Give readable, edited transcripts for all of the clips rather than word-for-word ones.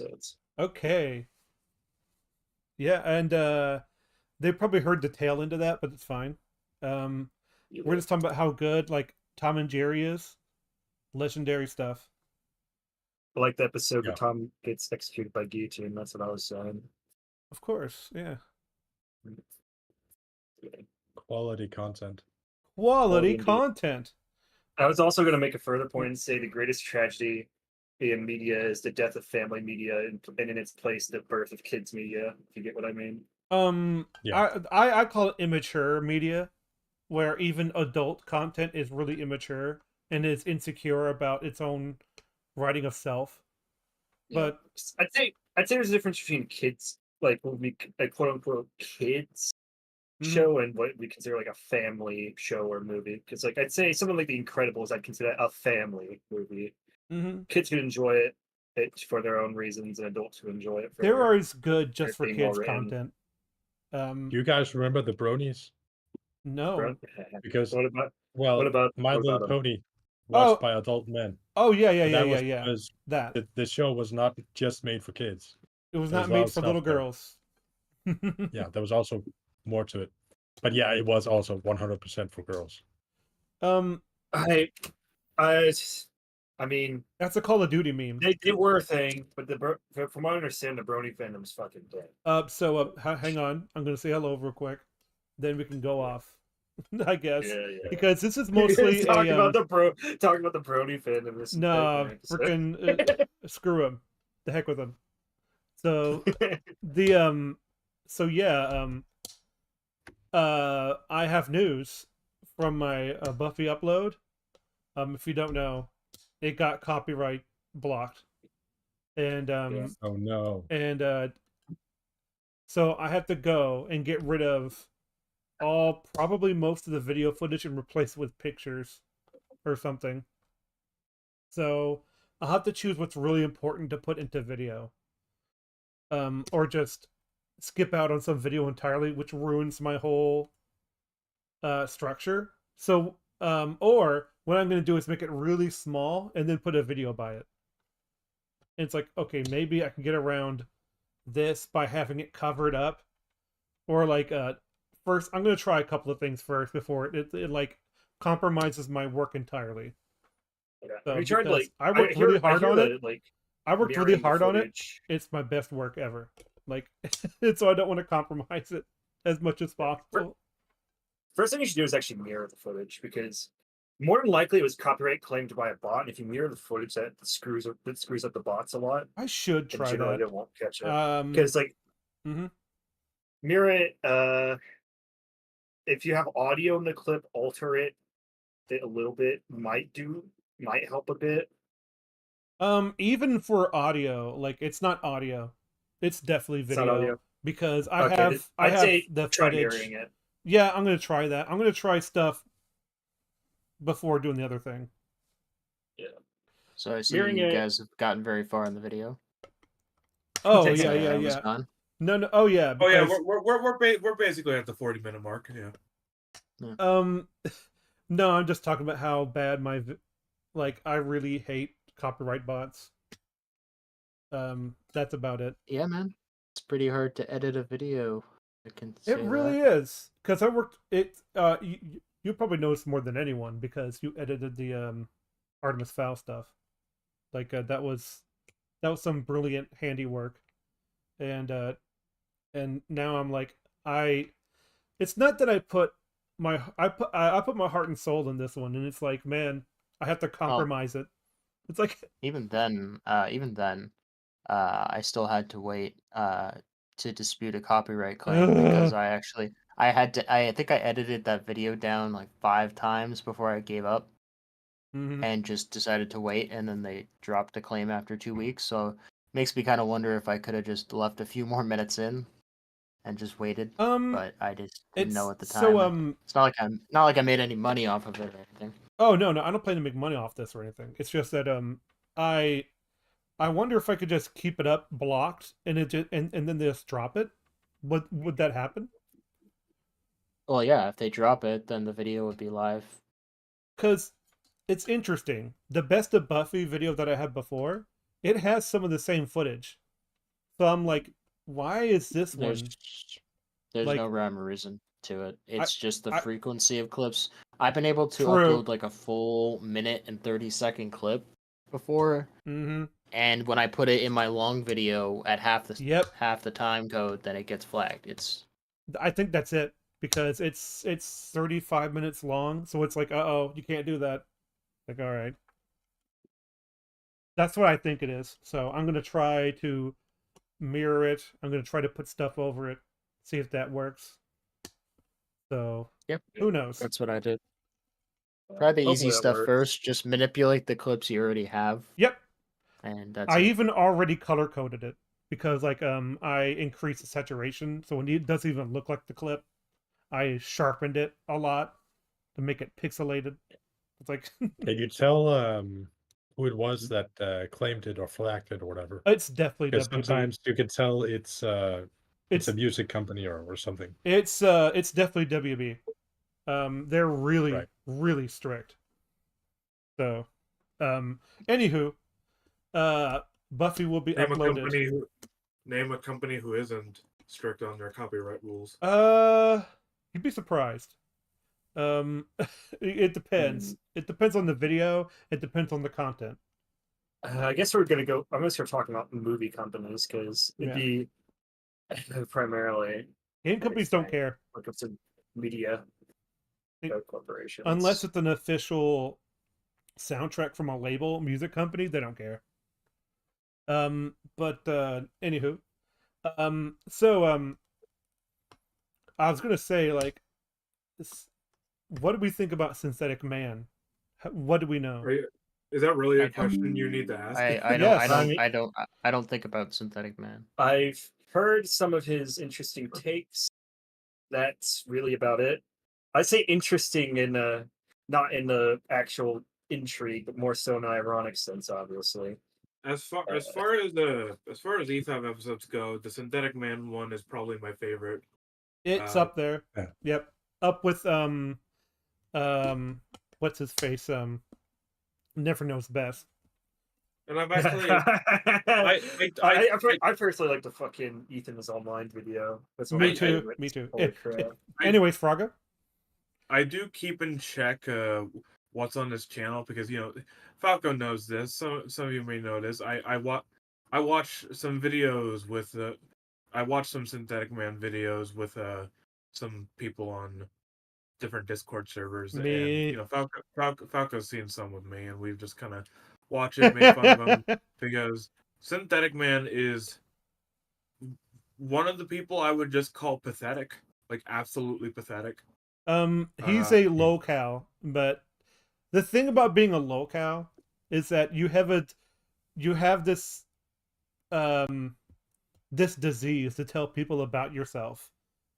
episodes. Okay. Yeah, and they probably heard the tail end of that, but it's fine. Um, You we're will. just talking about how good like Tom and Jerry is. Legendary stuff. I like the episode where Yeah. Tom gets executed by guillotine. That's what I was saying. Of course, yeah. Quality content. Quality Indeed. content. I was also going to make a further point and say the greatest tragedy in media is the death of family media, and in its place, the birth of kids media. If you get what I mean. Yeah. I call it immature media, where even adult content is really immature and is insecure about its own writing of self. But I'd say there's a difference between kids, like when we like, quote unquote kids mhm. show, and what we consider like a family show or movie. Because like I'd say something like The Incredibles, I'd consider a family movie. Mhm. Kids could enjoy it for their own reasons, and adults who enjoy it They're for always good just it for being well kids written. content. Do you guys remember the Bronies? No. Because, What about well, My what Little about them? Pony watched Oh, by adult men. oh yeah, yeah, But yeah, that yeah, was yeah. because That. the show was not just made for kids. It was There was not a lot made of for stuff little there. girls. Yeah, there was also more to it. But yeah, it was also 100% for girls. um, I I I mean, that's a Call of Duty meme. they were a thing, but from what I understand, the Brony fandom's fucking dead. Hang on. I'm gonna say hello real quick. Then we can go Yeah. off. I guess Yeah, yeah. because this is mostly talking a about talking about the Brony fandom. This is nah, episode. freaking screw him. The heck with him. So the so yeah I have news from my Buffy upload. If you don't know, it got copyright blocked, and Yeah. Oh no. and so I have to go and get rid of probably most of the video footage and replace it with pictures or something. So I'll have to choose what's really important to put into video, or just skip out on some video entirely, which ruins my whole structure. So, or what I'm going to do is make it really small and then put a video by it. And it's like, okay, maybe I can get around this by having it covered up, or like, first I'm going to try a couple of things first before it like compromises my work entirely. Yeah. So Have you tried because like I worked really I hard hear on it, that like I worked really mirroring the hard on it. footage? It's my best work ever. Like, and so I don't want to compromise it as much as possible. First thing you should do is actually mirror the footage, because more than likely it was copyright claimed by a bot. And if you mirror the footage, that screws up the bots a lot, I should and try generally that. they won't catch it. Um, Because like mhm. mirror it. If you have audio in the clip, alter it a little bit. Might help a bit. Even for audio, like it's not audio, it's definitely It's not video audio. because I Okay, have I I'd have say the try mirroring footage. it. Yeah, I'm gonna try that. I'm gonna try stuff before doing the other thing. Yeah. So I see Mirroring you it guys have gotten very far in the video. Oh takes yeah, a I yeah, minute. was yeah. gone. No, oh yeah, Oh yeah, because we're basically at the 40-minute mark. Yeah. um, no, I'm just talking about how bad like I really hate copyright bots. That's about it. Yeah, man. It's pretty hard to edit a video. I can It say really that. is because I worked it. You probably noticed more than anyone because you edited the Artemis Fowl stuff. Like that was some brilliant handiwork, and now I'm like I. It's not that I put I put my heart and soul in this one, and it's like, man, I have to compromise it. It's like even then, I still had to wait to dispute a copyright claim because I think I edited that video down like 5 times before I gave up mhm. and just decided to wait, and then they dropped the claim after 2 weeks. So it makes me kind of wonder if I could have just left a few more minutes in and just waited, but I just didn't know It's at the so time. It's not like I made any money off of it or anything. Oh no, I don't plan to make money off this or anything. It's just that I I wonder if I could just keep it up blocked and and then just drop it. Would that happen? Well, yeah, if they drop it, then the video would be live. Because it's interesting. The best of Buffy video that I had before, it has some of the same footage. So I'm like, why is this one There's like no rhyme or reason to it. It's just the I- frequency of clips. I've been able to True. upload like a full minute and 30-second clip before, mm-hmm. and when I put it in my long video at half Yep. the time code, then it gets flagged. It's I think that's it because it's 35 minutes long, so it's like, uh-oh, you can't do that. Like, all right. That's what I think it is. So I'm gonna try to mirror it. I'm gonna try to put stuff over it, see if that works. So Yep. who knows? That's what I did. Try the easy Hopefully that stuff works. first. Just manipulate the clips you already have, Yep. and that's I it. even already color coded it because like I increased the saturation so it doesn't even look like the clip. I sharpened it a lot to make it pixelated. It's like Can you tell who it was that claimed it or flagged it or whatever? it's definitely Because WB. sometimes you can tell it's a It's music company or something. it's definitely WB. They're really Right. really strict. So, anywho, Buffy will be Name a uploaded. company. Name a company who isn't strict on their copyright rules. You'd be surprised. It depends. It depends on the video. It depends on the content. I guess we're gonna go. I'm gonna start talking about movie companies because it'd be primarily Game companies don't care when it comes to media corporations. unless it's an official soundtrack from a label, music company. They don't care. But anywho, so I was gonna say like, what do we think about Synthetic Man? What do we know? Is that really I a don't- question you need to ask? I Yes. I don't think about Synthetic Man. I've heard some of his interesting takes. That's really about it. I say interesting in not in the actual intrigue, but more so in an ironic sense, obviously. As far as EFAB episodes go, the Synthetic Man one is probably my favorite. It's up there. Yeah. Yep. Up with what's his face? Never Knows Best. And I've actually I personally like the fucking Ethan is all mine video. That's what Me I too. witnessed. Me too. Holy crap. Anyways, Fraga. I do keep in check what's on this channel because Falco knows this. Some of you may know this. I watch some videos with I watch some Synthetic Man videos with some people on different Discord servers, Me. and Falco's seen some with me, and we've just kind of watch it, make fun of him because Synthetic Man is one of the people I would just call pathetic, like absolutely pathetic. He's a locale, but the thing about being a locale is that you have this this disease to tell people about yourself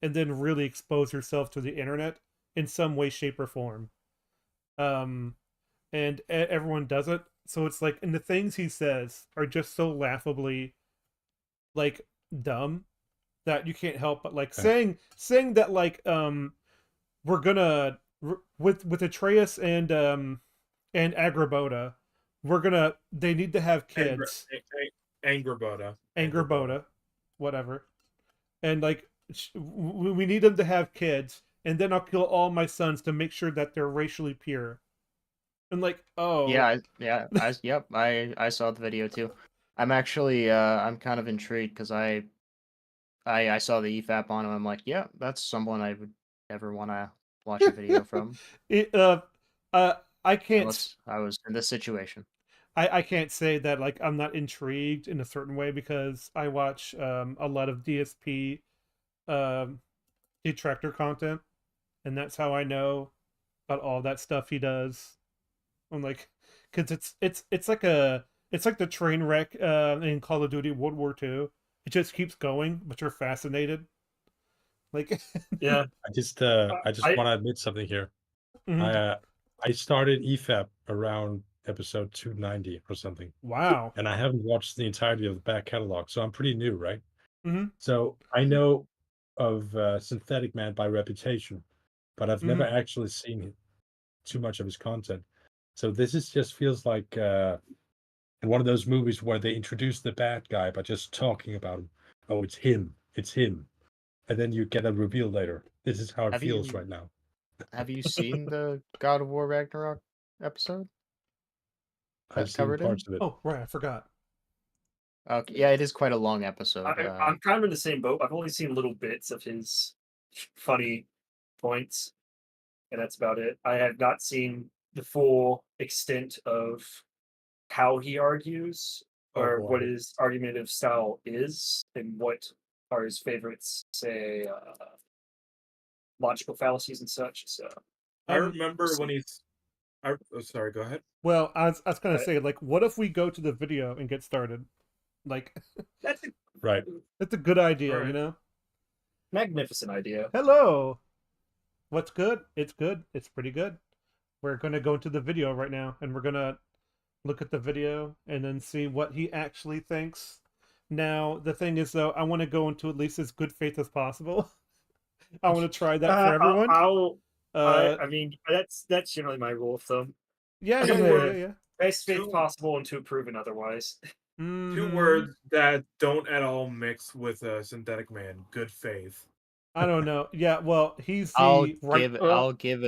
and then really expose yourself to the internet in some way, shape, or form. And everyone does it. So it's like, and the things he says are just so laughably like dumb that you can't help but like saying that like we're gonna with Atreus and Agrabota, they need to have kids. Angerboda, whatever. And like we need them to have kids, and then I'll kill all my sons to make sure that they're racially pure. And like, oh Yeah, I saw the video too. I'm actually I'm kind of intrigued because I saw the EFAP on him. I'm like, yeah, that's someone I would ever want to watch a video from. I can't. I was in this situation. I can't say that like I'm not intrigued in a certain way because I watch a lot of DSP detractor content, and that's how I know about all that stuff he does. I'm like, because it's like the train wreck in Call of Duty World War II. It just keeps going, but you're fascinated. Like, yeah, I just want to admit something here. Mhm. I started EFAP around episode 290 or something. Wow. And I haven't watched the entirety of the back catalog, so I'm pretty new, right? Mhm. So I know of Synthetic Man by reputation, but I've never actually seen too much of his content. So this just feels like an And one of those movies where they introduce the bad guy by just talking about him. Oh, it's him. It's him. And then you get a reveal later. This is how it Have feels you right now. have you seen the God of War Ragnarok episode I've that seen covered in? parts of it. Oh, right, I forgot. Okay, yeah, it is quite a long episode. I'm kind of in the same boat. I've only seen little bits of his funny points, and that's about it. I have not seen the full extent of how he argues Oh, or what boy. his argumentative style is and what are his favorites, say, logical fallacies and such. So, I Um, remember when he's. Oh, sorry, go ahead. Well, I was gonna Right. say, like, what if we go to the video and get started? Like, that's a Right. that's a good idea, you Alright. know? magnificent idea. Hello. What's good? It's good. It's pretty good. We're gonna go into the video right now, and we're gonna look at the video and then see what he actually thinks. Now, the thing is, though, I want to go into at least as good faith as possible. I want to try that for everyone. I mean, that's generally my rule of thumb. Yeah. Best faith Two- possible until proven otherwise. 2 Mhm. words that don't at all mix with a synthetic man. Good faith. I don't know. Yeah, well, he's I'll the right. give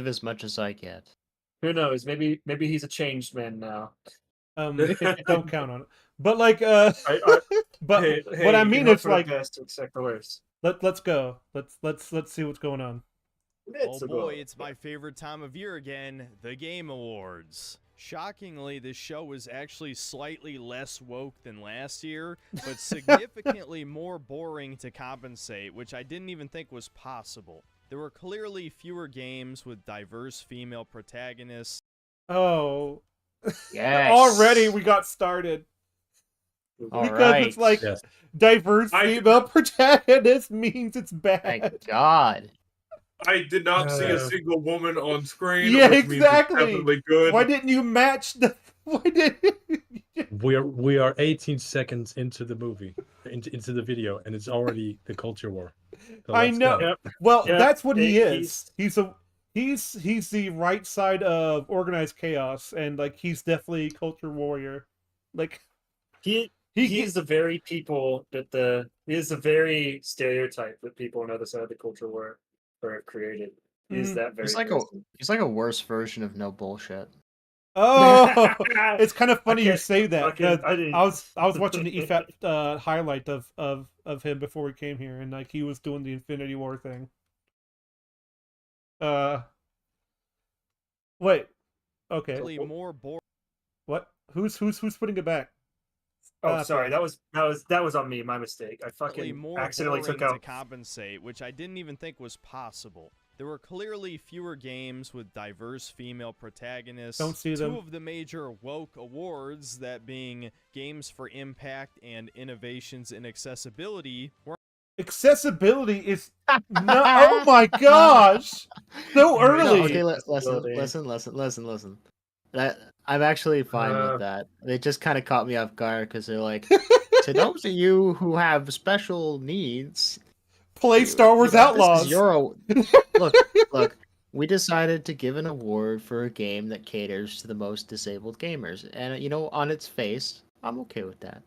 as much as I get. Who knows? Maybe he's a changed man now. Don't count on it. But like, I- but hey, what I you mean hope is for the like, best to accept the worst. let's go. Let's see what's going on. It's Oh a boy, goal. it's my favorite time of year again, the Game Awards. Shockingly, this show was actually slightly less woke than last year, but significantly more boring to compensate, which I didn't even think was possible. There were clearly fewer games with diverse female protagonists. Oh, Yes. already we got started All because right. it's like Yes. diverse I- female protagonist means it's bad. Thank God. I did not see a Uh, single woman on screen. Yeah, which means it's exactly. definitely good. Why didn't you match the? Why did? We are 18 seconds into the movie, into the video, and it's already the culture war. So I let's know. go. Yep. Well, Yeah, that's what he it- is. He's the right side of organized chaos, and like he's definitely a culture warrior. Like He is the very people that he is the very stereotype that people on the other side of the culture were or have created. He is Mm. that very He's like person. he's like a worse version of no bullshit. Oh, it's kind of funny you can't say that. fucking- 'Cause I didn't- I was watching the EFAP highlight of him before we came here, and like he was doing the Infinity War thing. Wait. Okay. Really more boring. What? Who's putting it back? Oh, sorry, that was on me. My mistake. I fucking More accidentally boring took to out. compensate, which I didn't even think was possible. There were clearly fewer games with diverse female protagonists. Don't see them. Two of the major woke awards, that being Games for Impact and Innovations in Accessibility, were Accessibility is no. Oh my gosh! So No, early. Okay, Accessibility. listen. That I'm actually fine Uh, with that. They just kind of caught me off guard because they're like, to those of you who have special needs, Play Star Wars this Outlaws. is your look. We decided to give an award for a game that caters to the most disabled gamers, and on its face, I'm okay with that.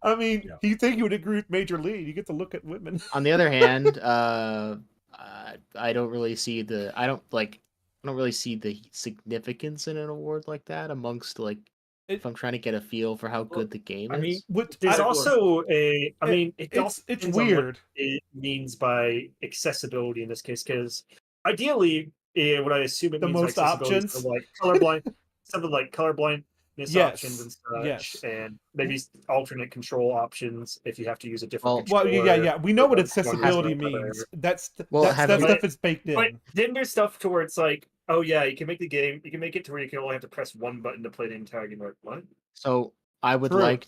I mean, Yeah. you think you would agree with Major League? You get to look at women. On the other hand, I don't really see the significance in an award like that amongst if I'm trying to get a feel for how good the game is. I mean, What? there's I- also a. I mean, it also it's depends on what weird. it means by accessibility in this case, because ideally, what I assume it The means by most accessibility is options? for, like colorblind, something like colorblindness Yes, options and such, yes. and maybe alternate control options if you have to use a different. Well, controller. yeah. We know what One has accessibility one other. means. That have you- stuff is baked in. But then there's stuff to where it's like, oh yeah, you can make the game, you can make it to where you can only have to press one button to play the entire game. Like, what? So I would True. like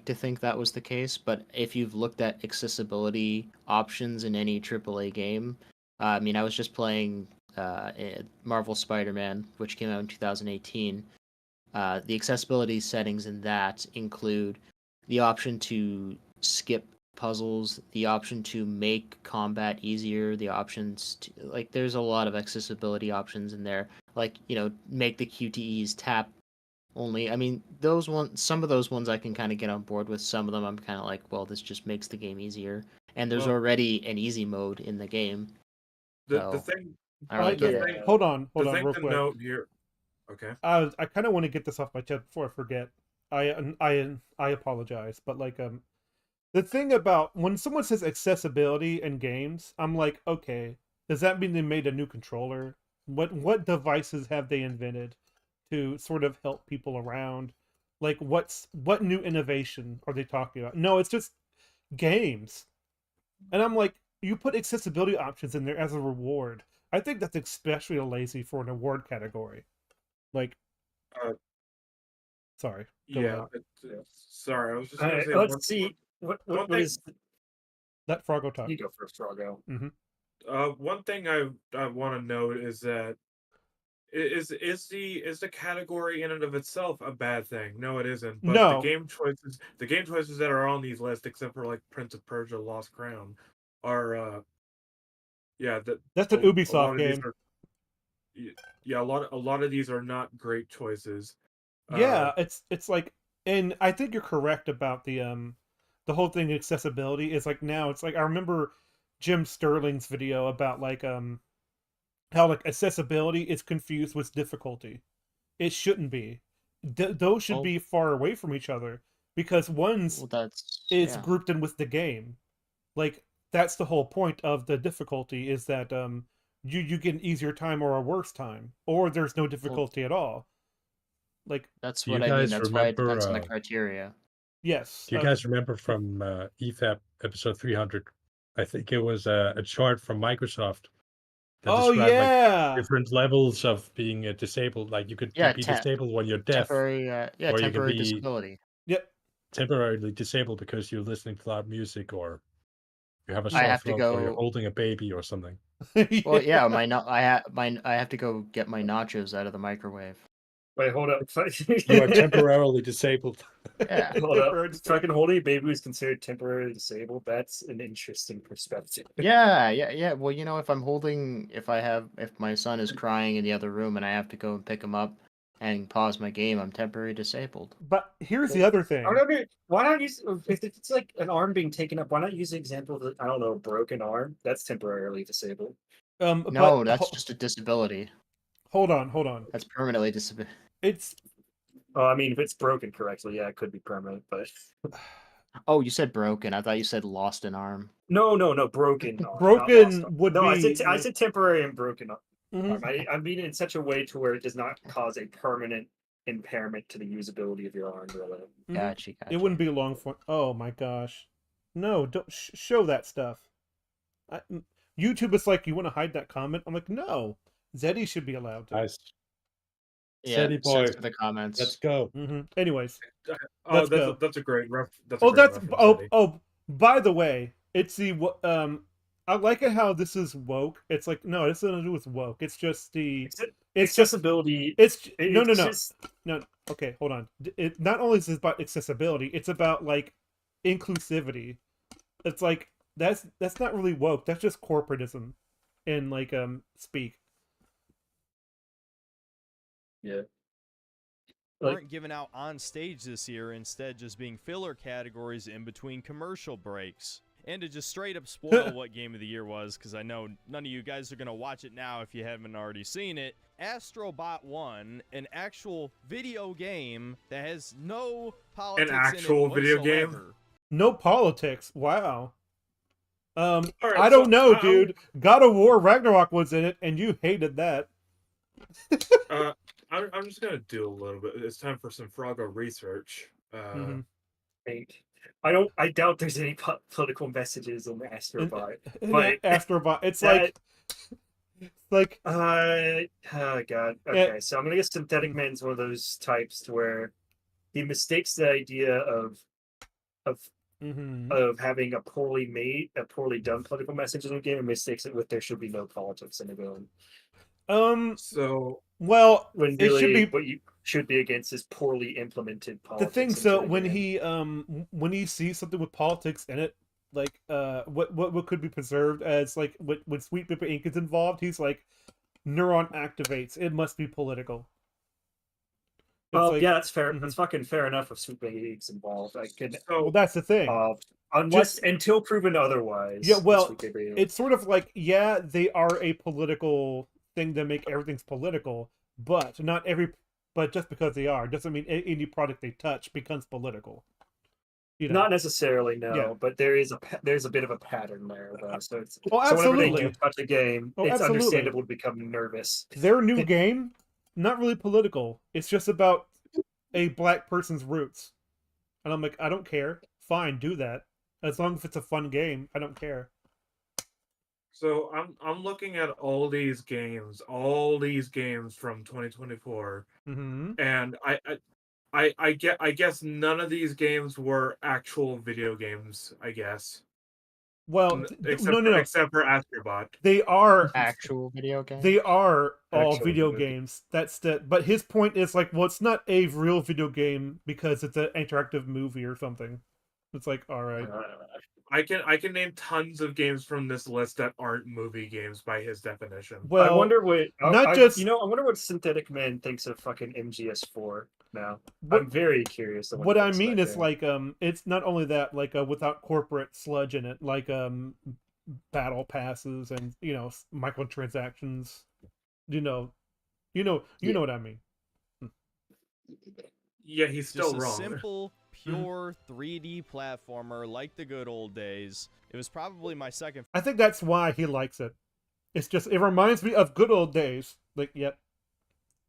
to think that was the case, but if you've looked at accessibility options in any AAA game, I mean, I was just playing Marvel Spider-Man, which came out in 2018. The accessibility settings in that include the option to skip puzzles, the option to make combat easier, the options to there's a lot of accessibility options in there. Make the QTEs tap only. I mean, those ones, some of those ones I can kind of get on board with. Some of them I'm kind of like, well, this just makes the game easier. And there's Well, already an easy mode in the game, the so thing I don't really get the it. thing Hold on, the thing real to quick. note here. Okay. I kind of want to get this off my chest before I forget. I apologize, but like the thing about when someone says accessibility in games, I'm like, okay, does that mean they made a new controller? What devices have they invented to sort of help people around? Like what new innovation are they talking about? No, it's just games. And I'm like, you put accessibility options in there as a reward. I think that's especially lazy for an award category. Like, Uh, sorry, go yeah. ahead. Sorry, I was just gonna say Let's see. one What thing. is? Let Froggo talk. You go first, Froggo. One thing I want to note is that is the category in and of itself a bad thing? No, it isn't. But No, the game choices that are on these lists, except for like Prince of Persia: Lost Crown, are yeah, that that's an a lot Ubisoft of these game. are yeah, a lot of these are not great choices. Yeah, it's like, and I think you're correct about the whole thing accessibility is like now it's like I remember Jim Sterling's video about like how like accessibility is confused with difficulty. It shouldn't be. Those should Well, be far away from each other because one's well, that's is yeah. grouped in with the game. Like that's the whole point of the difficulty is that you get an easier time or a worse time or there's no Well, difficulty at all. Like that's Do you what I mean. guys That's why it remember? depends on the criteria. yes, Do you guys remember from EFAP episode 300? I think it was a chart from Microsoft that oh described like yeah. different levels of being disabled. Like you could Yeah, be disabled when you're deaf, yeah, or you can temporary be disability. Yep. temporarily disabled because you're listening to loud music, or you have a I sore have to throat, or you're go. holding a baby or something. Well, yeah, I have to go get my nachos out of the microwave. Wait, hold up. You are temporarily disabled. Yeah. Hold up. Temporary Fucking holding a baby who's considered temporarily disabled. That's an interesting perspective. Yeah. Well, if my son is crying in the other room and I have to go and pick him up and pause my game, I'm temporarily disabled. But here's the other thing. Why not use if it's like an arm being taken up? Why not use the example of I don't know, broken arm? That's temporarily disabled. No, that's just a disability. Hold on. That's permanently disabled. It's Oh, I mean, if it's broken correctly, yeah, it could be permanent. But Oh, you said broken. I thought you said lost an arm. no, broken arm, not lost broken arm. would No, be. I said temporary and broken arm. Mhm. I mean it in such a way to where it does not cause a permanent impairment to the usability of your arm or limb. Mhm. Gotcha. It wouldn't be long for. Oh my gosh, no! Don't show that stuff. YouTube is like, you want to hide that comment? I'm like, no. Zeddy should be allowed to. Nice. Yeah, City boy, censor the comments. let's go. Anyways, Oh, let's go. that's a great that's a Oh, great that's reference, oh Eddie. oh. By the way, it's the I like it how this is woke. It's like no, this has nothing to do with woke. It's just the. It's just accessibility. It's It's no. just No, okay, hold on. It not only is this about accessibility, it's about like inclusivity. It's like that's not really woke. That's just corporatism, in like speak. yeah. Weren't given out on stage this year, instead just being filler categories in between commercial breaks. And to just straight up spoil what Game of the Year was, because I know none of you guys are going to watch it now if you haven't already seen it, Astrobot won, an actual video game that has no politics actual in it video game? whatsoever. No politics. Wow. All right, I don't so know, I'm- dude. God of War Ragnarok was in it, and you hated that. I'm just gonna do a little bit. It's time for some Froggo research. Mhm. I doubt there's any political messages in Astrobot. In But Astrobot, it's that- like oh god. Okay, so I'm gonna guess Synthetic Man's one of those types to where he mistakes the idea of having a poorly done political message in the game and mistakes it with there should be no politics in the game. So well, When it should really be what you should be against is poorly implemented the politics. thing. into So the when game. he sees something with politics in it, like what could be preserved as like when Sweet Pepper Inc. is involved, he's like neuron activates. It must be political. Well, like, yeah, that's fair. mhm. That's fucking fair enough if Sweet Baby Geeks involved. I could Well, So that's the thing. just until proven otherwise. Yeah, with well, Sweet Baby. it's sort of like, yeah, they are a political thing that make everything's political, but not every. But just because they are doesn't mean any product they touch becomes political. You know? Not necessarily, no, Yeah. but there's a bit of a pattern there, though. So it's Oh, so whenever they do absolutely. touch a game, Oh, it's absolutely. understandable to become nervous. Their new game, not really political. It's just about a black person's roots. And I'm like, I don't care. Fine, do that. As long as it's a fun game, I don't care. So I'm looking at all these games from 2024, Mm-hmm. and I guess none of these games were actual video games. I guess Well, except no. except for Astrobot. They are Actual video game. They are all Actual video video games. That's the. But his point is like, well, it's not a real video game because it's an interactive movie or something. It's like, all right. I can name tons of games from this list that aren't movie games by his definition. Well, I wonder what not just- I wonder what Synthetic Man thinks of fucking MGS4 now. What- I'm very curious. What I mean is like, it's not only that, like, without corporate sludge in it, like battle passes and microtransactions. You know what I mean. Yeah, he's still Just a wrong. simple, pure 3D platformer like the good old days. It was probably my second I think that's why he likes it. It's just, it reminds me of good old days. Like, yep.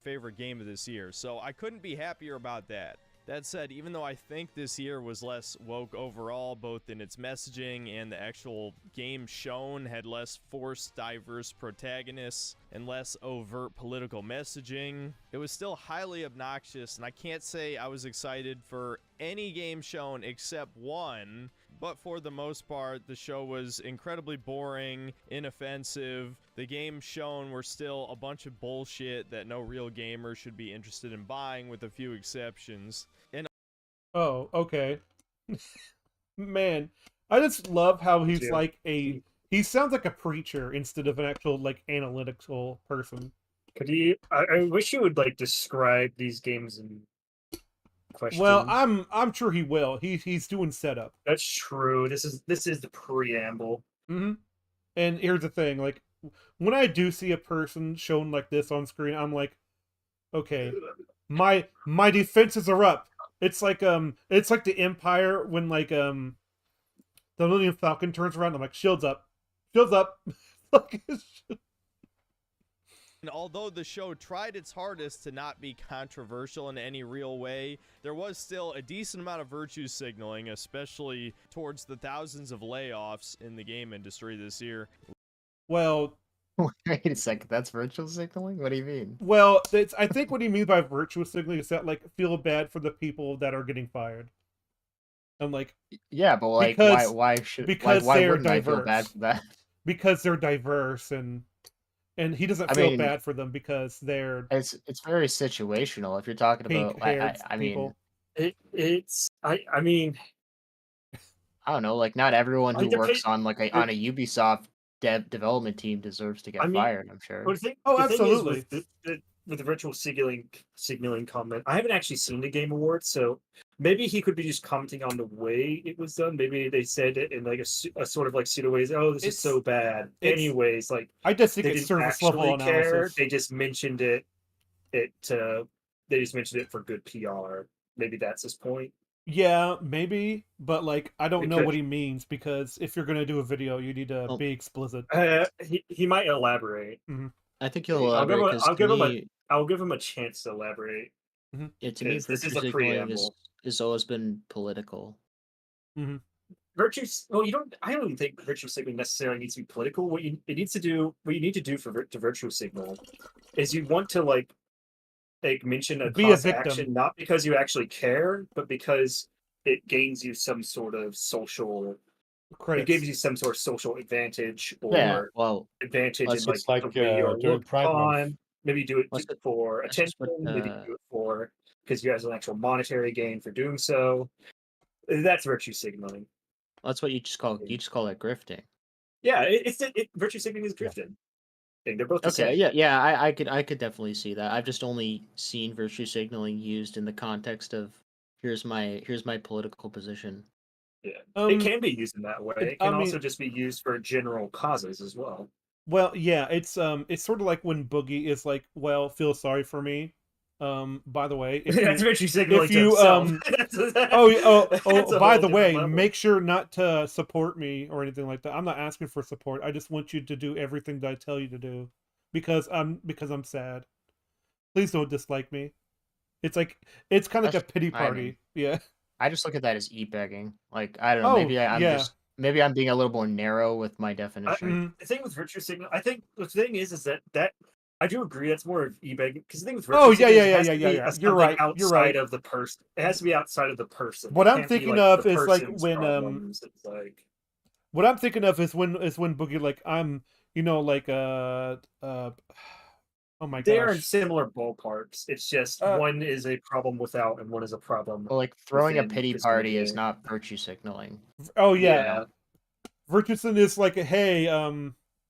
favorite game of this year, so I couldn't be happier about that. That said, even though I think this year was less woke overall, both in its messaging and the actual game shown had less forced, diverse protagonists and less overt political messaging, it was still highly obnoxious, and I can't say I was excited for any game shown except one. But for the most part, the show was incredibly boring, inoffensive. The games shown were still a bunch of bullshit that no real gamer should be interested in buying, with a few exceptions. And Oh, okay. Man, I just love how he's Yeah. like he sounds like a preacher instead of an actual like analytical person. Could you? I wish you would like describe these games in question. Well, I'm sure he will. He's doing setup. That's true. This is the preamble. Mm-hmm. And here's the thing, like when I do see a person shown like this on screen, I'm like, okay, my defenses are up. It's like the Empire when like the Millennium Falcon turns around. I'm like, shields up. And although the show tried its hardest to not be controversial in any real way, there was still a decent amount of virtue signaling, especially towards the thousands of layoffs in the game industry this year. Well, Wait a second, that's virtual signaling? What do you mean? I think what he means by virtual signaling is that like feel bad for the people that are getting fired. I'm like, Yeah, but like, Because- why should because why they're wouldn't I feel bad diverse. for that? because they're diverse and he doesn't I feel mean- bad for them because they're It's very situational. If you're talking about, pink-haired I mean, people. I mean, I don't know, like not everyone Like, who the works pa- on like on a Ubisoft development team deserves to get I mean, fired. I'm sure. But the Oh, thing absolutely. is with the virtual signaling comment, I haven't actually seen the Game Awards, so maybe he could be just commenting on the way it was done. Maybe they said it in like a sort of like pseudo ways. Oh, this is so bad. it's- Anyways, like I just think they it's didn't surface level actually care. analysis. They just mentioned it. They just mentioned it for good PR. Maybe that's his point. Yeah, maybe, but like I don't know Because- what he means because if you're gonna do a video, you need to Oh. be explicit. He might elaborate. I think you'll I'll give elaborate him- because I'll to give him a- me, I'll give him a chance to elaborate. yeah, to me, this is virtue a signaling preamble. has always been political. Well, you don't. I don't even think virtue signaling necessarily needs to be political. What you need to do to virtue signal is you want to like mention a Be a cause to victim. action, not because you actually care, but because it gains you some sort of social. It Credits. gives you some sort of social advantage or Yeah, well, advantage Let's- in It's like like, the way you're during looked Pride Month. on. Maybe you do it Let's- for let's just attention. put, Maybe you do it for because you have an actual monetary gain for doing so. That's virtue signaling. that's what you just call it grifting. Yeah, virtue signaling is drifting. think they're both the Okay, same. yeah, I could definitely see that. I've just only seen virtue signaling used in the context of here's my political position. Yeah. Um, It can be used in that way. It I can mean- also just be used for general causes as well. Well, yeah, it's sort of like when Boogie is like, "Well, feel sorry for me." By the way, if That's you, virtue signaling to you, himself. oh, a by whole the way, different level. make sure not to support me or anything like that. I'm not asking for support. I just want you to do everything that I tell you to do, because I'm sad. Please don't dislike me. It's like it's kind of like a That's- pity I party. mean- Yeah. I just look at that as e-begging. Like I don't know, Oh, maybe I'm yeah. just maybe I'm being a little more narrow with my definition. Mhm. The thing with virtue signal, I think the thing is that I do agree that's more of eBay because the thing with virtue Oh, yeah, signals, yeah, it yeah, has yeah, to yeah, be yeah. a You're something right. You're outside right. of the person. It has to be outside of the person. What It I'm can't be, thinking like, of the is, like, person's when, problems. It's like What I'm thinking of is when Boogie, like, I'm, like, oh my they are in gosh. similar ballparks. It's just one is a problem without and one is a problem. Well, like throwing a within pity this party is movie. not virtue signaling. Oh yeah. Yeah. Virtueson is like, hey,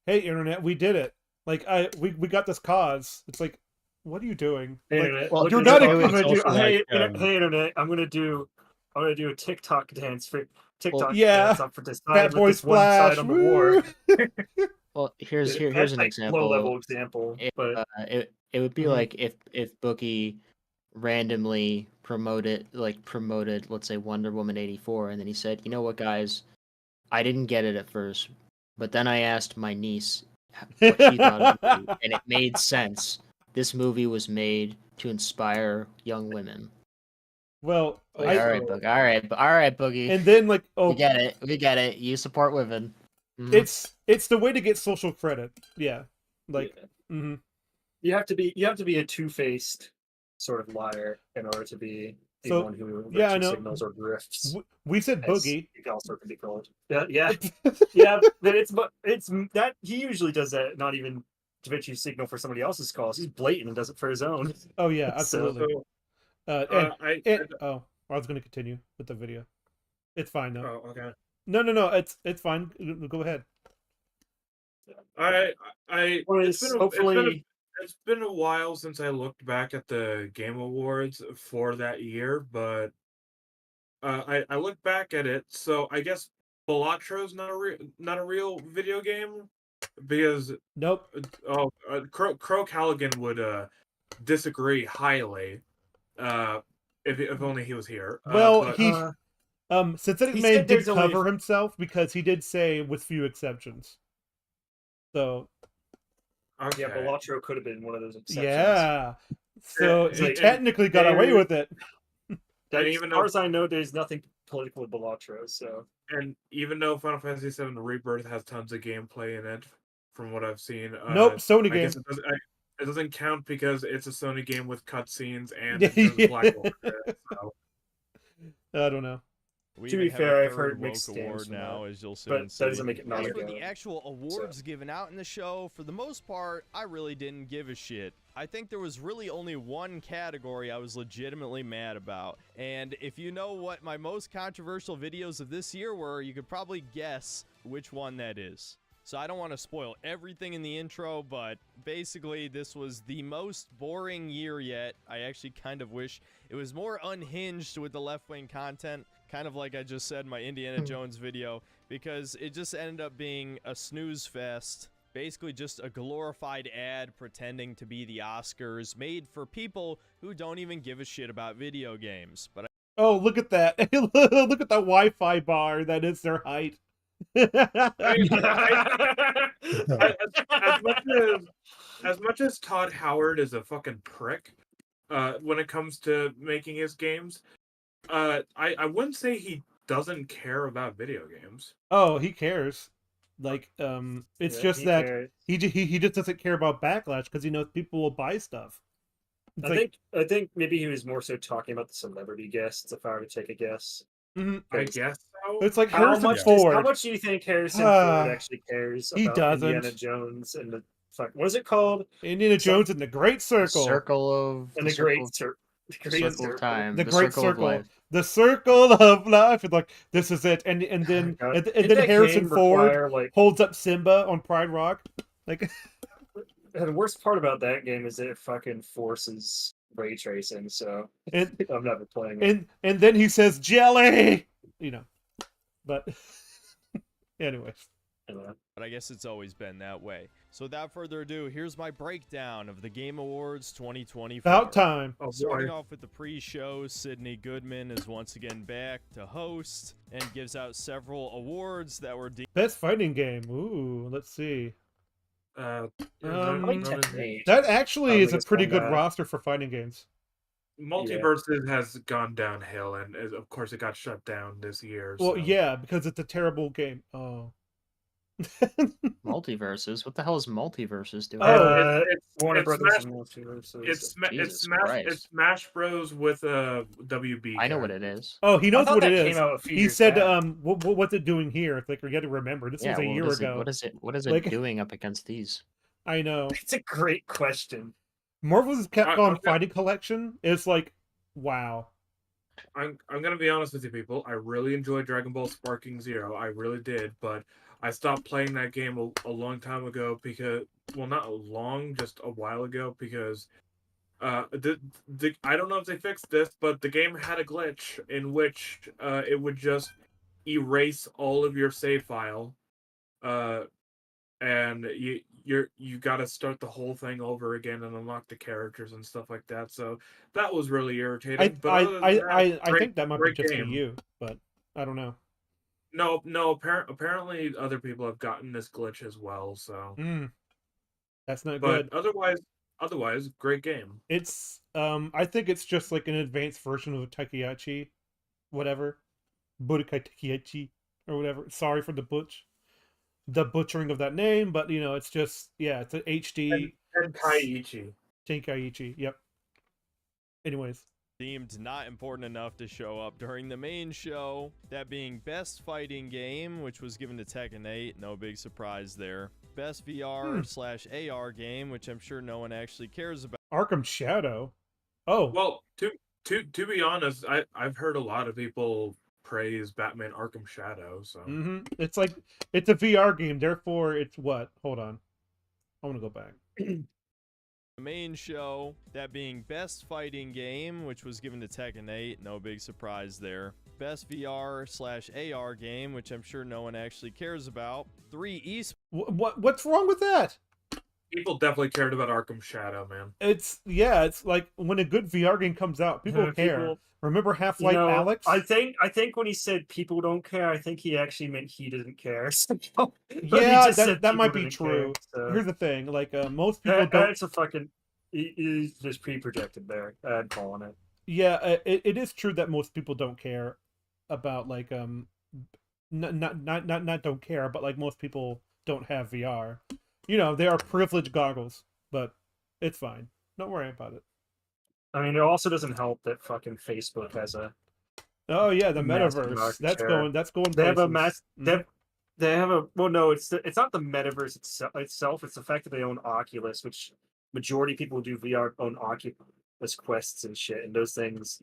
hey internet, we did it. Like we got this cause. It's like, what are you doing? Hey, Like, internet, well, look you're at not this. a- I'm gonna It's do. also Hey, like, hey, internet. I'm gonna do a TikTok dance for TikTok yeah, dance up for this Fat side Boy with this one side Splash. on the war. Woo! Well, here's That's an like low example. level example, If, but it would be Mhm. like if Boogie randomly promoted, let's say Wonder Woman 84, and then he said, you know what, guys, I didn't get it at first, but then I asked my niece what she thought of the movie, and it made sense. This movie was made to inspire young women. Well, Like, All right, Boogie. All right, Boogie. and then like, we oh, get it. We get it. You support women. Mhm. it's the way to get social credit. Yeah, like, yeah. mhm. you have to be a two-faced sort of liar in order to be the So, one who yeah, I virtue know. signals or grifts. We said As Boogie. it also can be called. Yeah, yeah. But it's that he usually does that. Not even to virtue signal for somebody else's calls. He's blatant and does it for his own. Oh yeah, So- absolutely. So, I was going to continue with the video. It's fine now. oh, okay. No, it's fine. Go ahead. Well, hopefully. It's been a while since I looked back at the Game Awards for that year, but I looked back at it. So I guess Balattro's not a real video game because Nope. Crow Callaghan would disagree highly. If only he was here. Well, but, he Synthetic he Man said did there's only- cover himself because he did say with few exceptions. So okay. Yeah, Balatro could have been one of those exceptions. yeah, so It's he like- technically got away they- with it. That, And as even far though- as I know, there's nothing political with Balatro. So And even though Final Fantasy VII Rebirth has tons of gameplay in it, from what I've seen, Nope, Sony I game. guess it doesn't count because it's a Sony game with cutscenes and Yeah, there's yeah. Black Order. So. I don't know. We To even be have fair, a I've heard third mixed woke things award from now, that. as you'll soon But that see. doesn't make it not As a for go. the actual awards given out in the show, for the most part, I really didn't give a shit. I think there was really only one category I was legitimately mad about. And if you know what my most controversial videos of this year were, you could probably guess which one that is. So I don't want to spoil everything in the intro, but basically this was the most boring year yet. I actually kind of wish it was more unhinged with the left-wing content, kind of like I just said in my Indiana Jones video, because it just ended up being a snooze fest. Basically just a glorified ad pretending to be the Oscars, made for people who don't even give a shit about video games. But Oh, look at that! Look at the Wi-Fi bar. That is their height. I mean, as much as Todd Howard is a fucking prick, when it comes to making his games, I wouldn't say he doesn't care about video games. Oh, he cares. Like, it's Yeah, just he that cares. he just doesn't care about backlash because he knows people will buy stuff. It's I think maybe he was more so talking about the celebrity guests. If I were to take a guess, mhm. I guess so. It's like how Harrison much Ford. how much do you think Harrison Ford actually cares He about doesn't. Indiana Jones and the what is it called? Indiana Jones in the Great Circle. And the Great Circle. Circle of Time. The The Great Circle of Circle. Life. The Circle of Life. And like, this is it. And then God. and Didn't then that Harrison game Ford require, like, holds up Simba on Pride Rock. Like, the worst part about that game is that it fucking forces ray tracing. So And I'm never playing it. and then he says jelly, But anyways, But I guess it's always been that way. So without further ado, here's my breakdown of the Game Awards 2024. about time. Oh, Starting boy. off with the pre-show, Sydney Goodman is once again back to host and gives out several awards that were deemed Best fighting game. Ooh, let's see. I like Tekken 8. That I actually don't is think a it's pretty gone good bad. roster for fighting games. Multiverses has gone downhill, and of course it got shut down this year. Well, so. yeah, because it's a terrible game. Oh. Multiverses? What the hell is Multiverses doing? Warner it's Brothers Smash, and Multiverses. Jesus it's Christ. Smash Bros with WB. I know what it is. Oh, he knows thought what it that is. came out a few He years said, back. what's it doing here? It's like, we got to remember, this was a year ago. What is it Like- doing up against these? I know. It's a great question. Marvel's Capcom I'm gonna- Fighting Collection is like, wow. I'm gonna be honest with you, people. I really enjoyed Dragon Ball Sparking Zero. I really did, but I stopped playing that game a long time ago because, well, not long, just a while ago because, I don't know if they fixed this, but the game had a glitch in which it would just erase all of your save file, and you got to start the whole thing over again and unlock the characters and stuff like that. So that was really irritating. But other than that, I think that might be great just game. for you, but I don't know. No. Apparently, other people have gotten this glitch as well. So, That's not but good. otherwise, great game. It's I think it's just like an advanced version of Takeyachi, whatever, Budokai Takeyachi or whatever. Sorry for the butchering of that name, but it's just it's an HD And Kaiichi. Takeyachi. Yep. Anyways, deemed not important enough to show up during the main show. That being Best Fighting Game, which was given to Tekken 8. No big surprise there. Best VR/AR game, which I'm sure no one actually cares about. Arkham Shadow. Oh, Well, to be honest, I've heard a lot of people praise Batman Arkham Shadow. So It's like it's a VR game, therefore it's what? Hold on, I want to go back. The main show, that being Best Fighting Game, which was given to Tekken 8. No big surprise there. Best VR/AR game, which I'm sure no one actually cares about. 3 esports. What's wrong with that? people definitely cared about Arkham Shadow, man. It's like when a good VR game comes out, people care. Remember Half-Life Alex? I think when he said people don't care, I think he actually meant he didn't care. Yeah, that might be true. Care, so. Here's the thing, like most people don't. It's a fucking. He's just pre-projected there. I'm calling it. Yeah, it is true that most people don't care about like not don't care, but like most people don't have VR. You know, they are privileged goggles, but it's fine. Don't worry about it. I mean, it also doesn't help that fucking Facebook has a. Oh yeah, the massive metaverse. market That's share. going. That's going. They have a places. They have a. Well, no, it's not the metaverse itself. It's the fact that they own Oculus, which majority of people who do VR own Oculus Quests and shit, and those things.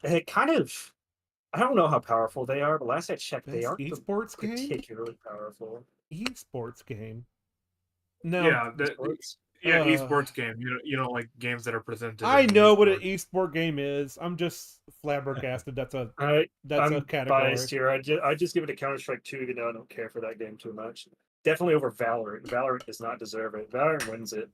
It kind of. I don't know how powerful they are, but last I checked, they aren't esports game. Particularly powerful. Esports game. No. Yeah, Esports? esports game. You know, like games that are presented. I in know what an esports. esport game is. I'm just flabbergasted. That's a I'm category. biased here. I just give it a Counter-Strike 2, even though I don't care for that game too much. Definitely over Valorant. Valorant does not deserve it. Valorant wins it.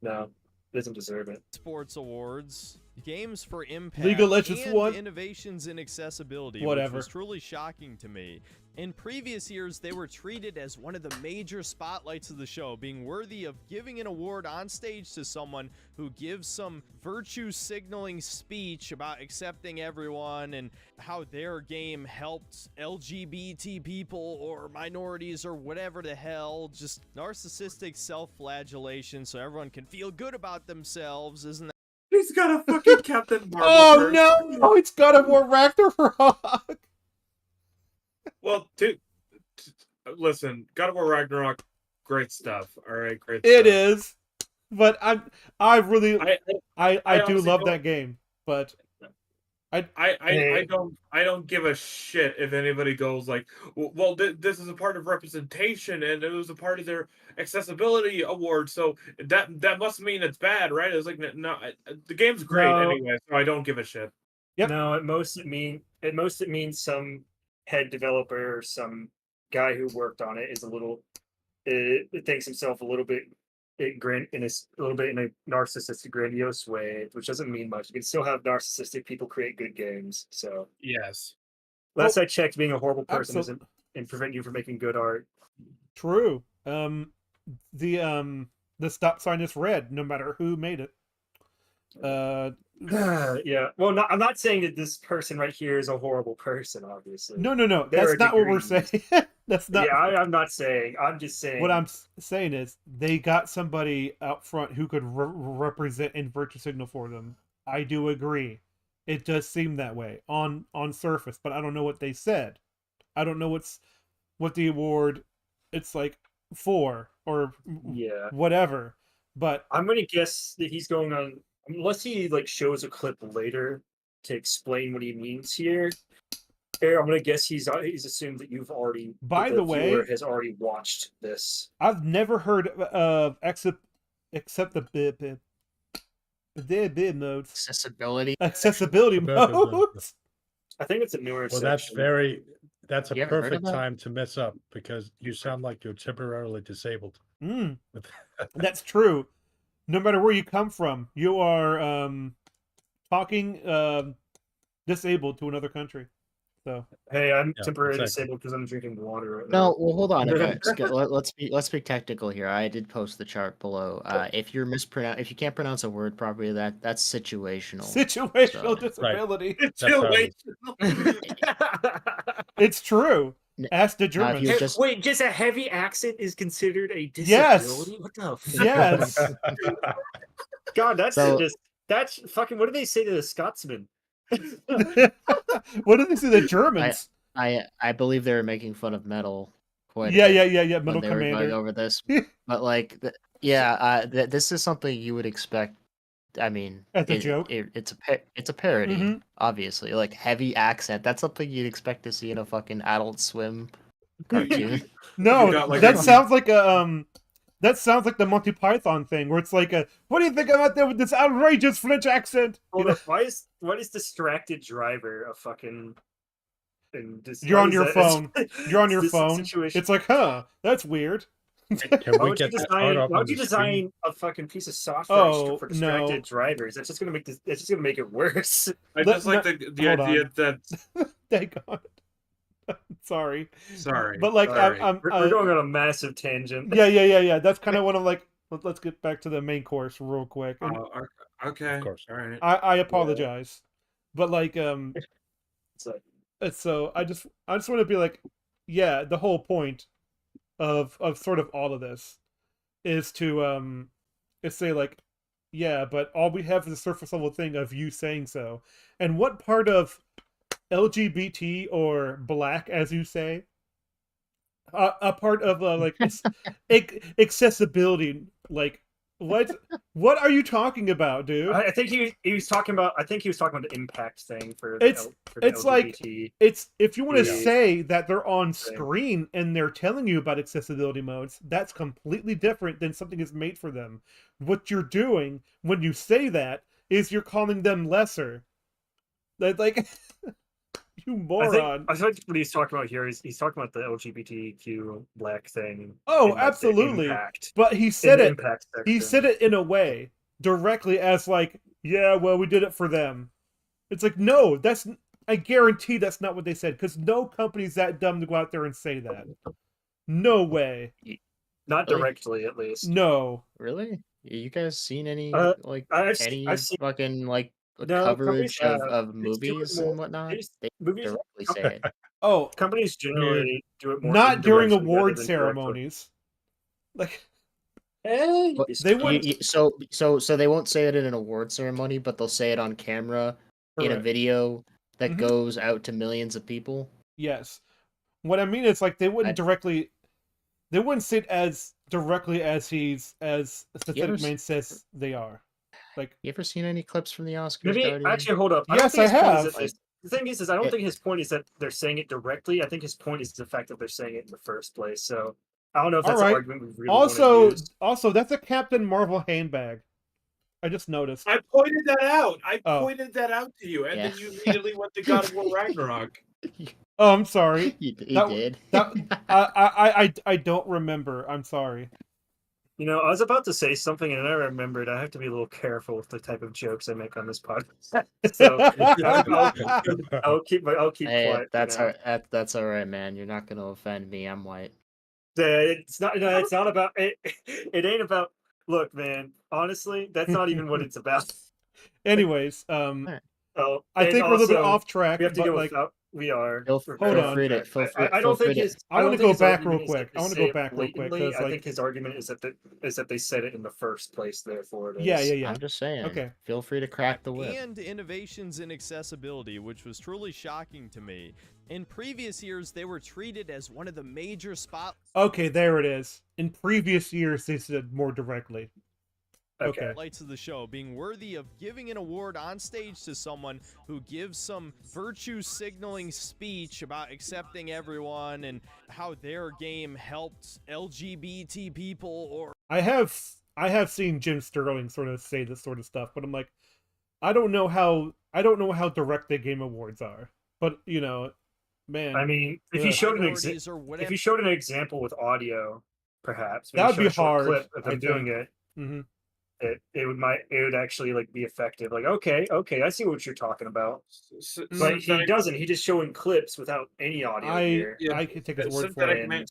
No, doesn't deserve it. Sports Awards, games for impact, League of Legends and won. innovations in accessibility, Whatever. which was truly shocking to me. In previous years, they were treated as one of the major spotlights of the show, being worthy of giving an award on stage to someone who gives some virtue signaling speech about accepting everyone and how their game helped LGBT people or minorities or whatever the hell. Just narcissistic self-flagellation so everyone can feel good about themselves, isn't that? He's got a fucking Captain Marvel. Oh person. no! It's got a more Ragnarok. Well, listen, God of War Ragnarok, great stuff. All right, great. It stuff. is, but I really I do honestly love don't- that game, but I don't give a shit if anybody goes like, well, this is a part of representation and it was a part of their accessibility award, so that must mean it's bad, right? It's like, no, the game's great No. anyway, so I don't give a shit. Yep. No, at most it means some head developer or some guy who worked on it is a little it thinks himself a little bit in a little bit in a narcissistic, grandiose way, which doesn't mean much. You can still have narcissistic people create good games. So Yes. last I checked, being a horrible person Absol- isn't and prevent you from making good art. True. The stop sign is red, no matter who made it. Yeah. Well, I'm not saying that this person right here is a horrible person, obviously. No. There That's are not what we're degrees. saying. That's not. Yeah, I'm not saying. I'm just saying. What I'm saying is they got somebody out front who could represent and virtue signal for them. I do agree. It does seem that way on surface, but I don't know what they said. I don't know what the award it's like for or Yeah. whatever. But I'm gonna guess that he's going on, unless he like shows a clip later to explain what he means here. I'm gonna guess he's assumed that you've already. By that the way- viewer has already watched this. I've never heard of except the bib modes. Accessibility. Accessibility modes. I think it's a newer. Well, that's section. that's a You haven't heard of perfect that? time to mess up because you sound like you're temporarily disabled. Mm, that's true. No matter where you come from, you are talking disabled to another country. So Hey, I'm Yeah, temporarily exactly. disabled because I'm drinking water. Right No, now. well, hold on. Okay, let's be technical here. I did post the chart below. If you can't pronounce a word properly, that's situational. situational So- disability. It's That's too how it late. It's true. N- Ask the Now, if Germans. you Hey, just wait, just a heavy accent is considered a Yes. disability? What the fuck? Yes. God, that's So- just that's fucking. What do they say to the Scotsman? What did they say? The Germans. I believe they were making fun of metal quite a Yeah. bit Metal when they were going Commander. over this. But like, this is something you would expect. I mean, As a joke? it's a parody, Mhm. obviously. Like heavy accent. That's something you'd expect to see in a fucking Adult Swim cartoon. No, You got, like, that a- sounds like a That sounds like the Monty Python thing, where it's like, "What do you think I'm out there with this outrageous French accent?" You Hold know? up, why is distracted driver a fucking? You're on your phone. You're on your this phone. Situation. It's like, huh, that's weird. Can Why we would you get that part design? up Why on would you the screen? design a fucking piece of software Oh, for distracted no. drivers? That's just gonna make this. That's just gonna make it worse. I Let- just like no, the hold idea on. that. Thank God. Sorry, Sorry, but like, sorry. We're going on a massive tangent. yeah. That's kind of what I'm like. Let's get back to the main course real quick. And Okay, Of course. all right. I apologize, but like, It's like, so I just want to be like, yeah, the whole point of sort of all of this is to say like, yeah, but all we have is a surface level thing of you saying so. And what part of LGBT or black, as you say, a part of like accessibility, like what are you talking about, dude? I think he was talking about. I think he was talking about the impact thing for It's- for the it's like- LGBT. It's if you want to Yeah. say that they're on Same. screen and they're telling you about accessibility modes, that's completely different than something is made for them. What you're doing when you say that is you're calling them lesser. That like you moron. I think what he's talking about here is he's talking about the LGBTQ black thing. Oh, and, like, the absolutely. impact But he in said the it. impact He section. said it in a way directly as like, yeah, well, we did it for them. It's like, no, I guarantee that's not what they said, because no company's that dumb to go out there and say that. No way. Not Really? directly, at least. No. Really? You guys seen any I've any seen fucking like No, coverage companies, of they do it movies more- and whatnot? they just- They movies. directly say it. Oh, Companies generally do it more not during indirectly rather award than directly. ceremonies. Like, But they wouldn't- So they won't say it in an award ceremony, but they'll say it on camera in a correct. video that Mhm. goes out to millions of people. Yes. What I mean is like they wouldn't I- say it as directly as Synthetic ever s- Man says they are. Like, You ever seen any clips from the Oscars, Maybe Guardian? actually hold up. Yes, I don't think I his point is have. that the thing is I don't It- think his point is that they're saying it directly. I think his point is the fact that they're saying it in the first place. So I don't know if All that's an right. argument we really want to use. Also, that's a Captain Marvel handbag. I just noticed. I pointed that out. I Oh. pointed that out to you, and Yeah. then you immediately went to God of War Ragnarok. Oh, I'm sorry. He That- did. I don't remember. I'm sorry. You know, I was about to say something and I remembered I have to be a little careful with the type of jokes I make on this podcast. So I'll keep Hey, quiet. that's for now. that's all right, man. You're not gonna offend me. I'm white. It's not. No, it's not about it. It ain't about. Look, man. Honestly, that's not even what it's about. Anyways, Alright. Oh, I and think we're a little bit also, off track. We have to but go like, without. We are. Feel We're hold very on. off free to- track. feel free- I feel don't think free to- his. I don't wanna think go his back argument real is that quick. they I wanna say go it back real quick, blatantly. 'cause, I like- think his argument is that they said it in the first place. Therefore, it is. yeah. I'm just saying. Okay. Feel free to crack the whip. And innovations in accessibility, which was truly shocking to me. In previous years, they were treated as one of the major Okay, there it is. In previous years, they said more directly. Okay. spotlights of the show, being worthy of giving an award on stage to someone who gives some virtue signaling speech about accepting everyone and how their game helped LGBT people or I have seen Jim Sterling sort of say this sort of stuff, but I'm like, I don't know how direct the Game Awards are. But you know, man, I mean, if Yeah. you showed an minorities or whatever. if you showed an example with audio, perhaps maybe That would show be a short hard, clip of I them doing think. it. hmm It would actually like be effective. Like, okay, I see what you're talking about. Mm-hmm. But he doesn't. He just showing clips without any audio here. I can take his word for it.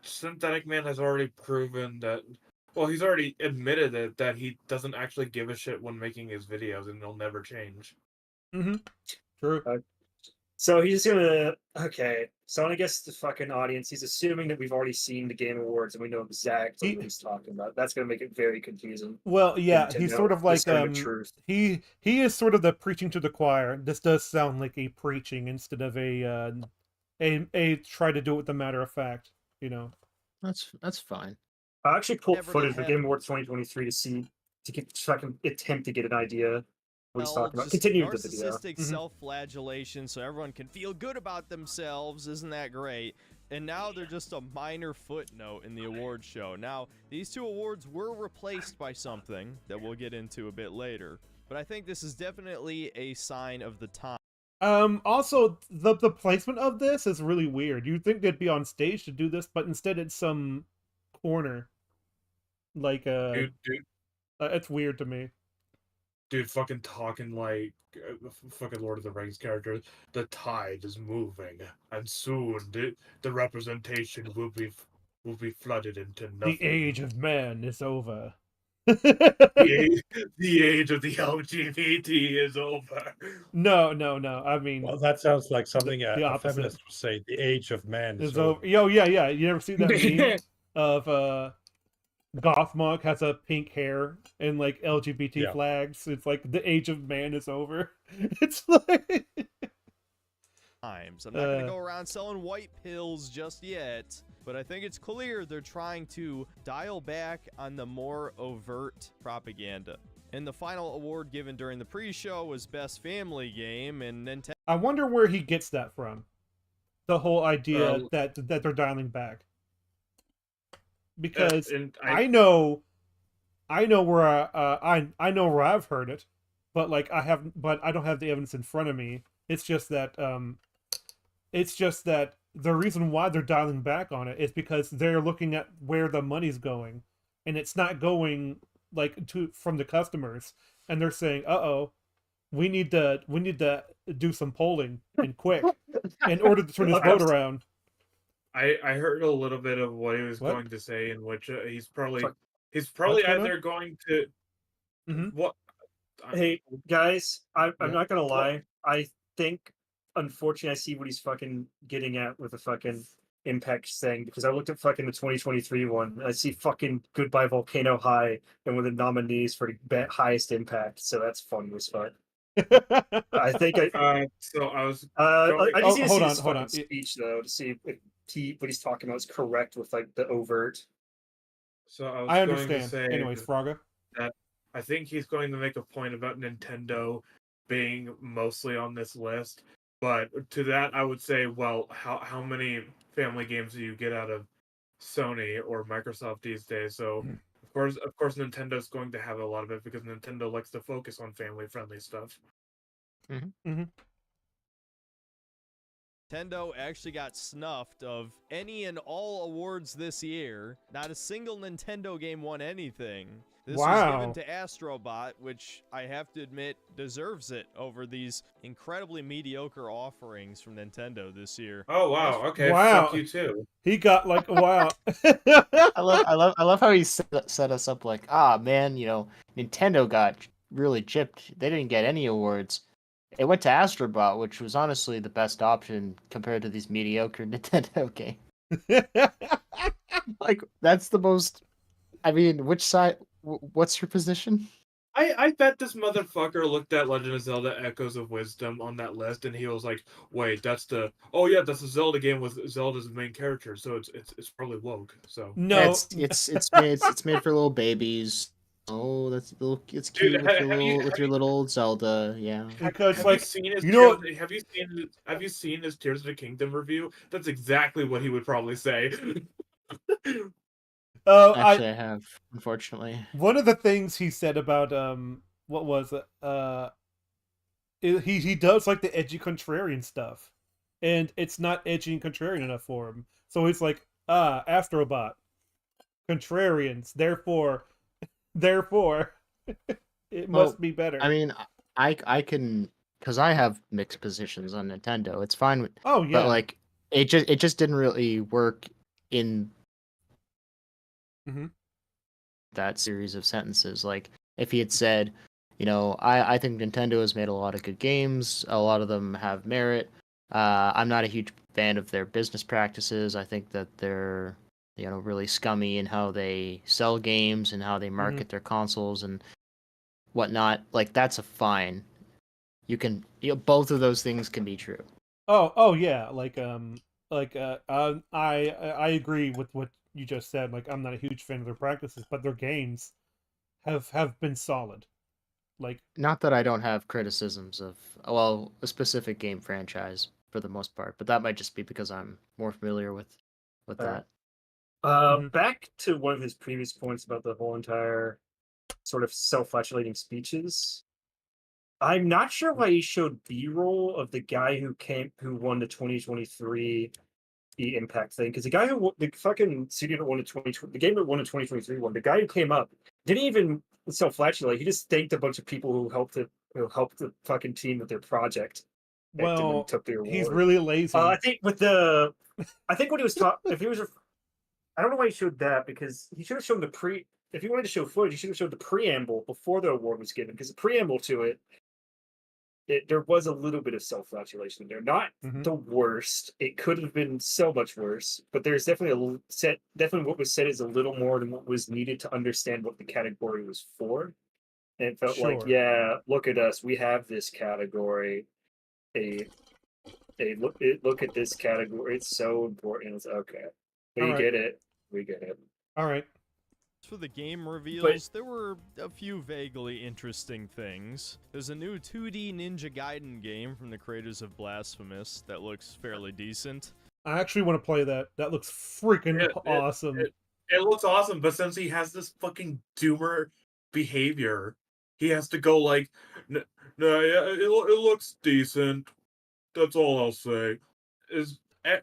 Synthetic Man has already proven that. Well, he's already admitted that he doesn't actually give a shit when making his videos, and he'll never change. Mm-hmm. True. So he's gonna okay. So I guess the fucking audience, he's assuming that we've already seen the Game Awards and we know exactly what he's talking about. That's gonna make it very confusing. Well, yeah, to he's know sort of this like kind of truth. he is sort of the preaching to the choir. This does sound like a preaching instead of a try to do it with a matter of fact. You know. That's fine. I actually pulled Never footage to of Game Awards 2023 to see so I can attempt to get an idea what he's Well, talking about. just Continue with the video. narcissistic self-flagellation so everyone can feel good about themselves. Isn't that great? And now they're just a minor footnote in the award show. Now, these two awards were replaced by something that we'll get into a bit later. But I think this is definitely a sign of the time. Also, the placement of this is really weird. You'd think they'd be on stage to do this, but instead it's some corner. Like, Dude, it's weird to me. dude, fucking talking like fucking Lord of the Rings character. The tide is moving, and soon the representation will be flooded into nothing. The age of man is over. the age of the LGBT is over. No. I mean, Well, that sounds like something the a opposite. feminist would say. The age of man is is over. Yo, yeah. You never see that meme of Gothmog has a pink hair and like LGBT Yeah. flags? It's like the age of man is over. It's like Times. I'm not going to go around selling white pills just yet, but I think it's clear they're trying to dial back on the more overt propaganda. And the final award given during the pre-show was Best Family Game, and Nintendo. I wonder where he gets that from. The whole idea that they're dialing back. Because And I know where I know where I've heard it, but like I don't have the evidence in front of me. It's just that the reason why they're dialing back on it is because they're looking at where the money's going, and it's not going like from the customers, and they're saying, "Uh-oh, we need to do some polling and quick in order to turn this vote around." I heard a little bit of what he was What? going to say, in which he's probably Fuck. either going on? going to Mhm. what. Hey guys, I'm Yeah. not gonna lie. I think, unfortunately, I see what he's fucking getting at with the fucking impact thing, because I looked at fucking the 2023 one. And I see fucking Goodbye Volcano High and one of the nominees for the highest impact. So that's funny as fuck. I think So I was. I just need to see hold his on. fucking speech though to see if what he's talking about is correct with like the overt. So I was I going to understand. say Anyways, Fraga. I think he's going to make a point about Nintendo being mostly on this list. But to that, I would say, well, how many family games do you get out of Sony or Microsoft these days? So of course, Nintendo's going to have a lot of it because Nintendo likes to focus on family-friendly stuff. Nintendo actually got snuffed of any and all awards this year. Not a single Nintendo game won anything. This was given to Astrobot, which I have to admit deserves it over these incredibly mediocre offerings from Nintendo this year. Oh wow, okay, Wow. fuck you too. He got like wow. I love how he set us up like, man, Nintendo got really gypped. They didn't get any awards. It went to Astrobot, which was honestly the best option compared to these mediocre Nintendo games. Like, that's the most. I mean, which side? What's your position? I bet this motherfucker looked at Legend of Zelda Echoes of Wisdom on that list and he was like, wait, that's the a Zelda game with Zelda's main character, so it's probably woke. So No, it's made for little babies. Oh, it's cute Dude, with your little Zelda, yeah. because have like you seen his have you seen his Tears of the Kingdom review? That's exactly what he would probably say. Actually, I have, unfortunately. One of the things he said about what was it? He does like the edgy contrarian stuff, and it's not edgy and contrarian enough for him. So he's like, Astrobot, contrarians. Therefore, it must be better. I mean, I can, because I have mixed positions on Nintendo. It's fine with, oh yeah, but like it just didn't really work in that series of sentences. Like, if he had said, I think Nintendo has made a lot of good games. A lot of them have merit. I'm not a huge fan of their business practices. I think that they're, really scummy in how they sell games and how they market their consoles and whatnot. Like, that's a fine. You can, both of those things can be true. Oh yeah, I agree with what you just said. Like, I'm not a huge fan of their practices, but their games have been solid. Like, not that I don't have criticisms of, a specific game franchise for the most part, but that might just be because I'm more familiar with that. Back to one of his previous points about the whole entire sort of self-flatulating speeches. I'm not sure why he showed B-roll of the guy who won the 2023 the Impact thing, because the guy the fucking studio that won the game that won the 2023 one, the guy who came up didn't even self-flatulate. He just thanked a bunch of people who helped the fucking team with their project. When he took the award. He's really lazy. I think when he was talking, if he was, I don't know why he showed that, because he should have shown if he wanted to show footage, he should have showed the preamble before the award was given, because the preamble to it, there was a little bit of self-flagellation there. Not the worst. It could have been so much worse, but there's definitely definitely what was said is a little more than what was needed to understand what the category was for. And it felt like, yeah, look at us. We have this category. Look at this category. It's so important. It's okay. We get it. We get it. All right. For the game reveals, there were a few vaguely interesting things. There's a new 2D Ninja Gaiden game from the creators of Blasphemous that looks fairly decent. I actually want to play that. That looks freaking awesome. It looks awesome, but since he has this fucking doomer behavior, he has to go like, no, yeah, it looks decent. That's all I'll say.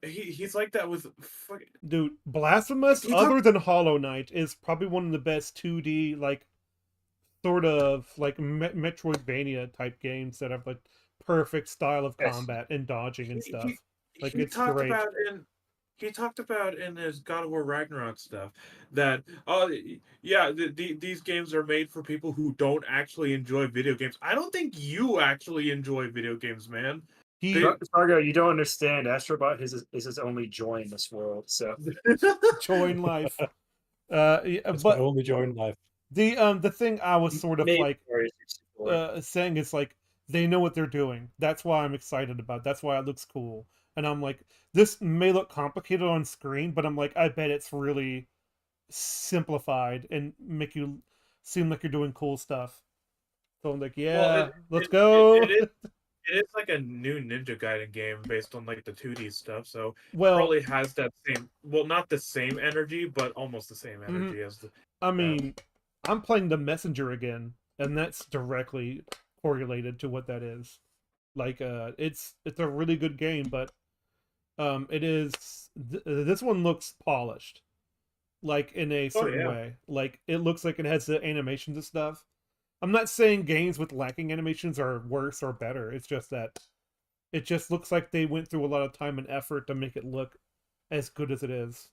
He's like that with fucking... Dude, Blasphemous, other than Hollow Knight, is probably one of the best 2D, like, sort of, like, Metroidvania type games that have, like, perfect style of combat and dodging and stuff. It's great. He talked about in his God of War Ragnarok stuff that, these games are made for people who don't actually enjoy video games. I don't think you actually enjoy video games, man. Fargo, you don't understand. Astrobot is his only joy in this world. So joy in life. It's my only joy in life. The thing I was sort of saying is like, they know what they're doing. That's why I'm excited about it. That's why it looks cool. And I'm like, this may look complicated on screen, but I'm like, I bet it's really simplified and make you seem like you're doing cool stuff. So I'm like, yeah, Well, let's go. it is like a new Ninja Gaiden game based on like the 2D stuff, so Well, probably has that same, well, not the same energy, but almost the same Mhm. energy as the. I mean, I'm playing The Messenger again, and that's directly correlated to what that is. Like, it's a really good game, but it is this one looks polished, like in a certain yeah. way. Like it looks like it has the animations and stuff. I'm not saying games with lacking animations are worse or better. It's just that it just looks like they went through a lot of time and effort to make it look as good as it is.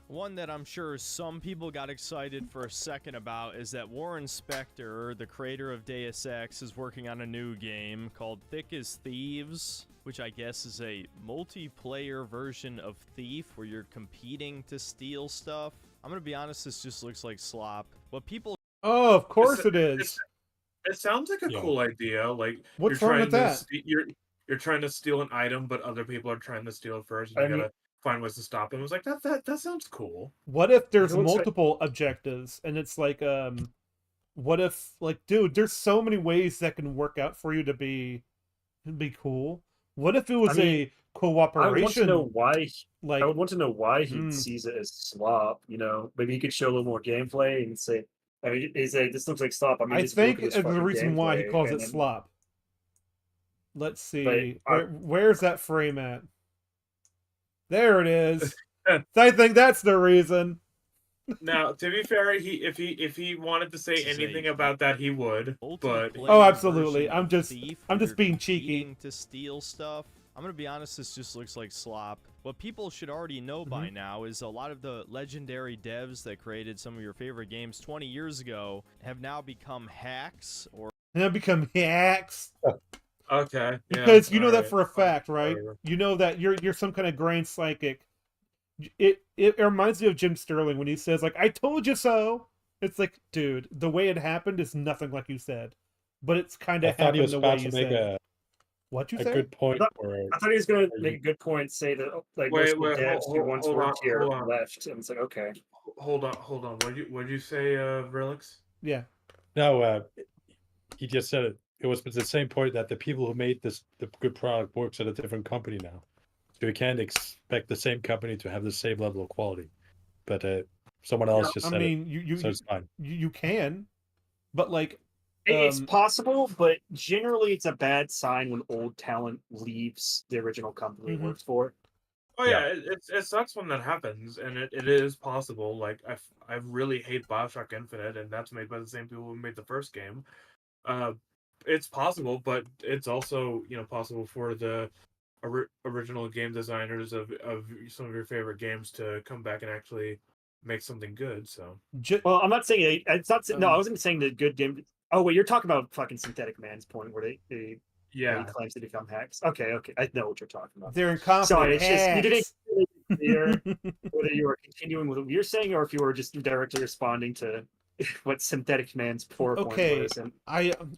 One that I'm sure some people got excited for a second about is that Warren Spector, the creator of Deus Ex, is working on a new game called Thick as Thieves, which I guess is a multiplayer version of Thief where you're competing to steal stuff. I'm gonna be honest, this just looks like slop. What people Oh, of course it is. It sounds like a Yeah. cool idea. Like What's you're wrong trying with that? you're trying to steal an item, but other people are trying to steal it first, and I you mean- gotta find ways to stop them. I was like, that sounds cool. What if there's It looks like- multiple objectives and it's like what if like dude, there's so many ways that can work out for you to be cool. What if it was I mean, a cooperation? I want to know why. like I would want to know why he Hmm. sees it as slop. You know, maybe he could show a little more gameplay and say, I mean, he say this looks like slop. I mean, I just look think at this the fucking reason why he gameplay," calls and it then- slop. Let's see. I- Where's that frame at? There it is. I think that's the reason. Now, to be fair, if he wanted to say This is anything a about that, he would. But multiplayer Oh, absolutely. version I'm of just- Thief I'm where just you're being cheeky. competing to steal stuff. I'm gonna be honest, this just looks like slop. What people should already know by now is a lot of the legendary devs that created some of your favorite games 20 years ago have now become hacks or Now become hacks. okay, yeah, Because you know that alright, for a fine, fact, right? whatever. You know that you're some kind of grand psychic. It reminds me of Jim Sterling when he says like, "I told you so." It's like, dude, the way it happened is nothing like you said, but it's kind I of thought he happened was the way about you to make said. What you a say? good point. thought- Or I thought he was going to Are make you- a good point, say that like Wait, most of the wait, devs who hold- once hold worked on, here hold on. left, and it's like, okay, Hold on. What'd you say, Relix? Yeah. No, he just said it. It was the same point that the people who made the good product works at a different company now, so you can't expect the same company to have the same level of quality. But someone else just I said mean, it, so it's fine. you can, but like, it's Um, possible, but generally it's a bad sign when old talent leaves the original company it Mhm. works for. Oh Yeah. yeah, it sucks when that happens, and it is possible. Like I really hate Bioshock Infinite, and that's made by the same people who made the first game. It's possible, but it's also possible for the original game designers of some of your favorite games to come back and actually make something good. So Well, I'm not saying it's not. No, I Um, wasn't saying the good game. Oh wait, you're talking about fucking Synthetic Man's point where they he yeah, claims to become hacks. Okay, I know what you're talking about. they're incompetent Sorry, it's just you didn't hacks. really clear whether you were continuing with what you're saying or if you were just directly responding to what Synthetic Man's poor Okay, point was. And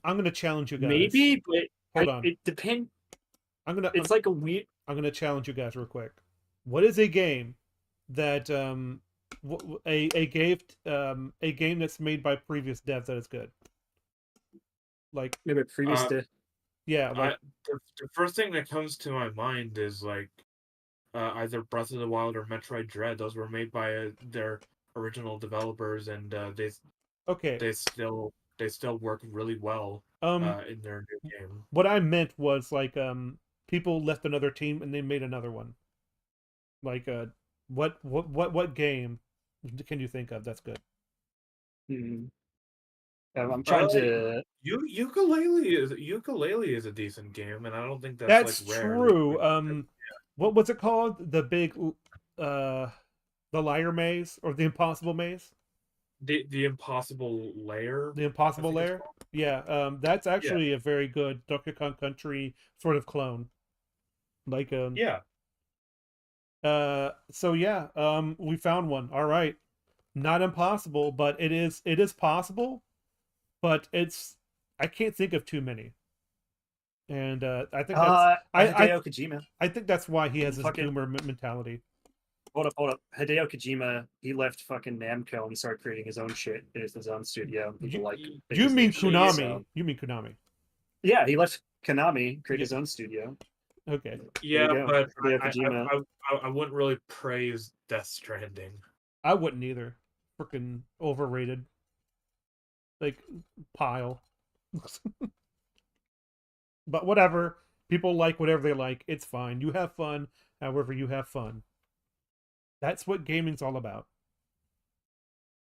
I'm gonna challenge you guys. maybe, but Hold on. it depends. I'm gonna It's like a weird. I'm gonna challenge you guys real quick. What is a game that a game that's made by previous devs that is good? Like, Maybe previous Uh, to. yeah, like the first thing that comes to my mind is like either Breath of the Wild or Metroid Dread. Those were made by their original developers, and okay. they still work really well in their new game. What I meant was like people left another team and they made another one. Like what game can you think of that's good? Hmm. I'm trying to. Ukulele is a decent game, and I don't think That's like rare. true. What was it called? The big the Liar Maze or the Impossible Maze? The Impossible Layer. The Impossible I think it's Lair? Yeah, that's actually a very good Donkey Kong Country sort of clone. Like Yeah, so yeah, we found one. All right. Not impossible, but it is possible, but I can't think of too many. And I think that's Hideo Kojima. I think that's why he has this Fucking- boomer mentality. Hold up. Hideo Kojima, he left fucking Namco and he started creating his own shit in his own studio. People like You his mean name, Konami? so- You mean Konami? Yeah, he left Konami, created Yeah. his own studio. Okay. Yeah, go, but Hideo Kojima. I wouldn't really praise Death Stranding. I wouldn't either. Freaking overrated. Like, pile. But whatever. People like whatever they like. It's fine. You have fun however you have fun. That's what gaming's all about.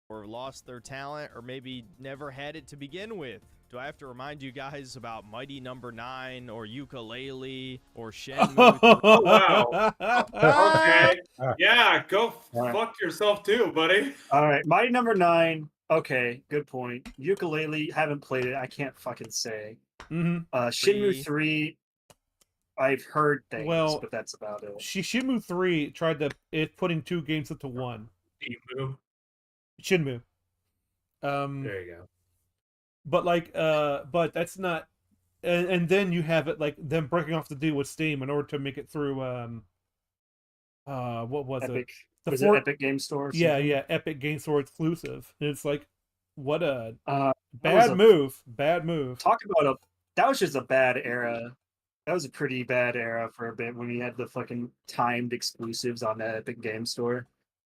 Or lost their talent, or maybe never had it to begin with. Do I have to remind you guys about Mighty Number 9, or Ukulele, or Shenmue 3? Oh, wow. Okay. Ah. Yeah, go Alright. fuck yourself too, buddy. All right, my number 9. Okay, good point. Ukulele, haven't played it. I can't fucking say. Mm-hmm. Shenmue 3, I've heard things, Well, but that's about it. Shenmue 3 tried to putting 2 games into 1. Emu. Shenmue. There you go. But like, but that's not. And then you have it like them breaking off the deal with Steam in order to make it through. What was Epic. it? Was it Epic Game Store? Or Yeah, something? yeah, Epic Game Store exclusive. And it's like, what a That bad was move. Bad move. Talk about that was just a bad era. That was a pretty bad era for a bit when we had the fucking timed exclusives on the Epic Game Store.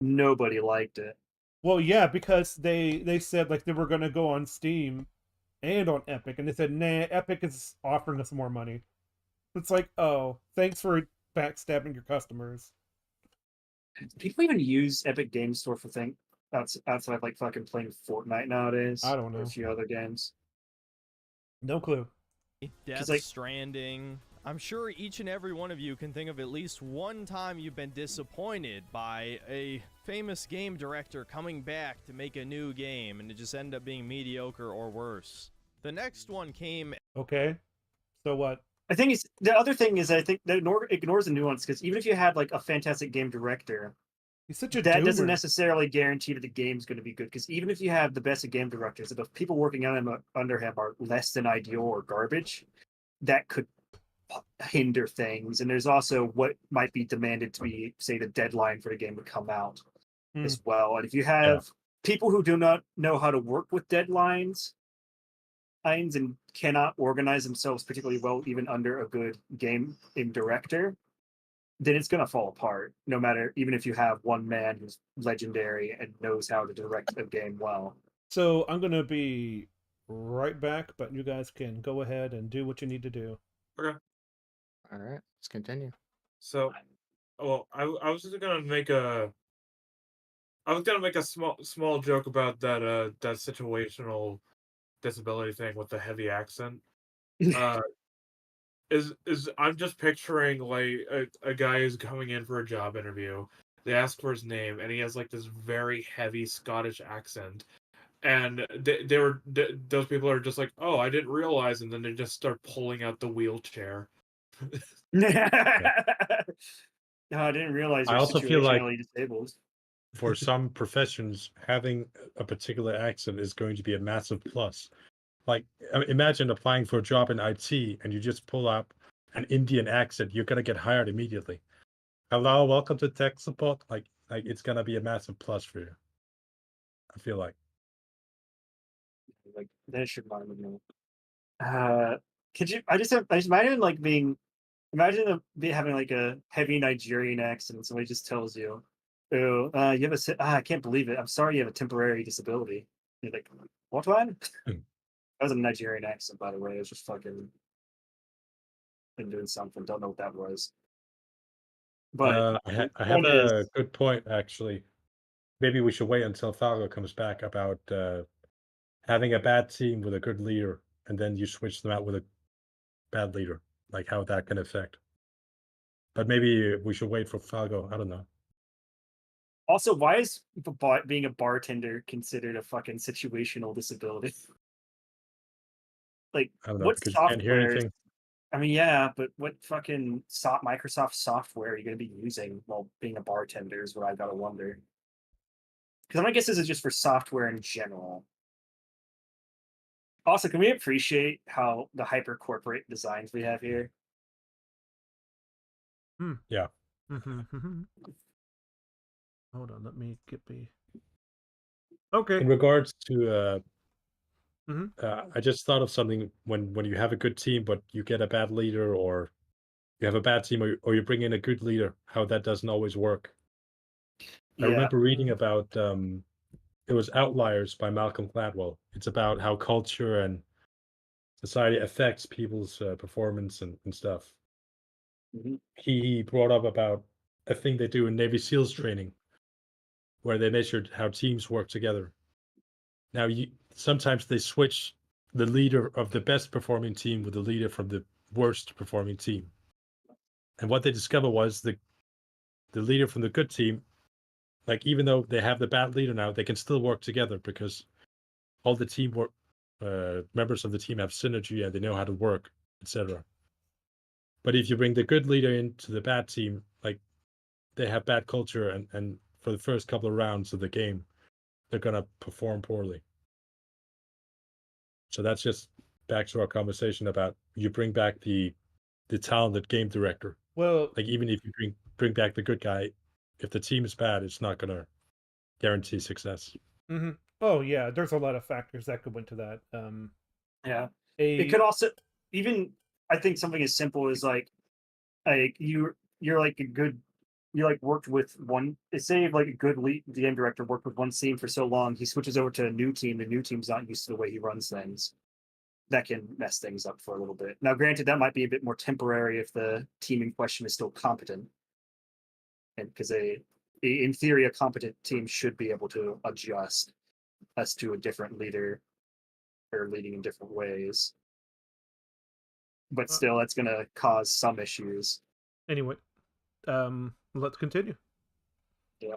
Nobody liked it. Well, yeah, because they said like they were gonna go on Steam and on Epic, and they said, nah, Epic is offering us more money. It's like, oh, thanks for backstabbing your customers. Do people even use Epic Game Store for things outside of like fucking playing Fortnite nowadays? I don't Or know. a few other games. No clue. Death like- Stranding. I'm sure each and every one of you can think of at least one time you've been disappointed by a famous game director coming back to make a new game and it just ended up being mediocre or worse. The next one came Okay. So what? I think the other thing is I think that ignores the nuance because even if you had like a fantastic game director, He's such a that doesn't doomer. necessarily guarantee that the game's going to be good. Because even if you have the best of game directors, if the people working on him under him are less than ideal or garbage, that could hinder things. And there's also what might be demanded to be, say, the deadline for the game to come out as well. And if you have people who do not know how to work with deadlines and cannot organize themselves particularly well, even under a good game director, then it's going to fall apart. No matter, even if you have one man who's legendary and knows how to direct a game well. So I'm gonna be right back, but you guys can go ahead and do what you need to do. Okay. All right, let's continue. So, well, I was just gonna make a. I was gonna make a small joke about that that situational disability thing with the heavy accent. Is I'm just picturing like a guy who's coming in for a job interview. They ask for his name, and he has like this very heavy Scottish accent. And those people are just like, oh, I didn't realize, and then they just start pulling out the wheelchair. No, I didn't realize I you're also feel like- situationally disabled. For some professions, having a particular accent is going to be a massive plus. Like, imagine applying for a job in IT and you just pull up an Indian accent, you're gonna get hired immediately. Hello, welcome to tech support. Like it's gonna be a massive plus for you. I feel like. Like that should mind me. Could you? I just imagine like having like a heavy Nigerian accent. And somebody just tells you, "Oh, you have I can't believe it. I'm sorry, you have a temporary disability." You're like, "What one?" That was a Nigerian accent, by the way. It was just fucking been doing something. Don't know what that was. But I have point a is- good point actually. Maybe we should wait until Falco comes back about having a bad team with a good leader, and then you switch them out with a bad leader, like how that can affect. But maybe we should wait for Falco. I don't know. also, why is being a bartender considered a fucking situational disability? Like, I don't know what because you can't hear software? anything. I mean, yeah, but what fucking Microsoft software are you going to be using while being a bartender is what I gotta wonder. Because I guess this is just for software in general. Also, can we appreciate how the hyper corporate designs we have here? Mm-hmm. Hold on, let me get me. Okay. In regards to, Mhm. I just thought of something when you have a good team, but you get a bad leader, or you have a bad team, or you bring in a good leader, how that doesn't always work. I Yeah. remember reading about it was Outliers by Malcolm Gladwell. It's about how culture and society affects people's performance and stuff. Mhm. He brought up about a thing they do in Navy SEALs training, where they measured how teams work together. Now, sometimes they switch the leader of the best performing team with the leader from the worst performing team. And what they discovered was the leader from the good team, like even though they have the bad leader now, they can still work together because all the teamwork members of the team have synergy and they know how to work, etc. But if you bring the good leader into the bad team, like they have bad culture, and for the first couple of rounds of the game, they're gonna perform poorly. So that's just back to our conversation about you bring back the talented game director. Well, Like even if you bring back the good guy, if the team is bad, it's not gonna guarantee success. mhm. Oh yeah, there's a lot of factors that could into that. Yeah. It could also even I think something as simple as like you're like a good you like worked with one say like a good lead DM director worked with one team for so long, he switches over to a new team, the new team's not used to the way he runs things. That can mess things up for a little bit. Now, granted, that might be a bit more temporary if the team in question is still competent, and because in theory, a competent team should be able to adjust us to a different leader or leading in different ways. But still, that's going to cause some issues. Anyway, let's continue. Yeah.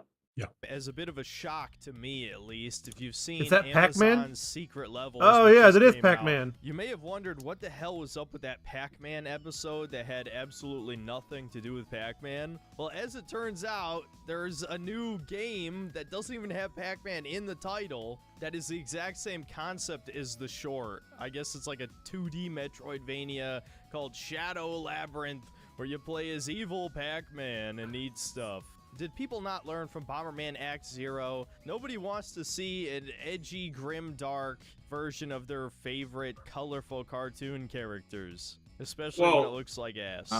As a bit of a shock to me, at least, if you've seen that Pac-Man? Amazon's Secret Levels, Oh which yeah, just that is came out, Pac-Man. you may have wondered what the hell was up with that Pac-Man episode that had absolutely nothing to do with Pac-Man. Well, as it turns out, there's a new game that doesn't even have Pac-Man in the title that is the exact same concept as the short. I guess it's like a 2D Metroidvania called Shadow Labyrinth, where you play as evil Pac-Man and need stuff. Did people not learn from Bomberman Act Zero? Nobody wants to see an edgy, grim, dark version of their favorite colorful cartoon characters, especially when it looks like ass. If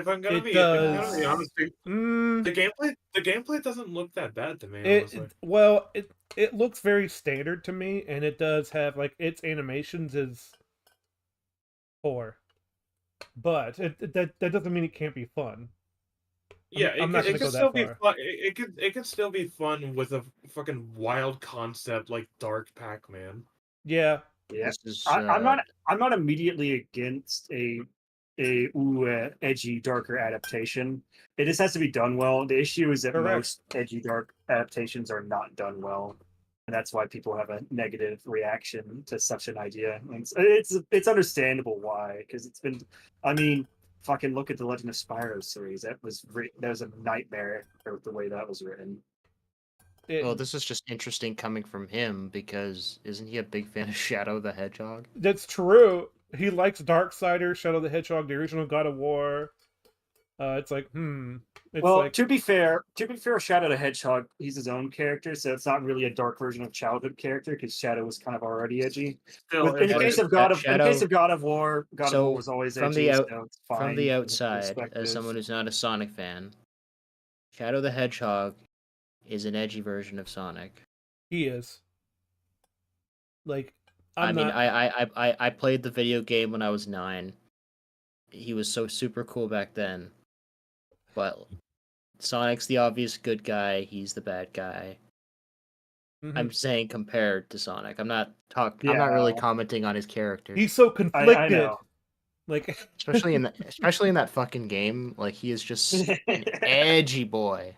I'm gonna It be does. honest, Mm, the gameplay doesn't look that bad to me. Honestly, it looks very standard to me, and it does have like its animations is poor, but that doesn't mean it can't be fun. yeah, I'm not it gonna go could that still be far. fun. It could still be fun with a fucking wild concept like Dark Yeah, Pac-Man. Yeah. This is, I'm not immediately against a edgy, darker adaptation. It just has to be done well. The issue is that Correct. most edgy, dark adaptations are not done well, and that's why people have a negative reaction to such an idea. And it's understandable why, because it's been. I mean, fucking look at the Legend of Spyro series. That was a nightmare for the way that was written. well, this is just interesting coming from him because isn't he a big fan of Shadow the Hedgehog? That's true. He likes Darksiders, Shadow the Hedgehog, the original God of War. It's like, It's well, like, to be fair, Shadow the Hedgehog, he's his own character, so it's not really a dark version of childhood character because Shadow was kind of already edgy. Still, In the case of God of War, God of War was always from edgy. the So it's fine from the from outside, as perspective. someone who's not a Sonic fan, Shadow the Hedgehog is an edgy version of Sonic. he is. Like, I played the video game when I was 9. He was so super cool back then. But Sonic's the obvious good guy, he's the bad guy. I'm saying compared to Sonic. I'm not really commenting on his character. He's so conflicted. I know. Like, especially in that fucking game, like he is just an edgy boy.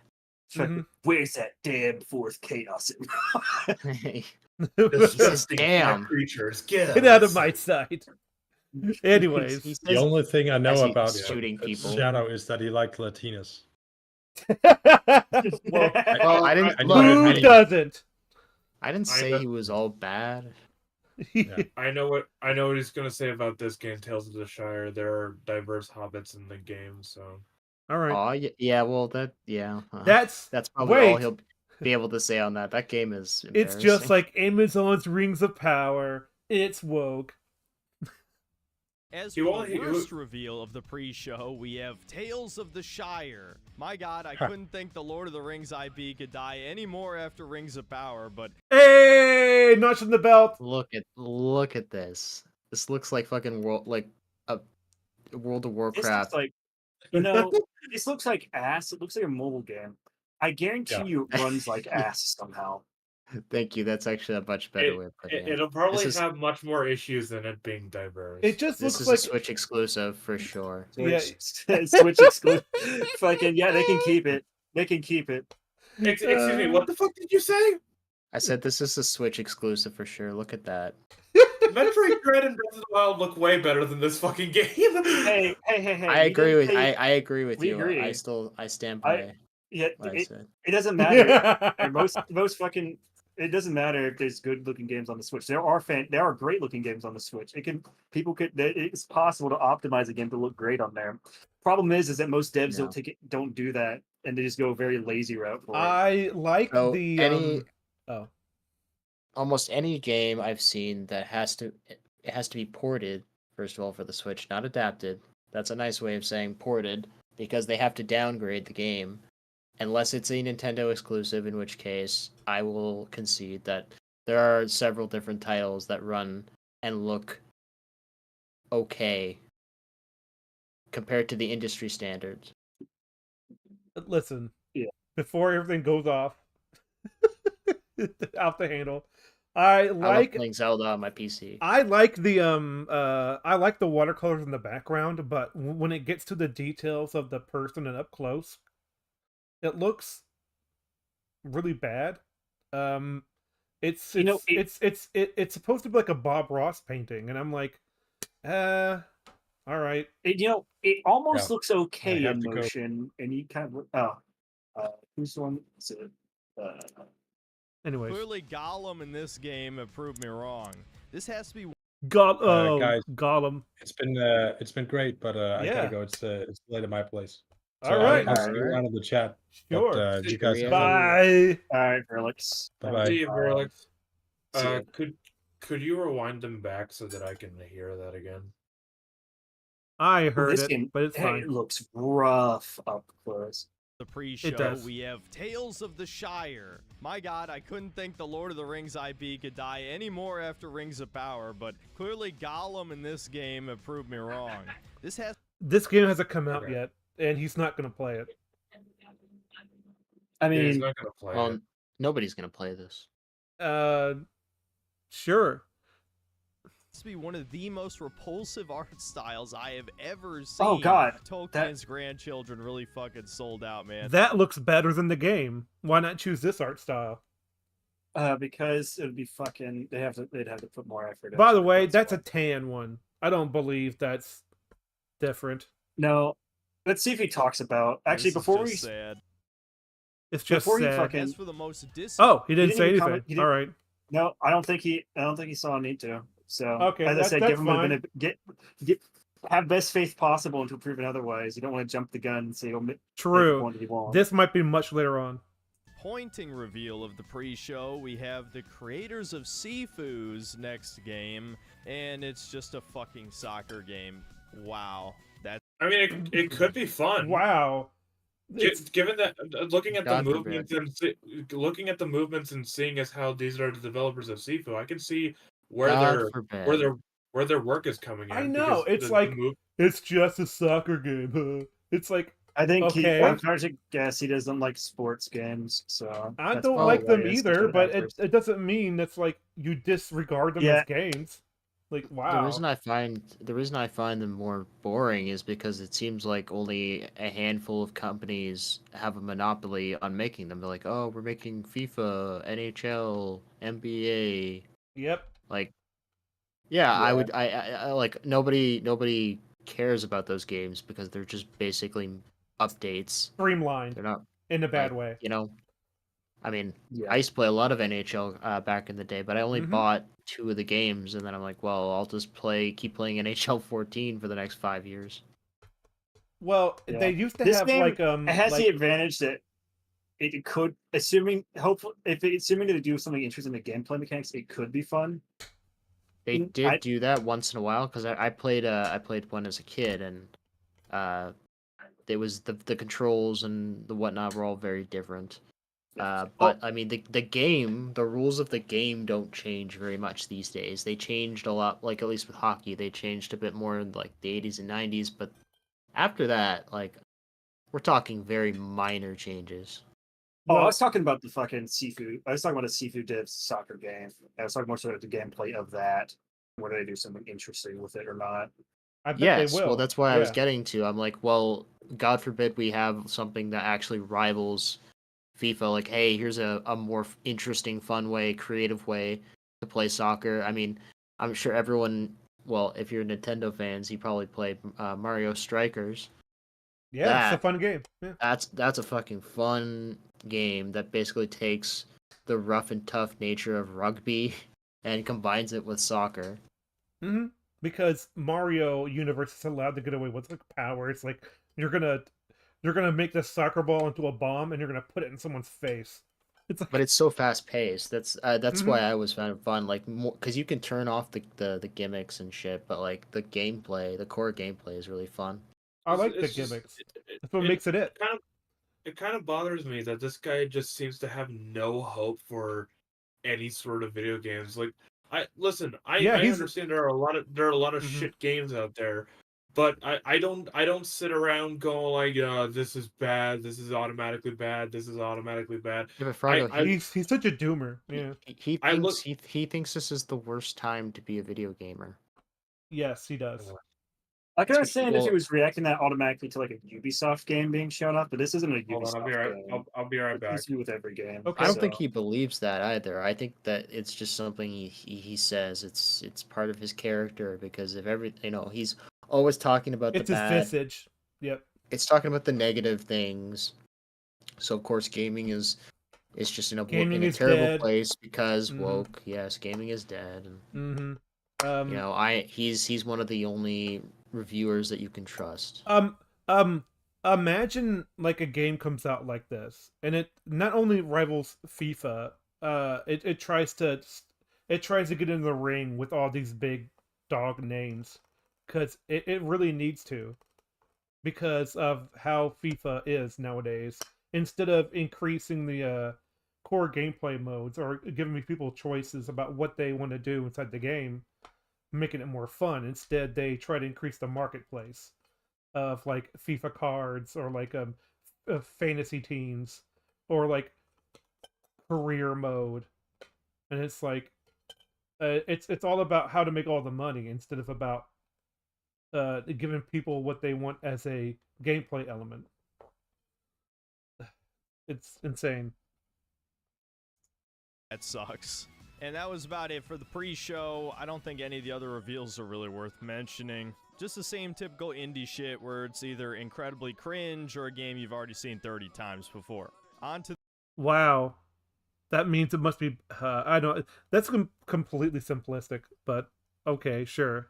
Where's that damn fourth chaos? Damn creatures, get out of my sight. Anyways, He says, The only thing I know about shooting people. Shadow is that he liked Latinas. well, I didn't. Who doesn't? I didn't say he was all bad. Yeah. I know what he's gonna say about this game, Tales of the Shire. There are diverse hobbits in the game, so All right. Oh, yeah. Well, That's that's probably all wait. he'll be able to say on that. That game is It's embarrassing. just like Amazon's Rings of Power. It's woke. As You for won't- the you- worst reveal of the pre-show, we have Tales of the Shire. My God, I couldn't think the Lord of the Rings IP could die any more after Rings of Power, but Hey, notch in the belt. Look at this. This looks like fucking a World of This Warcraft. looks like, this looks like ass. It looks like a mobile game. I guarantee Yeah. you it runs like ass somehow. Thank you. That's actually a much better way of putting it. It'll probably This is- have much more issues than it being diverse. It just This looks is like a Switch exclusive for sure. Yeah. Switch exclusive. Fucking yeah, they can keep it. They can keep it. Excuse me, what the fuck did you say? I said this is a Switch exclusive for sure. Look at that. Metroid Dread and Breath of the Wild look way better than this fucking game. Hey. I we agree didn't with say- I agree with we you. agree. I stand by Yeah, what I it, said. it doesn't matter. And most fucking. It doesn't matter if there's good looking games on the Switch. There are great looking games on the Switch. It's possible to optimize a game to look great on there. Problem is that most devs No. don't do that, and they just go a very lazy route for it. I like So the almost any game I've seen that has to be ported, first of all, for the Switch, not adapted. That's a nice way of saying ported, because they have to downgrade the game. Unless it's a Nintendo exclusive, in which case I will concede that there are several different titles that run and look okay compared to the industry standards. listen. Yeah. Before everything goes off out the handle, I I love like playing Zelda on my PC. I like the I like the watercolors in the background, but when it gets to the details of the person and up close, it looks really bad. It's it's supposed to be like a Bob Ross painting, and I'm like, all right. It almost Yeah. looks okay have in to go. motion, and you kind of who's the one? Is it, Anyways, clearly Gollum in this game have proved me wrong. This has to be guys. Gollum. It's been great, but I Yeah. gotta go. It's late at my place. All right. I'll see you around in the chat. Sure. But, you guys have Bye. all right, Felix. Bye-bye. See you, Verlix. See ya. Could you rewind them back so that I can hear that again? I Ooh, heard this it, game, but it's it fine. looks rough up close. the pre-show. does. We have Tales of the Shire. My God, I couldn't think the Lord of the Rings IP could die any more after Rings of Power, but clearly Gollum in this game have proved me wrong. This game hasn't come out Okay. yet, and he's not going to play it. I Yeah, he's mean, not gonna play Well, it. nobody's gonna play this. Sure. to be one of the most repulsive art styles I have ever seen. Oh, God, Tolkien's grandchildren really fucking sold out, man. That looks better than the game. Why not choose this art style? because it would be fucking. They'd have to put more effort. By into the it, way, that's a why. tan one. I don't believe that's different. No. Let's see if he talks about. Actually, This is before we just sad. It's just Before he sad. fucking- As for the most Oh, he didn't didn't say even anything. comment- he All didn't- right. No, I don't think he saw a need to. So Okay, as I that's said, give him fine. a bit have best faith possible until proven otherwise. You don't want to jump the gun and say he'll make the True. quantity he wants. This might be much later on. pointing reveal of the pre-show, we have the creators of Sifu's next game, and it's just a fucking soccer game. Wow. That's I mean, it could be fun. Wow. Given that, looking at God the forbid. movements looking at the movements and seeing as how these are the developers of Sifu, I can see where God forbid. where their work is coming in. I know, because it's the like- move- It's just a soccer game. It's like, I think Okay. I'm trying to guess he doesn't like sports games. So I that's don't probably like why them it is either, considered but actors. it doesn't mean that's like you disregard them Yeah. as games. Like, The wow. reason I find them more boring is because it seems like only a handful of companies have a monopoly on making them. They're like, oh, we're making FIFA, NHL, NBA. Yep. Like, yeah, Yeah. I like nobody cares about those games because they're just basically updates. Streamlined They're not, in a bad like, way. you know. I mean, Yeah. I used to play a lot of NHL back in the day, but I only Mhm. bought 2 of the games, and then I'm like, well, I'll just keep playing NHL 14 for the next 5 years. Well, Yeah. they used to This have game, like it has like the advantage that it could, assuming hopefully, if it's assuming to do something interesting in the gameplay mechanics, it could be fun. They Mm, did do that once in a while because I played one as a kid, and it was the controls and the whatnot were all very different. But I mean, the rules of the game don't change very much these days. They changed a lot, like at least with hockey, they changed a bit more in like the 80s and 90s. But after that, like we're talking very minor changes. I well, was talking about the fucking seafood. I was talking about a seafood dips soccer game. I was talking more so about the gameplay of that. Whether they do something interesting with it or not. I bet they Yes, will. well, that's why I was Yeah. getting to. I'm like, well, God forbid we have something that actually rivals FIFA. Like, hey, here's a more interesting, fun way, creative way to play soccer. I mean, I'm sure everyone, well, if you're Nintendo fans, you probably played Mario Strikers. Yeah, it's a That fun game. Yeah. that's a fucking fun game that basically takes the rough and tough nature of rugby and combines it with soccer. Mm-hmm. Because Mario Universe is allowed to get away with like powers. Like you're gonna make this soccer ball into a bomb and you're gonna put it in someone's face. It's like But it's so fast paced. That's Mhm. why I was found fun. Like more because you can turn off the gimmicks and shit, but like the gameplay, the core gameplay is really fun. I like the It's just gimmicks. That's what makes it. kind of it kind of bothers me that this guy just seems to have no hope for any sort of video games. Like I listen, Yeah, I he's understand there are a lot of Mhm. shit games out there, but I don't sit around going like this is bad, this is automatically bad, this is automatically bad. Yeah, but Fargo, I he's such a doomer. Yeah. I look he thinks this is the worst time to be a video gamer. Yes, he does. I can So understand if he people, was reacting that automatically to like a Ubisoft game being shown up, but this isn't a hold on, I'll be Ubisoft right game. I'll be right It back. seems to be with every game. Okay. I don't so- think he believes that either. I think that it's just something he says. It's part of his character because if every he's always talking about It's the his bad. visage. Yep. It's talking about the negative things. So of course, gaming is just Gaming in a is terrible dead. place because Mhm. woke. Yes, gaming is dead. And, Mm-hmm. he's one of the only reviewers that you can trust. Um, um, imagine like a game comes out like this, and it not only rivals FIFA, it tries to get in the ring with all these big dog names, because it really needs to, because of how FIFA is nowadays. Instead of increasing the core gameplay modes or giving people choices about what they want to do inside the game, making it more fun, instead they try to increase the marketplace of like FIFA cards or like fantasy teams or like career mode, and it's like it's all about how to make all the money instead of about giving people what they want as a gameplay element. It's insane. That sucks. And that was about it for the pre-show. I don't think any of the other reveals are really worth mentioning. Just the same typical indie shit where it's either incredibly cringe or a game you've already seen 30 times before. On to Wow, that means it must be. I don't. That's completely simplistic, but okay, sure.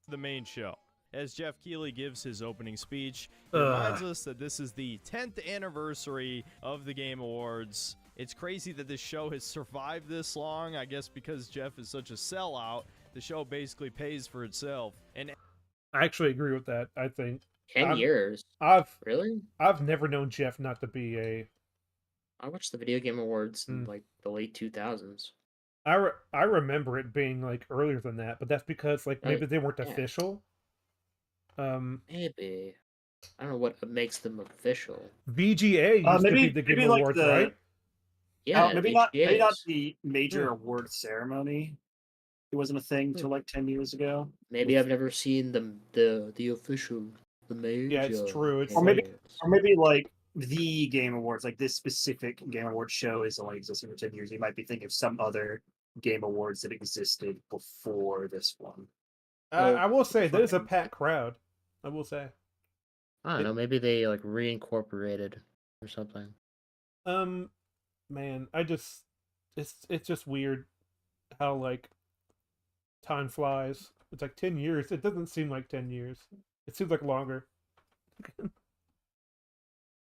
the main show. As Jeff Keighley gives his opening speech, he reminds us that this is the 10th anniversary of the Game Awards. It's crazy that this show has survived this long. I guess because Jeff is such a sellout, the show basically pays for itself. And I actually agree with that. I think 10 I'm- years, really? I've never known Jeff not to be a. I watched the Video Game Awards in Mm. like the late 2000s. I remember it being like earlier than that, but that's because like maybe they weren't yeah. official. Maybe. I don't know what makes them official. VGA used to be maybe the Game maybe like Awards, the right? Yeah, maybe not VGAs. the major Yeah. award ceremony. It wasn't a thing till like 10 years ago. Maybe I've never seen the official, the major. Yeah, it's true. It's Or maybe- awards. Or maybe like the Game Awards, like this specific Game Awards show is only existing for 10 years. You might be thinking of some other Game Awards that existed before this one. I will say that is a fucking- packed crowd. I will say. I don't know. Maybe they like reincorporated or something. Man, it's just weird how like time flies. It's like 10 years. It doesn't seem like 10 years. It seems like longer.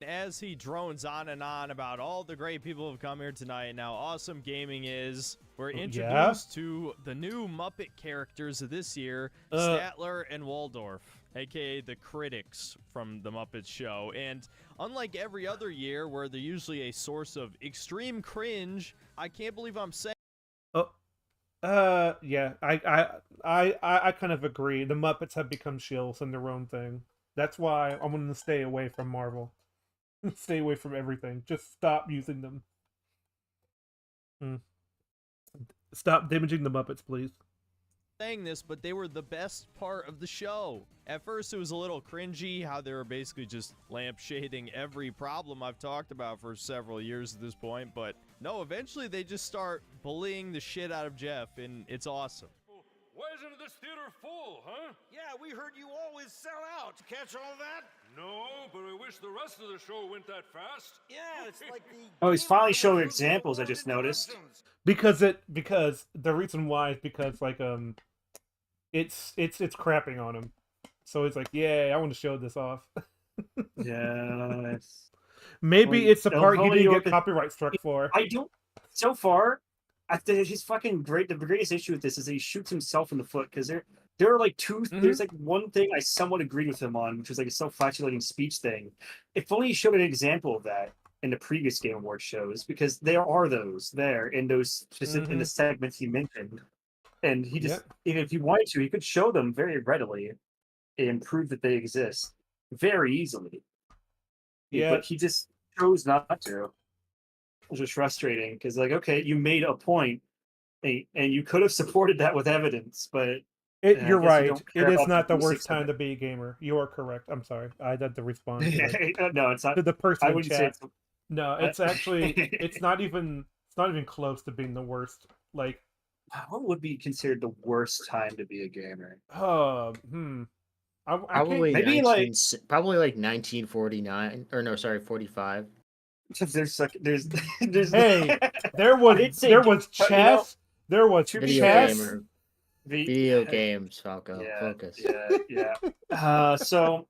As he drones on and on about all the great people who have come here tonight and how awesome gaming is, we're introduced to the new Muppet characters of this year, Statler and Waldorf, aka the critics from the Muppets show. And unlike every other year where they're usually a source of extreme cringe, I can't believe I'm saying. Yeah, I kind of agree. The Muppets have become shills in their own thing. That's why I'm going to stay away from Marvel. Stay away from everything. Just stop using them. Stop damaging the Muppets, please. Saying this, but they were the best part of the show. At first, it was a little cringy how they were basically just lampshading every problem I've talked about for several years at this point, but no, eventually they just start bullying the shit out of Jeff, and it's awesome. Why isn't this theater full, huh? Yeah, we heard you always sell out. Catch all that? No, but I wish the rest of the show went that fast. Yeah, it's like the... Oh, he's finally showing examples, I just noticed. Because the reason why is because like it's crapping on him. So it's like, yeah, I want to show this off. Yeah. Maybe it's the part he didn't get the- copyright struck for. I don't. So far, I think he's fucking great. The greatest issue with this is that he shoots himself in the foot because there are like two. There's like one thing I somewhat agreed with him on, which was like a self-flatulating speech thing. If only he showed an example of that in the previous Game Awards shows, because there are those there in those specific in the segments he mentioned, and he just if he wanted to, he could show them very readily and prove that they exist very easily. Yeah, but he just chose not to. Which was frustrating because, like, okay, you made a point, and you could have supported that with evidence, but you're right. It is about not the the worst basics of time it. to be a gamer. You are correct. I'm sorry. I had to respond no, it's not. to the person I in wouldn't say chat. it's. No, it's actually it's not even close to being the worst. Like, What would be considered the worst time to be a gamer? I Probably maybe 1949 or no, sorry, 45. There's Hey, there was chess. There was chess. Video games, Falco. Yeah, Focus. yeah. So,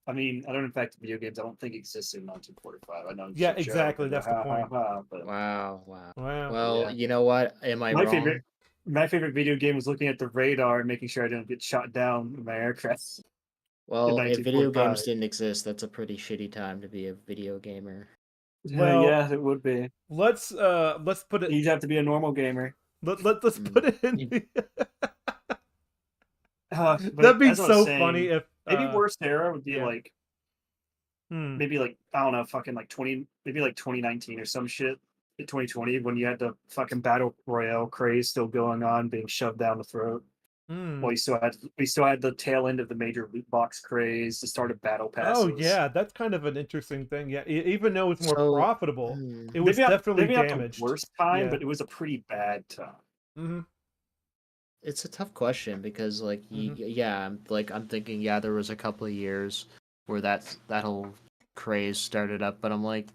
I mean, I don't. In fact, video games I don't think existed in 1945. I know. It's Yeah, a joke, exactly. That's the point. But Wow. Wow. Well, you know what? Am I my wrong? favorite video game was looking at the radar and making sure I didn't get shot down in my aircraft. Well, if video 1945. games didn't exist, that's a pretty shitty time to be a video gamer. Well, yeah, it would be. Let's put it. You'd have to be a normal gamer. Let's put it in. But That'd be as I was so saying, funny if maybe worst era would be like Hmm. maybe like I don't know, fucking like 2019 or some shit. 2020 when you had the fucking battle royale craze still going on, being shoved down the throat. Well, we still had the tail end of the major loot box craze, the start of battle passes. Oh yeah, that's kind of an interesting thing. Yeah, even though it's more So, profitable, it was maybe definitely maybe not damaged. the worst time, Yeah. but it was a pretty bad time. It's a tough question because, like, I'm thinking, there was a couple of years where that whole craze started up, but I'm like,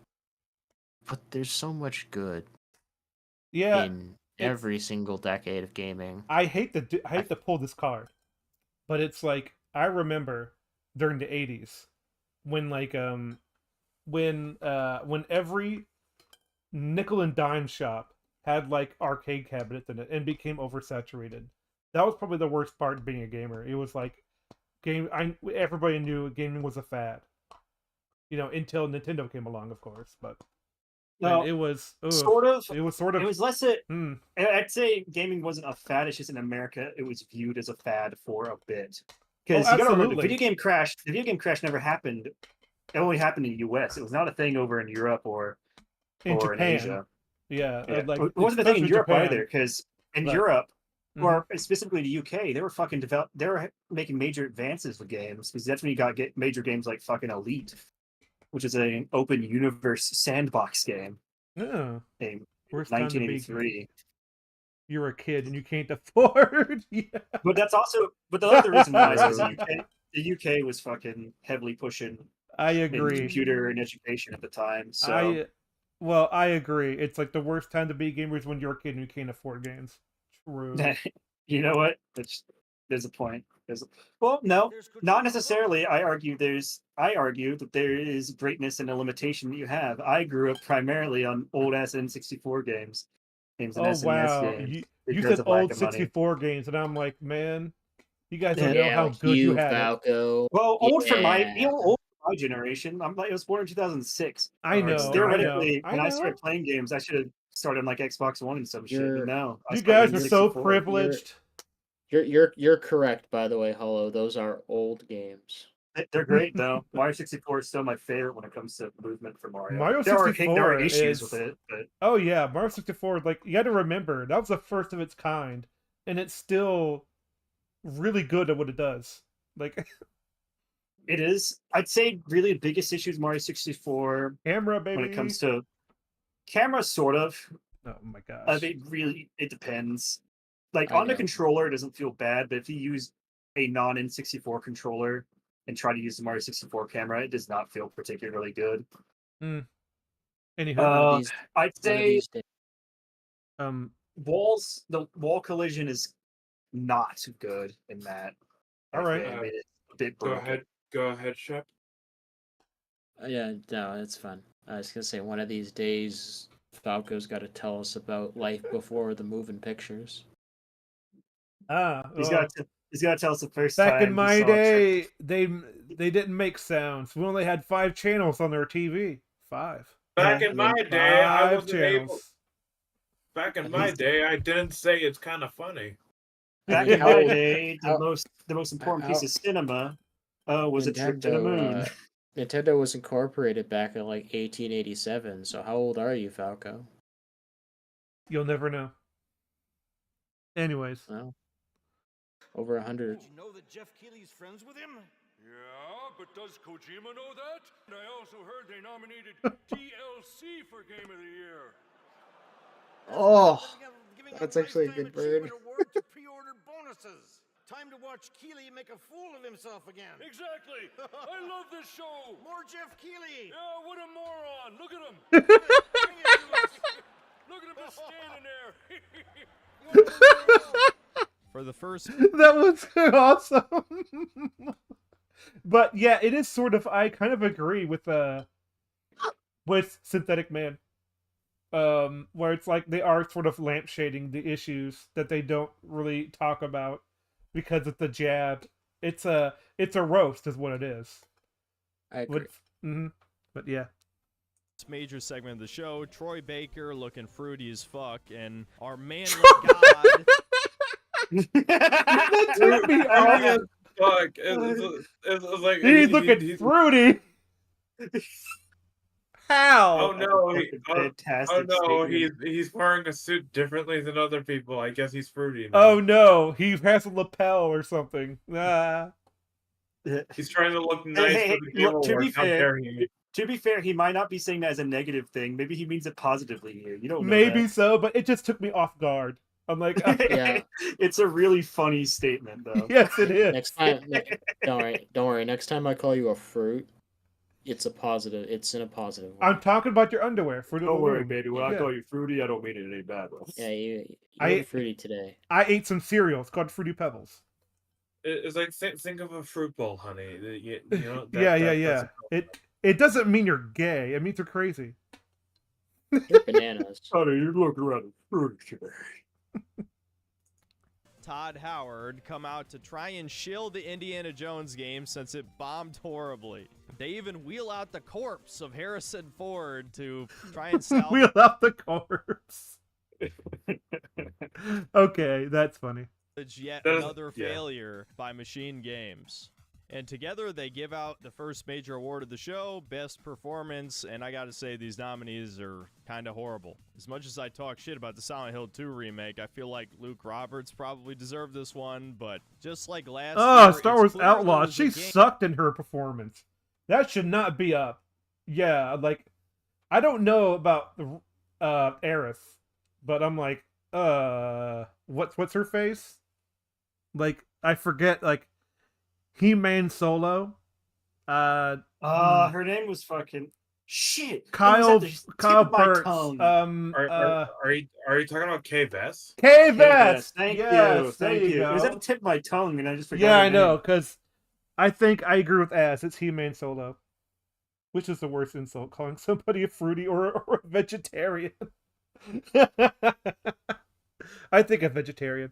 but there's so much good Yeah, in every single decade of gaming. I hate to pull this card, but it's like I remember during the 80s when like when every nickel and dime shop had like arcade cabinets in it and became oversaturated. That was probably the worst part of being a gamer. It was like everybody knew gaming was a fad. You know, until Nintendo came along, of course, but No, it was sort of. It was sort of. It was less. I'd say gaming wasn't a fad. It's just in America, it was viewed as a fad for a bit. Because you gotta remember, the video game crash. The video game crash never happened. It only happened in the U.S. It was not a thing over in Europe or Japan. in Asia. Yeah, Like, it wasn't a thing in Europe either. Because in Europe, Mhm. or specifically the UK, they were fucking They were making major advances with games because that's when you get major games like fucking Elite, which is an open universe sandbox game. Yeah. In Worst time to be 1983. You're a kid and you can't afford. Yeah. But that's also, but the other reason why is the UK was fucking heavily pushing I in agree. computer and education at the time. So I agree. It's like the worst time to be gamers when you're a kid and you can't afford games. True. you know what? That's There's a point. Well, no, There's Kojima not Road. necessarily. I argue that there is greatness in a limitation that you have. I grew up primarily on old ass N64 games and Oh SNES wow, games you because said of lack old of money. 64 games, and I'm like, man, you guys don't Yeah. know how good you had it. Falco. Well, old for my Yeah. old for my generation. I was born in 2006. I Oh, know, Theoretically, I when I know. started playing games, I should have started on like Xbox One and some shit. You're- But no, I You started guys on are so 64. privileged. You're correct, by the way, Hollow. Those are old games. They're great though. Mario 64 is still my favorite when it comes to movement for Mario. Mario there 64 are issues is with it, but Oh yeah, Mario 64. Like you got to remember that was the first of its kind, and it's still really good at what it does. Like it is. I'd say really the biggest issue is Mario 64 camera, baby. when it comes to camera, sort of. Oh my I gosh. mean, it depends. Like I on the know. controller, it doesn't feel bad, but if you use a non N64 controller and try to use the Mario 64 camera, it does not feel particularly good. Anywho, One of these- I'd one of say these days. the wall collision is not good in that. All right. game. It is a bit Go broken. ahead, Shep. Yeah, no, that's fun. I was gonna say one of these days, Falco's got to tell us about life before the moving pictures. He's well, got to tell us the first back time in he my saw a day, they didn't make sounds. We only had 5 channels on their TV. 5. Back Yeah, in and my then day, I 5 wasn't able. channels. Back in And my he's- day, I didn't say it's kind of funny. Back mean, in how my old- day, how- the most important piece how- of cinema was a trip to the moon. Nintendo was incorporated back in like 1887. So how old are you, Falco? You'll never know. Anyways, Well, over 100. Did you know that Jeff Keighley's friends with him? Yeah, but does Kojima know that? And I also heard they nominated DLC for Game of the Year. Oh, Giving that's out actually a Lifetime good bird. Achievement Award to pre-order bonuses. Time to watch Keighley make a fool of himself again. Exactly. I love this show. More Jeff Keighley. Yeah, what a moron. Look at him. Bring it to us. Look at him just standing there. For the first that was awesome. But yeah, it is sort of. I kind of agree with Synthetic Man, where it's like they are sort of lampshading the issues that they don't really talk about because of the jab. It's a roast, is what it is. I agree. But yeah, major segment of the show, Troy Baker looking fruity as fuck, and our manless god. that took me off. Fuck. It's like He's looking fruity. How? Oh no! Fantastic. Oh no! statement. He's wearing a suit differently than other people. I guess he's fruity. Now. Oh no, he has a lapel or something. Ah. He's trying to look nice Hey, for the Game look, to be Awards. How fair, dare he? To be fair, he might not be saying that as a negative thing. Maybe he means it positively here. You don't know Maybe that. so, but it just took me off guard. I'm like, Yeah. It's a really funny statement, though. yes, it is. Next time, don't worry. Next time I call you a fruit, it's a positive. It's in a positive way. I'm talking about your underwear. Fruit of the Don't worry, Loom. baby. When I Yeah. call you fruity, I don't mean it any bad. Yeah, you I- look fruity today. I ate some cereal. It's called Fruity Pebbles. It's like think of a fruit bowl, honey. You know. Yeah. It doesn't mean you're gay. It means you're crazy. You're bananas. Honey, you look rather fruity today. Todd Howard come out to try and shill the Indiana Jones game since it bombed horribly. They even wheel out the corpse of Harrison Ford to try and salvage. Wheel out the corpse. Okay, that's funny. Yet That is- another yeah. failure by Machine Games. And together they give out the first major award of the show, Best Performance, and I gotta say these nominees are kind of horrible. As much as I talk shit about the Silent Hill 2 remake, I feel like Luke Roberts probably deserved this one, but just like last year, Star it's Wars clear there Outlaw. was a She game- sucked in her performance. That should not be up. Yeah, like I don't know about the Aerith, but I'm like, what's her face? Like I forget. Like He-Man Solo. Her name was fucking. Shit. it was at Kyle the tip Kyle of my Burt's tongue. Are you talking about K Vest? K K-Vest. Vest. Thank Yes, you. there Thank you you. It was at go. the tip of my tongue, and I just forgot. Yeah, her I know, name. because I think I agree with Az. It's He-Man Solo. Which is the worst insult, calling somebody a fruity or a vegetarian? I think a vegetarian.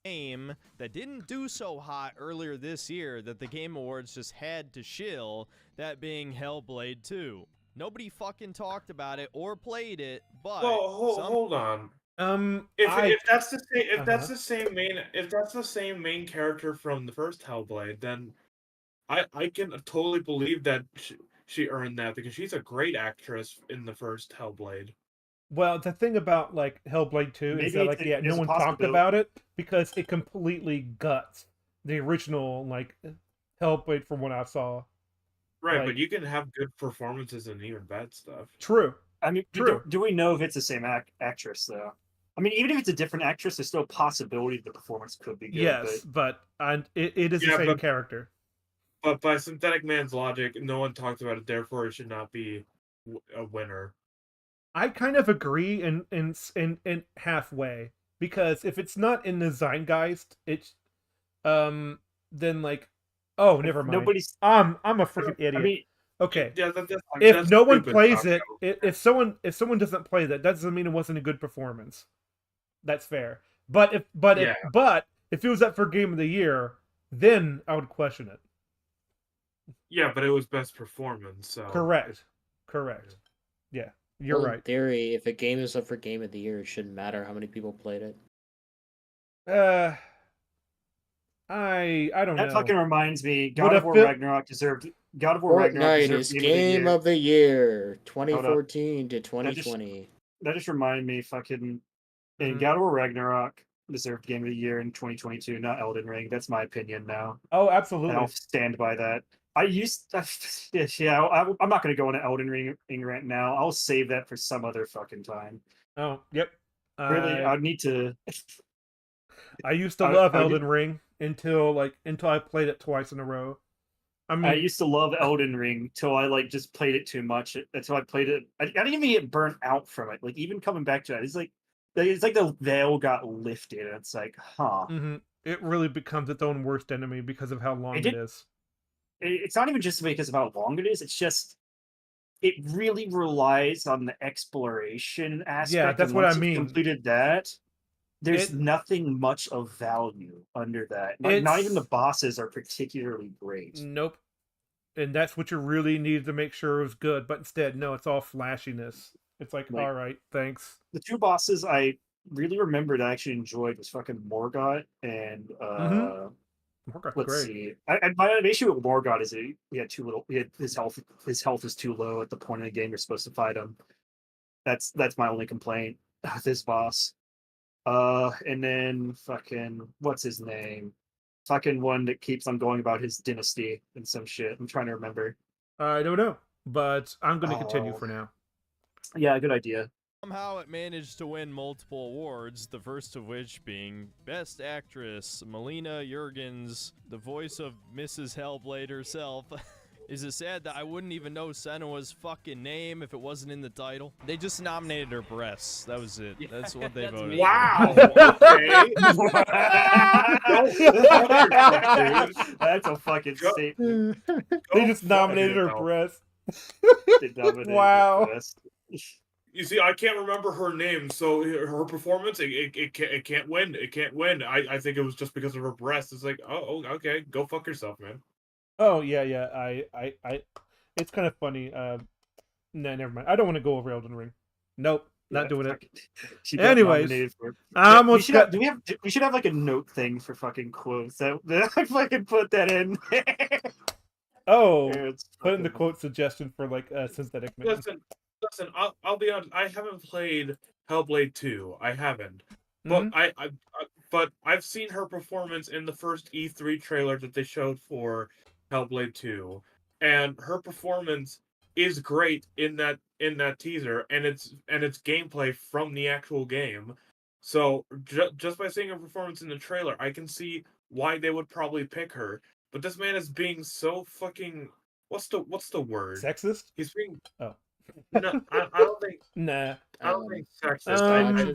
Game that didn't do so hot earlier this year that the Game Awards just had to shill, that being Hellblade 2. Nobody fucking talked about it or played it, but Well, hold on. If that's the same if that's the same main character from the first Hellblade, then I can totally believe that she earned that because she's a great actress in the first Hellblade. Well, the thing about like Hellblade 2 is Maybe that like no there's a one talked possibility. about it because it completely guts the original like Hellblade from what I saw. Right, Like- but you can have good performances and even bad stuff. True. I mean, True. do we know if it's the same actress though? I mean, even if it's a different actress, there's still a possibility the performance could be good. Yes, but it is the Yeah, same character. But by Synthetic Man's logic, no one talks about it. Therefore, it should not be a winner. I kind of agree in halfway because if it's not in the zeitgeist, it's then like never mind. Nobody's. I'm a freaking I idiot. mean, Okay. Yeah, If that's no one stupid, plays it, Falco. if someone doesn't play that doesn't mean it wasn't a good performance. That's fair. But if it was up for Game of the Year, then I would question it. Yeah, but it was best performance. So Correct. Yeah, you're Well, in right. theory, if a game is up for Game of the Year, it shouldn't matter how many people played it. I don't that know. fucking reminds me. Would God a of War fil- Ragnarok deserved. God of War Ragnarok Fortnite deserved is Game of the Year 2014 to 2020. That just reminded me, fucking. And Mhm. God of War Ragnarok deserved Game of the Year in 2022, not Elden Ring. That's my opinion now, Oh, and absolutely. I'll stand by that. I'm not going to go on an Elden Ring rant now. I'll save that for some other fucking time. Oh, yep. Really, I need to. I used to I- love I Elden Ring until I played it twice in a row. I mean, I used to love Elden Ring till I just played it too much. Until I played it, I didn't even get burnt out from it. Like even coming back to it, it's like the veil got lifted. And it's like, huh? it really becomes its own worst enemy because of how long it is. It's not even just because of how long it is. It's just it really relies on the exploration aspect. Yeah, that's and what I once you've mean. Completed that. There's It- nothing much of value under that. Not even the bosses are particularly great. Nope. And that's what you really needed to make sure it was good. But instead, no, it's all flashiness. It's like all right, thanks. The two bosses I really remembered I actually enjoyed was fucking Morgott and Morgott's let's great. see. My issue with Morgott is his health is too low at the point in the game you're supposed to fight him. That's my only complaint with this boss. And then fucking what's his name? Fucking one that keeps on going about his dynasty and some shit. I'm trying to remember. I don't know, but I'm going to continue for now. Yeah, good idea. Somehow it managed to win multiple awards, the first of which being Best Actress. Melina Juergens, the voice of Mrs. Hellblade herself. Is it sad that I wouldn't even know Senua's fucking name if it wasn't in the title? They just nominated her breasts. That was it. That's what they voted. Wow. Okay. That's a fucking statement. They just nominated her breast. Wow. You see, I can't remember her name, so her performance, it can't win. It can't win. I think it was just because of her breast. It's like, oh, okay, go fuck yourself, man. Oh yeah. I it's kind of funny. No, never mind. I don't want to go over Elden Ring. Nope, not doing it. She got Anyways, nominated for it. I almost got. We should have like a note thing for fucking quotes. That I fucking put that in. Oh, Yeah, put in the quote suggestion for like Synthetic Man. Listen. I'll be honest. I haven't played Hellblade 2. I haven't. Mhm. But but I've seen her performance in the first E3 trailer that they showed for Hellblade 2, and her performance is great in that teaser, and it's gameplay from the actual game. So just by seeing her performance in the trailer, I can see why they would probably pick her. But this man is being so fucking what's the word? Sexist? He's being Oh. no. I don't think. Nah. I don't think sexist. I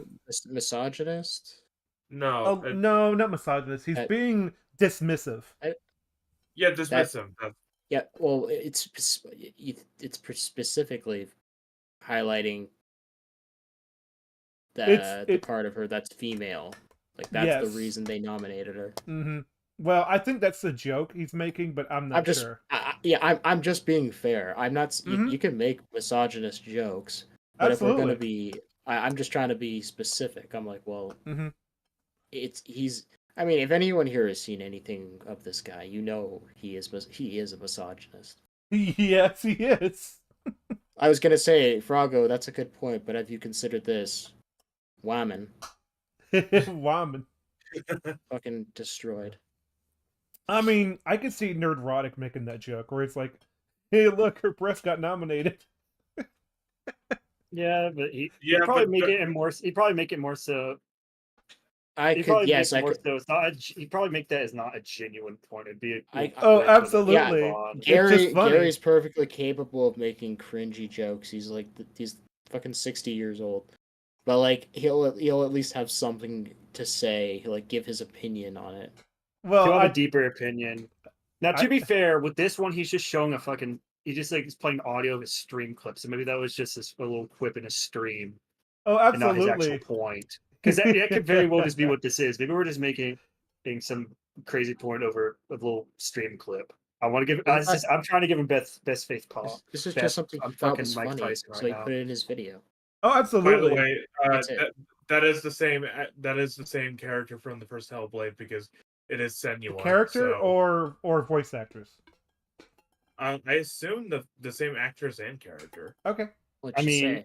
Misogynist. no. Oh no, not misogynist. He's being dismissive. Yeah, dismissive. Yeah, well, it's specifically highlighting the part of her that's female. Like that's the reason they nominated her. Mm-hmm. Well, I think that's the joke he's making, but I'm not sure. I'm just being fair. I'm not. You can make misogynist jokes, but if we're gonna be, I'm just trying to be specific. I'm like, well, he's. I mean, if anyone here has seen anything of this guy, you know he is a misogynist. Yes, he is. I was gonna say, Froggo, that's a good point, but have you considered this? Woman. Woman. Fucking destroyed. I mean, I could see Nerdrotic making that joke where it's like, hey, look, her breast got nominated. Yeah, but he'd probably make it more so. He'd probably make that as not a genuine point. It'd be absolutely. Gary's perfectly capable of making cringy jokes. He's like he's fucking 60 years old, but like he'll at least have something to say. He'll like give his opinion on it. Well, he'll have a deeper opinion. Now, to be fair, with this one, he's just showing he just like is playing audio of his stream clips, and maybe that was just a little quip in a stream. Oh, absolutely. And not his actual point. Because that could very well just be what this is. Maybe we're just making some crazy point over a little stream clip. I want to give. I'm trying to give him best faith call. This is just something he thought was funny, so he put it in his video. Oh, absolutely. By the way, that is the same. That is the same character from the first Hellblade because it is Senua. Character or voice actress. I assume the same actress and character. Okay.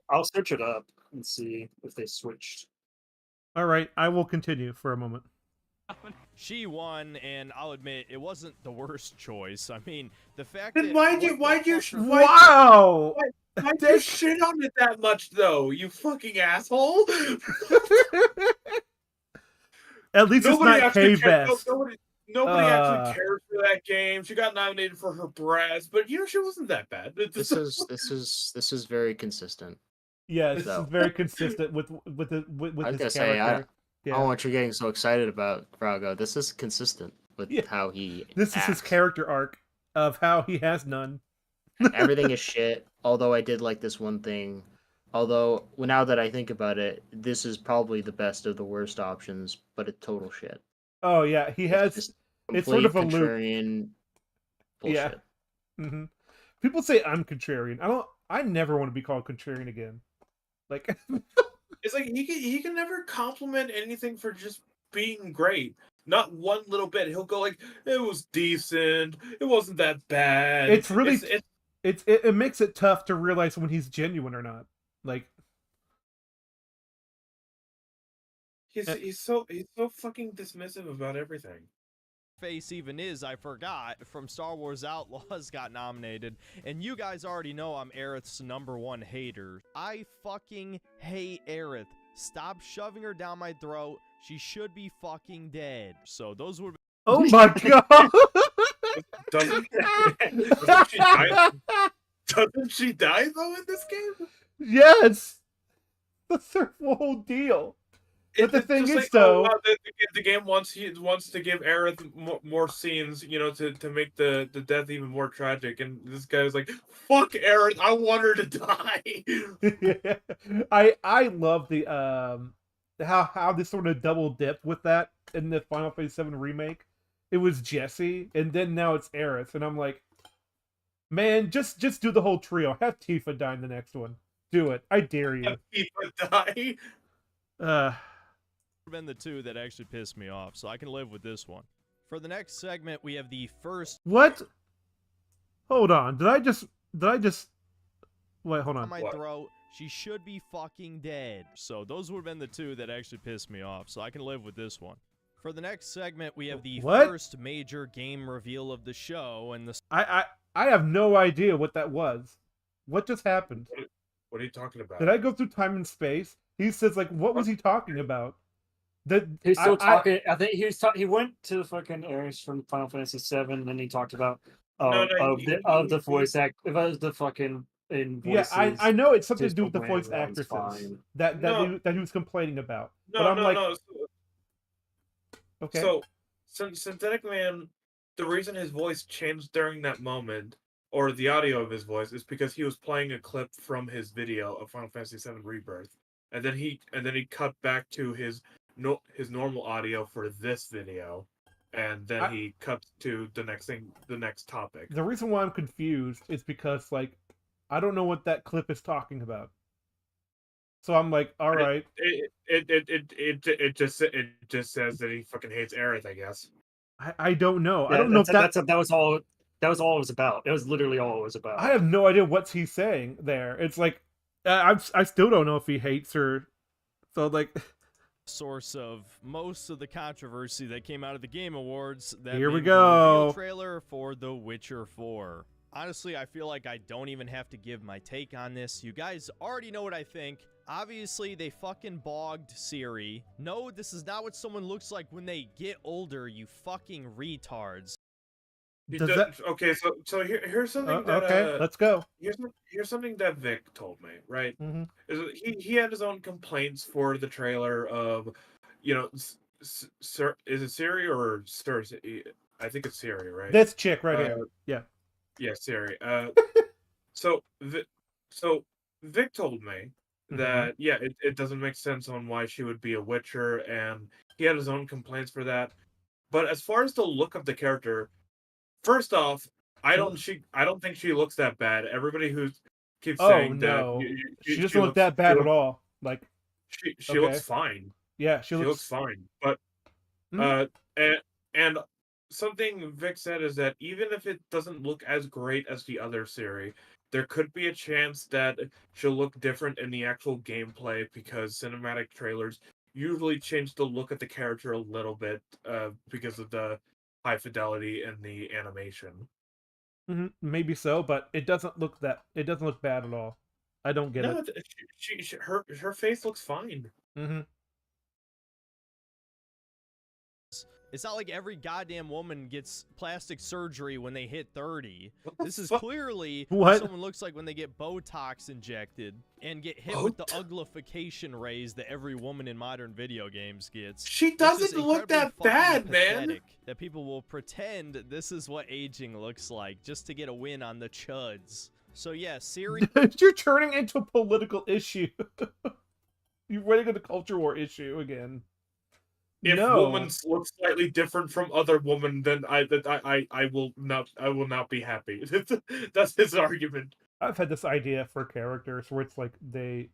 I'll search it up and see if they switched. All right, I will continue for a moment. She won, and I'll admit it wasn't the worst choice. I mean, the fact then that why'd you shit on it that much though? You fucking asshole! At least it's not K-Best. Nobody actually cared for that game. She got nominated for her breast, but she wasn't that bad. This is very consistent. Yeah, this is very consistent with his character. I don't know what you're getting so excited about, Froggo. This is consistent with how he This acts. is his character arc of how he has none. Everything is shit, although I did like this one thing. Although, now that I think about it, this is probably the best of the worst options, but it's total shit. Oh, yeah, he has... It's sort of a contrarian bullshit. Yeah. Mm-hmm. People say I'm contrarian. I never want to be called contrarian again. Like... It's like he can never compliment anything for just being great. Not one little bit. He'll go like, "It was decent. It wasn't that bad." It's really it makes it tough to realize when he's genuine or not. Like he's so fucking dismissive about everything. Face even is, I forgot, from Star Wars Outlaws got nominated, and you guys already know I'm Aerith's #1 hater. I fucking hate Aerith. Stop shoving her down my throat. She should be fucking dead. So those would. Oh my god! Doesn't she die though in this game? Yes, that's their whole deal. But the thing is, though, the game wants to give Aerith more scenes, to make the death even more tragic. And this guy was like, "Fuck Aerith, I want her to die." I love the how they sort of double dipped with that in the Final Fantasy VII remake. It was Jesse, and then now it's Aerith, and I'm like, man, just do the whole trio. Have Tifa die in the next one. Do it. I dare you. Have Tifa die. Been the two that actually pissed me off, so I can live with this one. For the next segment, we have the first. What? Hold on. Did I just? Wait, hold on. My throat. She should be fucking dead. So those would have been the two that actually pissed me off, so I can live with this one. For the next segment, we have the first major game reveal of the show, and the. I have no idea what that was. What just happened? What are you talking about? Did I go through time and space? He says, like, what was he talking about? He's still talking. I think he went to the fucking Ares from Final Fantasy VII, and then he talked about No, no, of the voice act. If I was the fucking in Yeah, voices, I know it's something to just do with the the voice Wayne one's actresses fine. that he was complaining about. But no, I'm no, like, no. okay, So, Synthetic Man, the reason his voice changed during that moment, or the audio of his voice, is because he was playing a clip from his video of Final Fantasy VII Rebirth, and then he cut back to his normal audio for this video, and then he cut to the next topic. the reason why I'm confused is because like I don't know what that clip is talking about. So I'm like, all right. It just says that he fucking hates Aerith, I guess. I don't know. I Yeah, don't know if that that was all. That was all it was about. It was literally all it was about. I have no idea what he's saying there. It's like I still don't know if he hates her. So like source of most of the controversy that came out of the Game Awards. That Here we being the reveal go. trailer for The Witcher 4. Honestly, I feel like I don't even have to give my take on this. You guys already know what I think. Obviously, they fucking bogged Ciri. No, this is not what someone looks like when they get older, you fucking retards. Okay, so here's something that okay, let's go. Here's something that Vic told me, right? Mm-hmm. He had his own complaints for the trailer of, is it Siri or Cersei? I think it's Siri, right? This chick right here. Yeah. Yeah, Siri. So Vic told me that it doesn't make sense on why she would be a Witcher, and he had his own complaints for that. But as far as the look of the character, first off, I don't think she looks that bad. Everybody who keeps saying no. that she doesn't look that bad at all. Like she looks fine. Yeah, she looks fine. But and something Vic said is that even if it doesn't look as great as the other Siri, there could be a chance that she'll look different in the actual gameplay because cinematic trailers usually change the look of the character a little bit because of the high fidelity in the animation. Maybe so, but it doesn't look bad at all. I don't get it. Her face looks fine. It's not like every goddamn woman gets plastic surgery when they hit 30. This is clearly what someone looks like when they get Botox injected and get hit with the uglification rays that every woman in modern video games gets. She doesn't look that bad, man. That people will pretend this is what aging looks like just to get a win on the chuds. So yeah, Siri. You're turning into a political issue. You're running a culture war issue again. If women look slightly different from other women, then I will not be happy. That's his argument. I've had this idea for characters where it's like they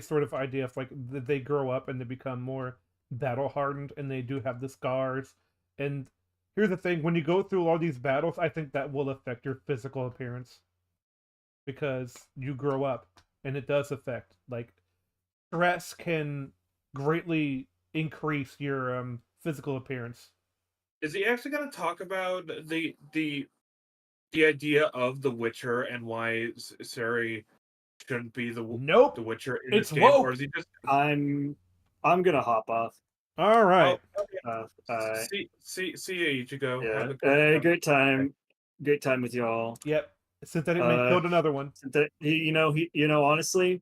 sort of idea of like they grow up and they become more battle hardened and they do have the scars. And here's the thing: when you go through all these battles, I think that will affect your physical appearance because you grow up, and it does affect. Like stress can greatly increase your physical appearance. Is he actually going to talk about the idea of the Witcher and why Ciri shouldn't be the Witcher in this game? Woke. Or is he just? I'm gonna hop off. All right. See you, Ichigo. Yeah. Great time. Great time with y'all. Yep. Synthetic Man killed another one. Honestly,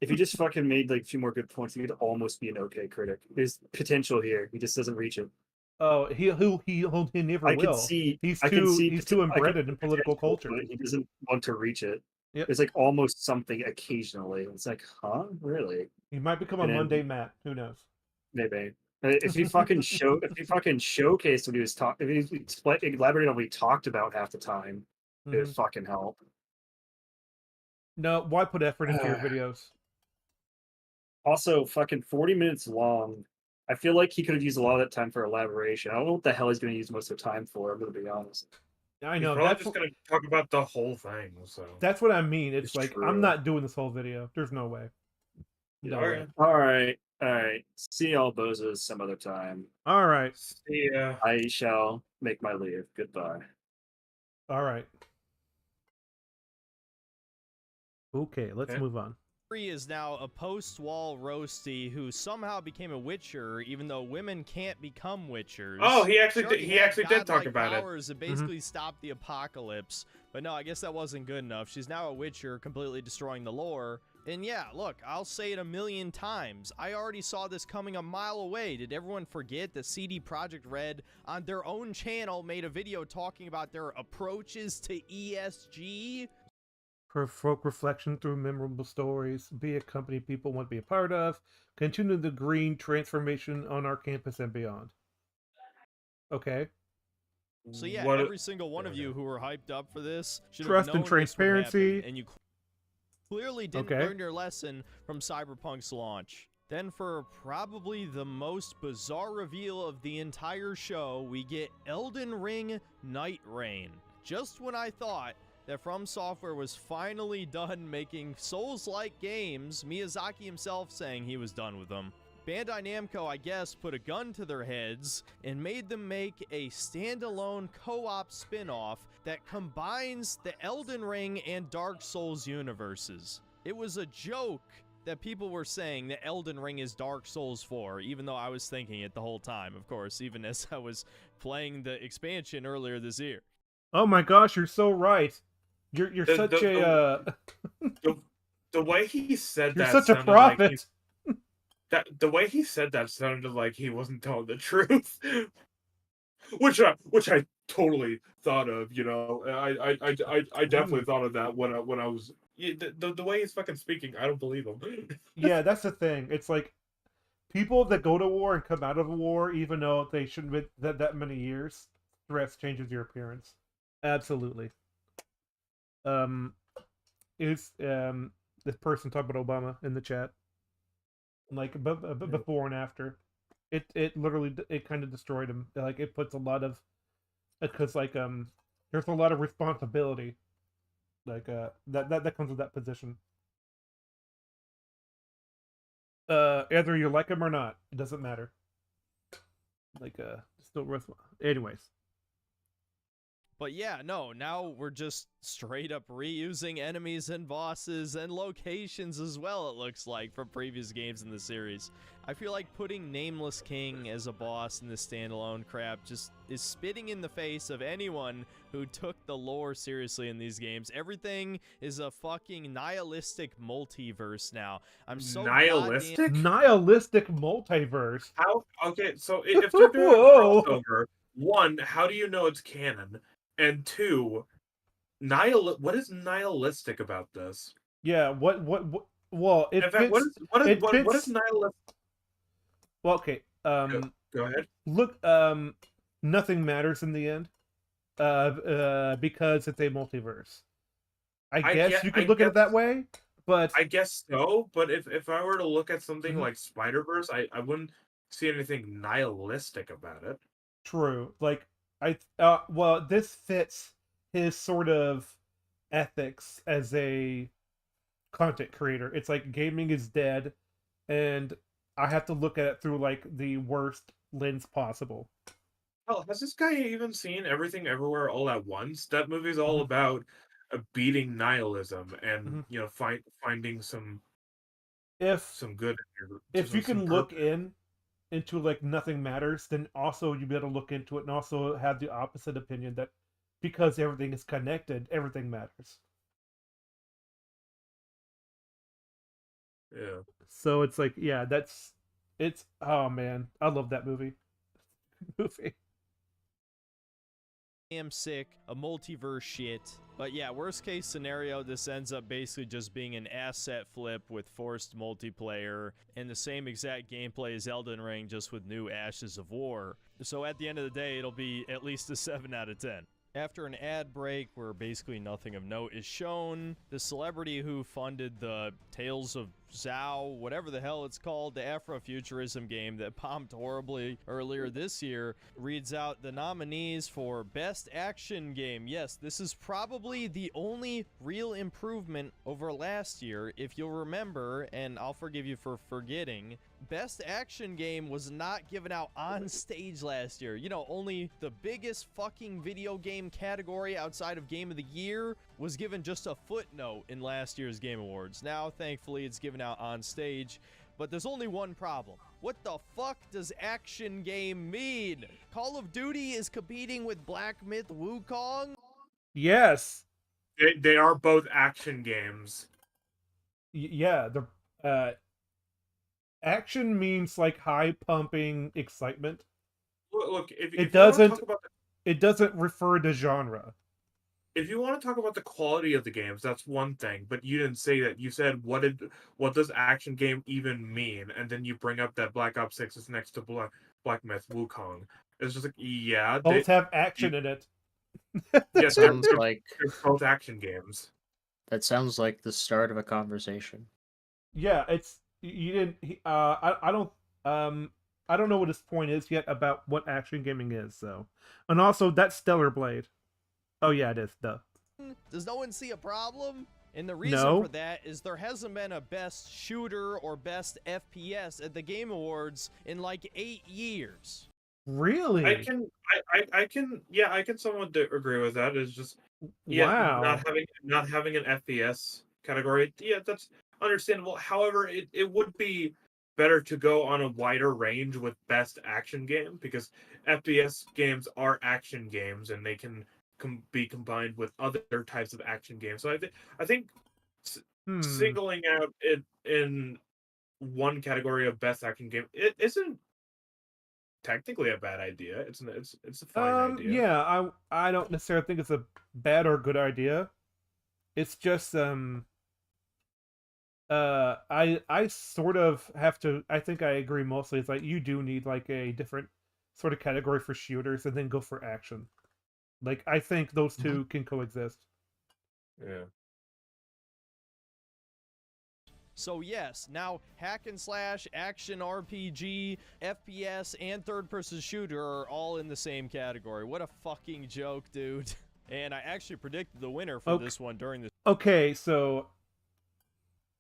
if he just fucking made like a few more good points, he could almost be an okay critic. There's potential here. He just doesn't reach it. Oh, he never will. He's too embedded in political culture. He doesn't want to reach it. Yep. There's like almost something occasionally. It's like, huh? Really? He might become a Monday Matt. Who knows? Maybe. If he fucking showcased what he was talking, if he elaborated on what he talked about half the time, it would fucking help. No, why put effort into your videos? Also, fucking 40 minutes long. I feel like he could have used a lot of that time for elaboration. I don't know what the hell he's going to use most of the time for. I'm going to be honest. I know. He's just going to talk about the whole thing. So that's what I mean. It's like true. I'm not doing this whole video. There's no way. All right. See y'all bozos some other time. All right. See ya. I shall make my leave. Goodbye. All right. Okay, let's move on. is now a post-wall roasty who somehow became a witcher, even though women can't become witchers. Oh, he actually She did, already he had actually did talk godlike about it. powers that basically stopped the apocalypse. But no, I guess that wasn't good enough. She's now a witcher, completely destroying the lore. And yeah, look, I'll say it a million times. I already saw this coming a mile away. Did everyone forget that CD Projekt Red on their own channel made a video talking about their approaches to ESG? Provoke reflection through memorable stories, be a company people want to be a part of, continue the green transformation on our campus and beyond. Okay. So yeah, What- every single one of you who were hyped up for this should Trust have and known this would happen, transparency. and you clearly didn't Okay. learn your lesson from Cyberpunk's launch. Then for probably the most bizarre reveal of the entire show, we get Elden Ring Night Rain. Just when I thought that From Software was finally done making Souls-like games, Miyazaki himself saying he was done with them, Bandai Namco, I guess, put a gun to their heads and made them make a standalone co-op spin-off that combines the Elden Ring and Dark Souls universes. It was a joke that people were saying that Elden Ring is Dark Souls 4, even though I was thinking it the whole time, of course, even as I was playing the expansion earlier this year. Oh my gosh, you're so right. You're The- such the- a The way he said you're that such a sounded like prophet. the way he said that sounded like he wasn't telling the truth, which I totally thought of. You know, I definitely thought of that when I was the way he's fucking speaking. I don't believe him. Yeah, that's the thing. It's like people that go to war and come out of a war, even though they shouldn't have been that many years, stress changes your appearance. Absolutely. Is this person talking about Obama in the chat? Like before and after, it literally kind of destroyed him. Like it puts a lot of, because like there's a lot of responsibility, like that comes with that position. Either you like him or not, it doesn't matter. Like still worth. Anyways. But yeah, no, now we're just straight up reusing enemies and bosses and locations as well, it looks like, from previous games in the series. I feel like putting Nameless King as a boss in this standalone crap just is spitting in the face of anyone who took the lore seriously in these games. Everything is a fucking nihilistic multiverse now. I'm so Nihilistic? goddamn... Nihilistic multiverse. How? Okay, so if they're doing a Whoa. crossover, one, how do you know it's canon? And two, what is nihilistic about this? Yeah, what well, it In fact, fits, what it is fits- nihilistic? well, okay. Go ahead. Look, nothing matters in the end. Because it's a multiverse. I guess you could look at it that way, but I guess so, but if I were to look at something Mhm. like Spider-Verse, I wouldn't see anything nihilistic about it. true. Like well, this fits his sort of ethics as a content creator. It's like gaming is dead, and I have to look at it through like the worst lens possible. Hell, has this guy even seen Everything Everywhere All at Once? That movie's all Mhm. about beating nihilism and Mhm. you know finding some If good. if you some can look purpose. into like nothing matters, then also you better look into it and also have the opposite opinion that because everything is connected, everything matters. Yeah. So it's like, yeah, it's oh man, I love that movie. Damn sick of multiverse shit. But yeah, worst case scenario, this ends up basically just being an asset flip with forced multiplayer and the same exact gameplay as Elden Ring, just with new Ashes of War. So at the end of the day, it'll be at least a 7 out of 10. After an ad break where basically nothing of note is shown, the celebrity who funded the Tales of Zhao, whatever the hell it's called, the Afrofuturism game that bombed horribly earlier this year, reads out the nominees for Best Action Game. Yes, this is probably the only real improvement over last year, if you'll remember, and I'll forgive you for forgetting. Best Action Game was not given out on stage last year. You know, only the biggest fucking video game category outside of Game of the Year was given just a footnote in last year's Game Awards. Now, thankfully, it's given out on stage. But there's only one problem. What the fuck does action game mean? Call of Duty is competing with Black Myth Wukong? Yes. They are both action games. Yeah, the action means like high pumping excitement. Look, if It you want to doesn't talk about it doesn't refer to genre. if you want to talk about the quality of the games, that's one thing. But you didn't say that. You said what does action game even mean? And then you bring up that Black Ops 6 is next to Black Myth Wukong. It's just like, yeah, Both have action in it. yes, Sounds like they're both action games. that sounds like the start of a conversation. Yeah, it's you didn't. I don't know what his point is yet about what action gaming is. So, and also that's Stellar Blade. Oh yeah, it is. Duh. Does no one see a problem? And the reason No. for that is there hasn't been a best shooter or best FPS at the Game Awards in like 8 years. Really? I can somewhat agree with that. It's just Wow. not having an FPS category. Yeah, that's understandable. However, it would be better to go on a wider range with best action game, because FPS games are action games and they can be combined with other types of action games. So I think singling out it in one category of best action game, it isn't technically a bad idea. It's a fine idea. Yeah, I don't necessarily think it's a bad or good idea. It's just I sort of have to. I think I agree mostly. It's like you do need like a different sort of category for shooters and then go for action. Like I think those two can coexist. Yeah. So yes, now hack and slash, action RPG, FPS, and third-person shooter are all in the same category. What a fucking joke, dude. And I actually predicted the winner for this one during this. Okay, so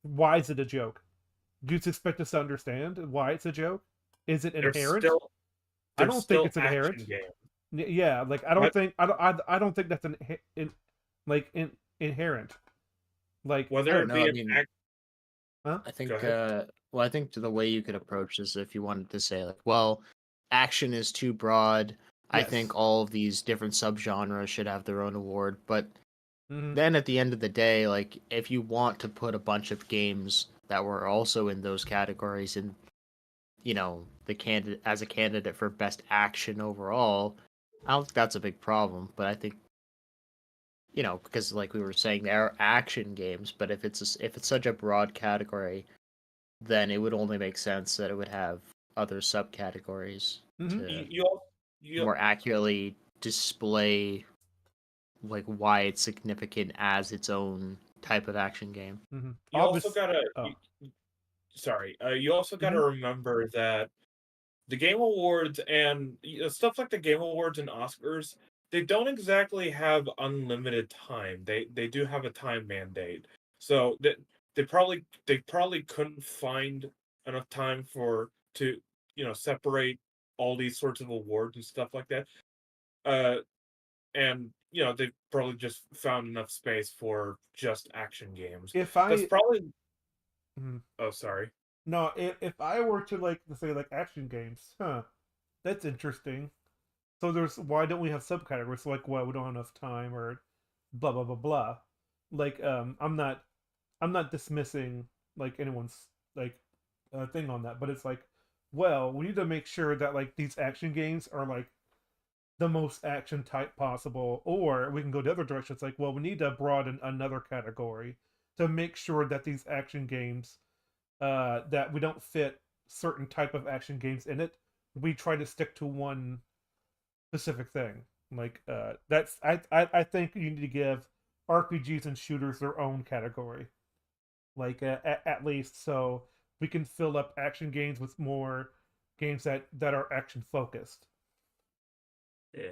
why is it a joke? Do you expect us to understand why it's a joke? Is it inherent? I don't think it's inherent. Yeah, like I don't think I don't think that's inherent. Like whether it be Huh? I think I think the way you could approach this, if you wanted to say like, well, action is too broad. I think all of these different subgenres should have their own award, but then at the end of the day, like if you want to put a bunch of games that were also in those categories and as a candidate for best action overall, I don't think that's a big problem. But I think because like we were saying, there are action games, but if it's such a broad category, then it would only make sense that it would have other subcategories to more accurately display like why it's significant as its own type of action game. You also gotta remember that the Game Awards and stuff like the Game Awards and Oscars, they don't exactly have unlimited time. They do have a time mandate. So they probably couldn't find enough time to separate all these sorts of awards and stuff like that. And they probably just found enough space for just action games. That's probably Oh, sorry. No, if I were to say action games, that's interesting. So why don't we have subcategories? So we don't have enough time or blah blah blah blah. I'm not dismissing anyone's thing on that, but it's we need to make sure that these action games are the most action type possible, or we can go the other direction. It's we need to broaden another category to make sure that these action games that we don't fit certain type of action games in it. We try to stick to one specific thing. That's I think you need to give RPGs and shooters their own category. At least so we can fill up action games with more games that are action focused. Yeah.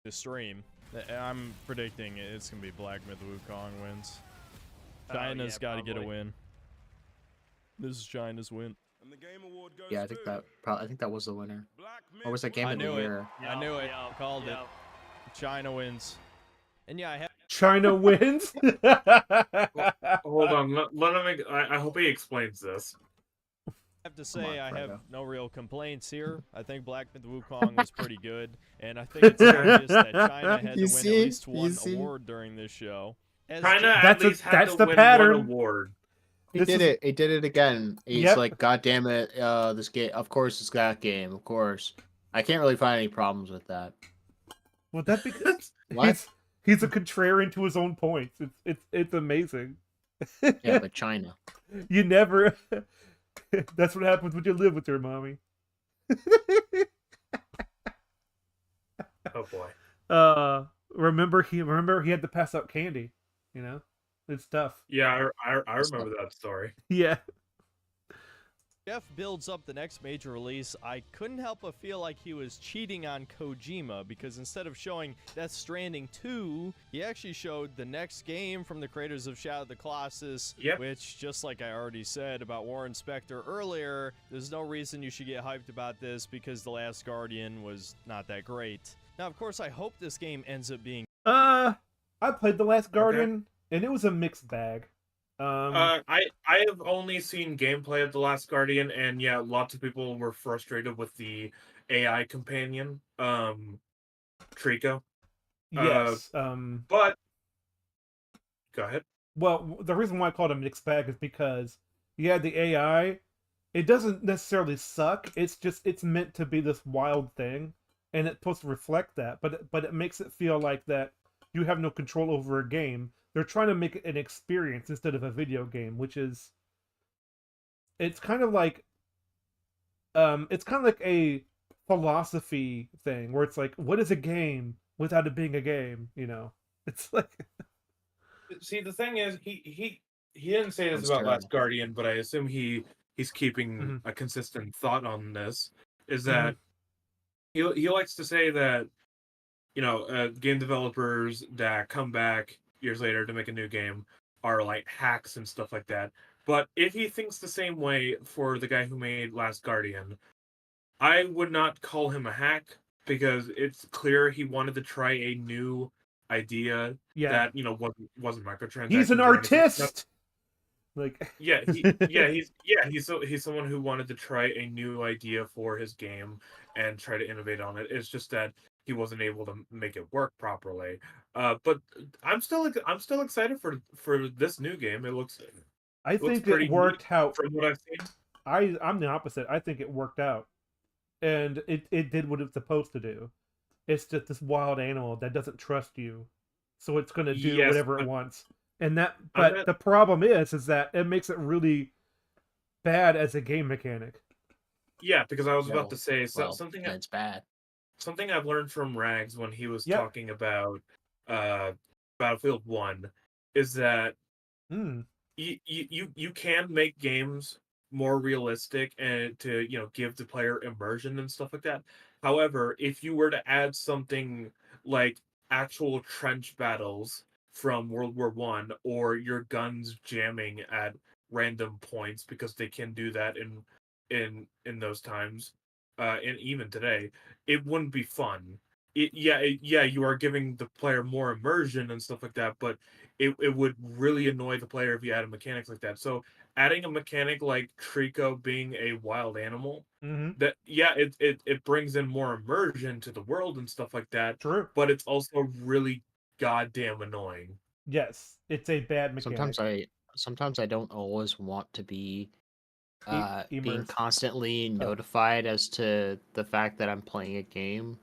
The stream, I'm predicting it's gonna be Black Myth Wukong wins. China's got to get a win. This is China's win. And the Game Award goes Yeah, I think that was the winner. Or was that Game I of the knew it. Year? I knew it. Called it. China wins. And yeah, I have China wins. Hold on, let him. I hope he explains this. to say I have Fredo. no real complaints here. I think Black Myth Wukong was pretty good, and I think it's obvious that China had to You win see? at least You one see? award during this show. As China That's at least had that's to the win pattern. one award. He This did is- it. He did it again. He's Yep. like, God damn it, this game. Of course, it's that game. Of course. I can't really find any problems with that. Well, that because What? he's a contrarian to his own points. It's amazing. Yeah, but China. You never. That's what happens when you live with your mommy. Oh boy. Remember he had to pass out candy. You know, it's tough. Yeah, I remember that story. Yeah. Jeff builds up the next major release, I couldn't help but feel like he was cheating on Kojima, because instead of showing Death Stranding 2, he actually showed the next game from the creators of Shadow of the Colossus, Yep. which, just like I already said about Warren Spector earlier, there's no reason you should get hyped about this because The Last Guardian was not that great. Now, of course, I hope this game ends up being... I played The Last Guardian, and it was a mixed bag. I have only seen gameplay of The Last Guardian, and yeah, lots of people were frustrated with the AI companion, Trico. Yes. But go ahead. Well, the reason why I called it a mixed bag is because yeah, the AI, it doesn't necessarily suck. It's meant to be this wild thing, and it's supposed to reflect that. But it makes it feel like that you have no control over a game. They're trying to make it an experience instead of a video game, which is, it's kind of like a philosophy thing where it's like, what is a game without it being a game? You know, it's like. See, the thing is, he didn't say this Sounds about terrible. Last Guardian, but I assume he's keeping Mhm. a consistent thought on this. Is that he likes to say that, you know, game developers that come back years later to make a new game are like hacks and stuff like that. But if he thinks the same way for the guy who made Last Guardian, I would not call him a hack, because it's clear he wanted to try a new idea Yeah. that, you know, wasn't microtransactions. He's an or anything. artist. Like Yeah, he's someone who wanted to try a new idea for his game and try to innovate on it. It's just that he wasn't able to make it work properly. But I'm still excited for this new game. It looks think pretty it worked neat out. from what I've seen. I'm the opposite. I think it worked out, and it did what it's supposed to do. It's just this wild animal that doesn't trust you, so it's going to do Yes, whatever it but- wants. And that, I but bet- the problem is that it makes it really bad as a game mechanic. Yeah, because I was Well, about to say Well, something. it's bad. Something I've learned from Rags when he was Yep. talking about Battlefield 1 is that Hmm. you can make games more realistic and to, you know, give the player immersion and stuff like that. However, if you were to add something like actual trench battles from World War One, or your guns jamming at random points, because they can do that in those times, and even today, it wouldn't be fun. You are giving the player more immersion and stuff like that, but it would really annoy the player if you added mechanics like that. So adding a mechanic like Trico being a wild animal, Mm-hmm. that it brings in more immersion to the world and stuff like that, True. but it's also really goddamn annoying. Yes, it's a bad mechanic. Sometimes I don't always want to be being immersed. constantly notified as to the fact that I'm playing a game.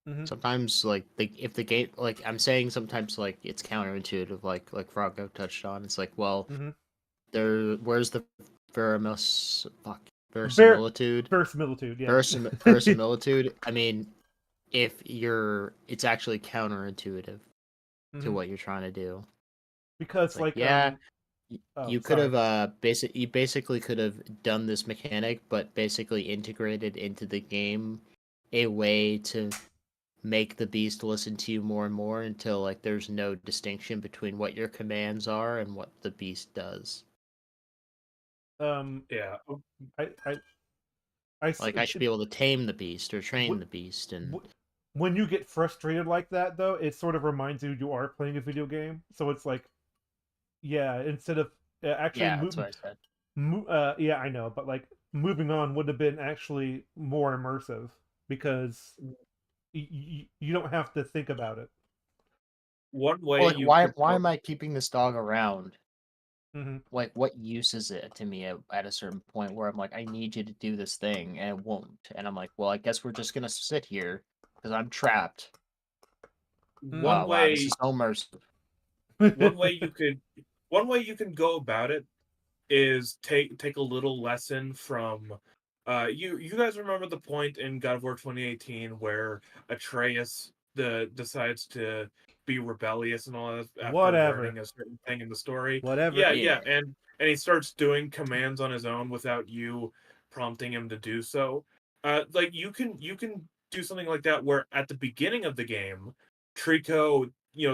Mhm. Sometimes, like, if the game, like, I'm saying sometimes, like, it's counterintuitive, like Falco touched on. It's like, well, Mhm. where's the verisimilitude? Verisimilitude, yeah. Verisimilitude. I mean, it's actually counterintuitive to Mhm. what you're trying to do. Because It's like, like yeah, oh, you could sorry. have you basically could have done this mechanic, but basically integrated into the game a way to make the beast listen to you more and more until, like, there's no distinction between what your commands are and what the beast does. Yeah. I Like, I should be able to tame the beast or train the beast, and when you get frustrated like that, though, it sort of reminds you are playing a video game. So it's like, yeah, instead of actually Yeah, that's what I said. yeah, I know, but like moving on would have been actually more immersive because you don't have to think about it. One way Well, like, you could why am I keeping this dog around? Hmm. Like, what use is it to me at a certain point where I'm like, I need you to do this thing, and it won't. And I'm like, well, I guess we're just gonna sit here because I'm trapped. one Oh, wow, this way is so immersive. one way you could one way you can go about it is take a little lesson from you guys remember the point in God of War 2018 where Atreus decides to be rebellious and all that after Whatever. learning a certain thing in the story. Whatever. Yeah, Yeah. and he starts doing commands on his own without you prompting him to do so. Like you can do something like that where at the beginning of the game, Trico,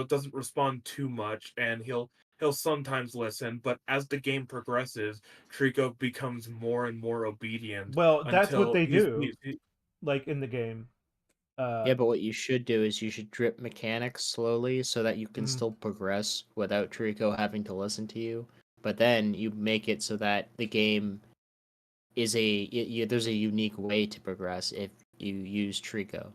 doesn't respond too much and he'll sometimes listen, but as the game progresses, Trico becomes more and more obedient Well, that's what until they he's, do, he's he- like in the game. Yeah, but what you should do is you should drip mechanics slowly so that you can Mhm. still progress without Trico having to listen to you. But then you make it so that the game is there's a unique way to progress if you use Trico.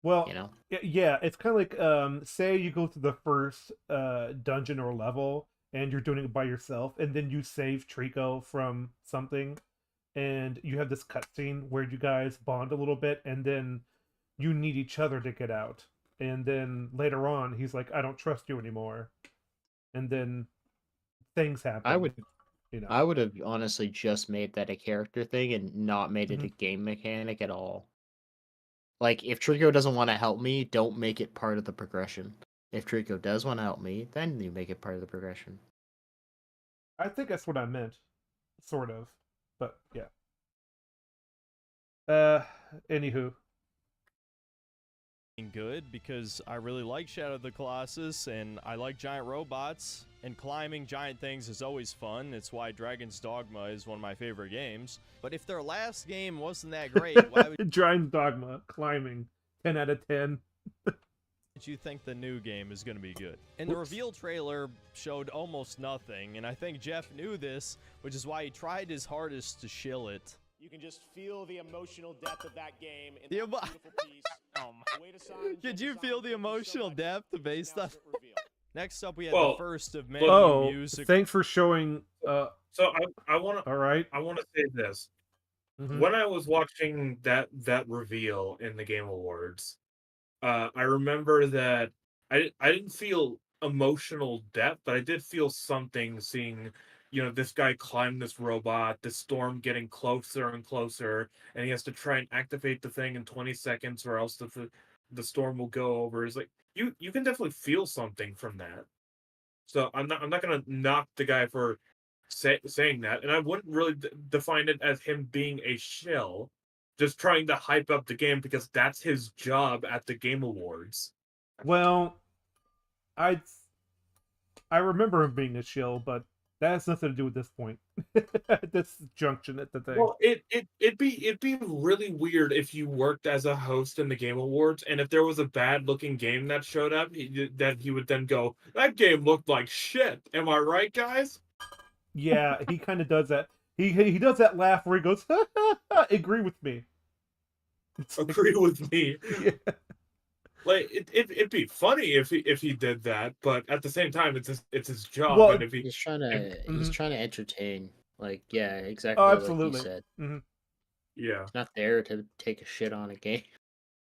Well, You know? yeah, it's kind of like say you go to the first dungeon or level and you're doing it by yourself, and then you save Trico from something, and you have this cutscene where you guys bond a little bit, and then you need each other to get out. And then later on, he's like, "I don't trust you anymore," and then things happen. I would you know. I would have honestly just made that a character thing and not made it Mhm. a game mechanic at all. Like, if Trico doesn't want to help me, don't make it part of the progression. If Trico does want to help me, then you make it part of the progression. I think that's what I meant, sort of, but yeah. Anywho, Good because I really like Shadow of the Colossus and I like giant robots, and climbing giant things is always fun. It's why Dragon's Dogma is one of my favorite games. But if their last game wasn't that great, why would Giant Dogma, climbing, 10 out of 10. you think the new game is going to be good? And the reveal trailer showed almost nothing, and I think Jeff knew this, which is why he tried his hardest to shill it. You can just feel the emotional depth of that game in The that emo- beautiful piece. Could you feel the emotional depth based on? Next up, we had Well, the first of many Oh, music. thanks for showing. So I want to All right. I want to say this. Mhm. When I was watching that reveal in the Game Awards, I remember that I didn't feel emotional depth, but I did feel something seeing, this guy climb this robot, the storm getting closer and closer, and he has to try and activate the thing in 20 seconds, or else the storm will go over. It's like you can definitely feel something from that. So I'm not gonna knock the guy for saying that, and I wouldn't really define it as him being a shill, just trying to hype up the game because that's his job at the Game Awards. Well, I remember him being a shill, but that has nothing to do with this point. This junction at the thing. Well, it'd be really weird if you worked as a host in the Game Awards, and if there was a bad looking game that showed up, that he would then go, "That game looked like shit." Am I right, guys? Yeah, he kind of does that. He does that laugh where he goes, "Agree with me." It's like- Agree with me. Yeah. Like it'd be funny if he did that, but at the same time, it's his job, Well, and if he He's trying to Mhm. entertain. Like, yeah, exactly Oh, like absolutely. you said. Mhm. yeah. He's not there to take a shit on a game.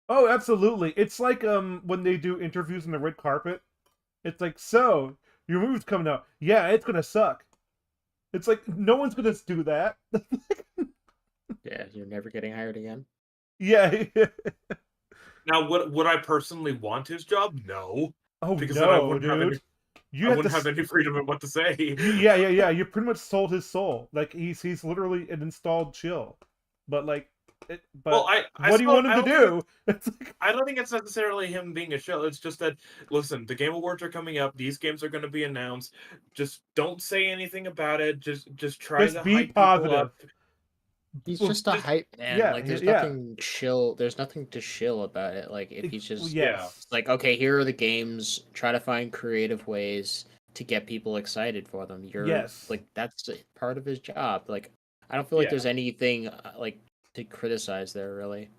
Oh, absolutely. It's like when they do interviews on the red carpet. It's like, so your movie's coming out. Yeah, it's gonna suck. It's like no one's gonna do that. Yeah, you're never getting hired again. Yeah. Now, would I personally want his job? No, Oh because then I no, wouldn't have dude. any. You I have wouldn't to. have any freedom in what to say. Yeah. You pretty much sold his soul. Like he's literally an installed chill. But like, but Well, I what do you saw- want him I to don't do? It's like, I don't think it's necessarily him being a shill. It's just that, listen, the Game Awards are coming up. These games are going to be announced. Just don't say anything about it. Just try Just to be hype people positive. up. He's Well, just a hype man. yeah, Like there's yeah. nothing chill. There's nothing to chill about it. Like if he's just yes. it's like, okay, here are the games. Try to find creative ways to get people excited for them. Yes. Like that's part of his job. Like I don't feel like Yeah. there's anything like to criticize there really.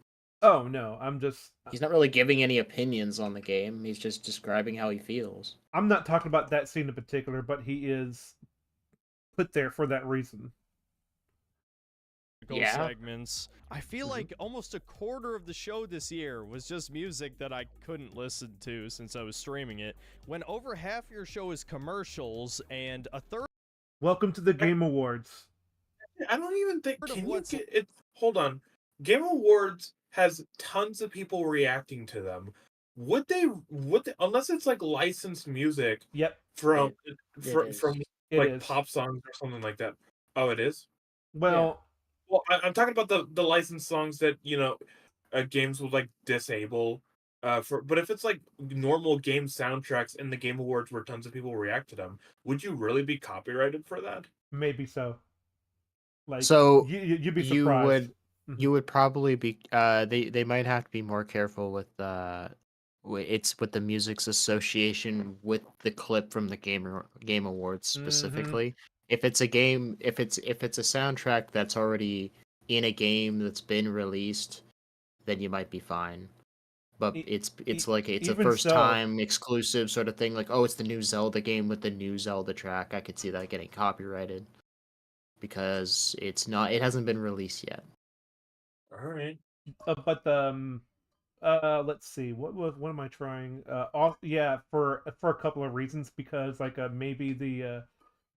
Oh no, I'm just He's not really giving any opinions on the game. He's just describing how he feels. I'm not talking about that scene in particular, but he is put there for that reason. Yeah. Segments. I feel like almost a quarter of the show this year was just music that I couldn't listen to since I was streaming it. When over half your show is commercials and a third. Welcome to the Game Awards. I don't even think. Part of Can you what's- get it? Hold on. Game Awards has tons of people reacting to them. Would they? Unless it's like licensed music Yep. from is. from It like is. pop songs or something like that. Oh, it is. Well, Well, I'm talking about the licensed songs that games will like disable. But if it's like normal game soundtracks in the Game Awards where tons of people react to them, would you really be copyrighted for that? maybe so. Like So you'd be surprised. You would probably be they might have to be more careful with it's with the music's association with the clip from the game awards specifically. If it's a game, if it's a soundtrack that's already in a game that's been released, then you might be fine. But it's like it's a even first so- time exclusive sort of thing. Like, oh, it's the new Zelda game with the new Zelda track. I could see that getting copyrighted because it hasn't been released yet. All right. But let's see. What am I trying? For a couple of reasons, because like maybe the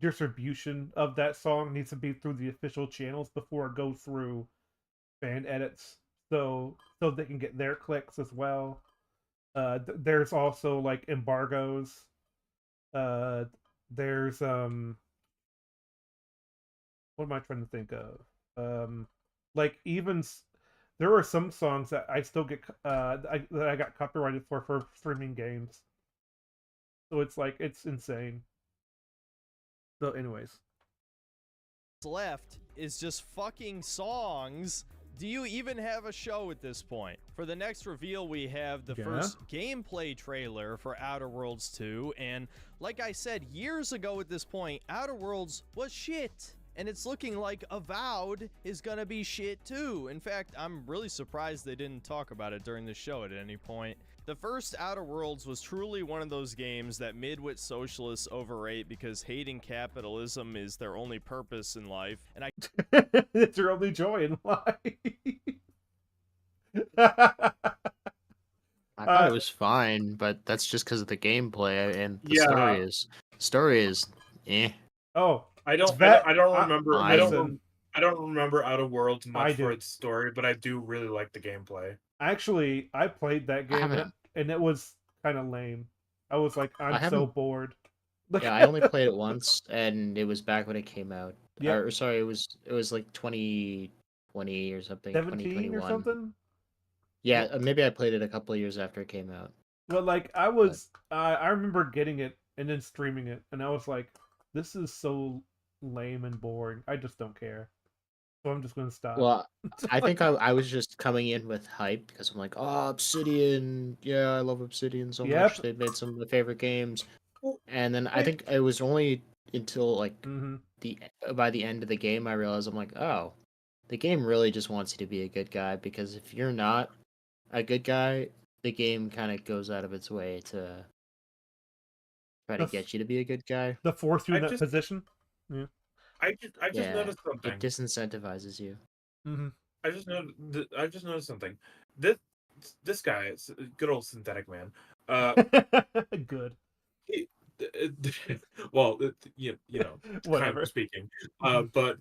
distribution of that song needs to be through the official channels before it goes through fan edits, so they can get their clicks as well. There's also like embargoes. There's what am I trying to think of? Like there are some songs that I still get that I got copyrighted for streaming games. So it's like it's insane. So, anyways, left is just fucking songs. Do you even have a show at this point? For the next reveal, we have the first gameplay trailer for Outer Worlds 2, and like I said years ago at this point, Outer Worlds was shit. And it's looking like Avowed is gonna be shit too. In fact, I'm really surprised they didn't talk about it during the show at any point. The first Outer Worlds was truly one of those games that midwit socialists overrate because hating capitalism is their only purpose in life. And it's your only joy in life. I thought it was fine, but that's just because of the gameplay and the story is eh. Oh, I don't remember. I don't remember Outer Worlds much for its story, but I do really like the gameplay. Actually, I played that game and it was kind of lame. I was like, I'm so bored. Yeah, I only played it once, and it was back when it came out. Yeah. Or sorry, it was like 2020 or something. 17 or something. Yeah, maybe I played it a couple of years after it came out. But like I remember getting it and then streaming it, and I was like, this is so lame and boring. I just don't care. So I'm just gonna stop. Well, I think I was just coming in with hype because I'm like, oh, Obsidian, yeah, I love Obsidian so much. They've made some of my favorite games, and then I think it was only until like by the end of the game I realized I'm like, oh, the game really just wants you to be a good guy, because if you're not a good guy, the game kind of goes out of its way to try to get you to be a good guy. The force you in that position. Yeah. I just noticed something. It disincentivizes you. Mm-hmm. I just noticed something. This guy is a good old synthetic man. Good. Well, you know, kind of speaking. But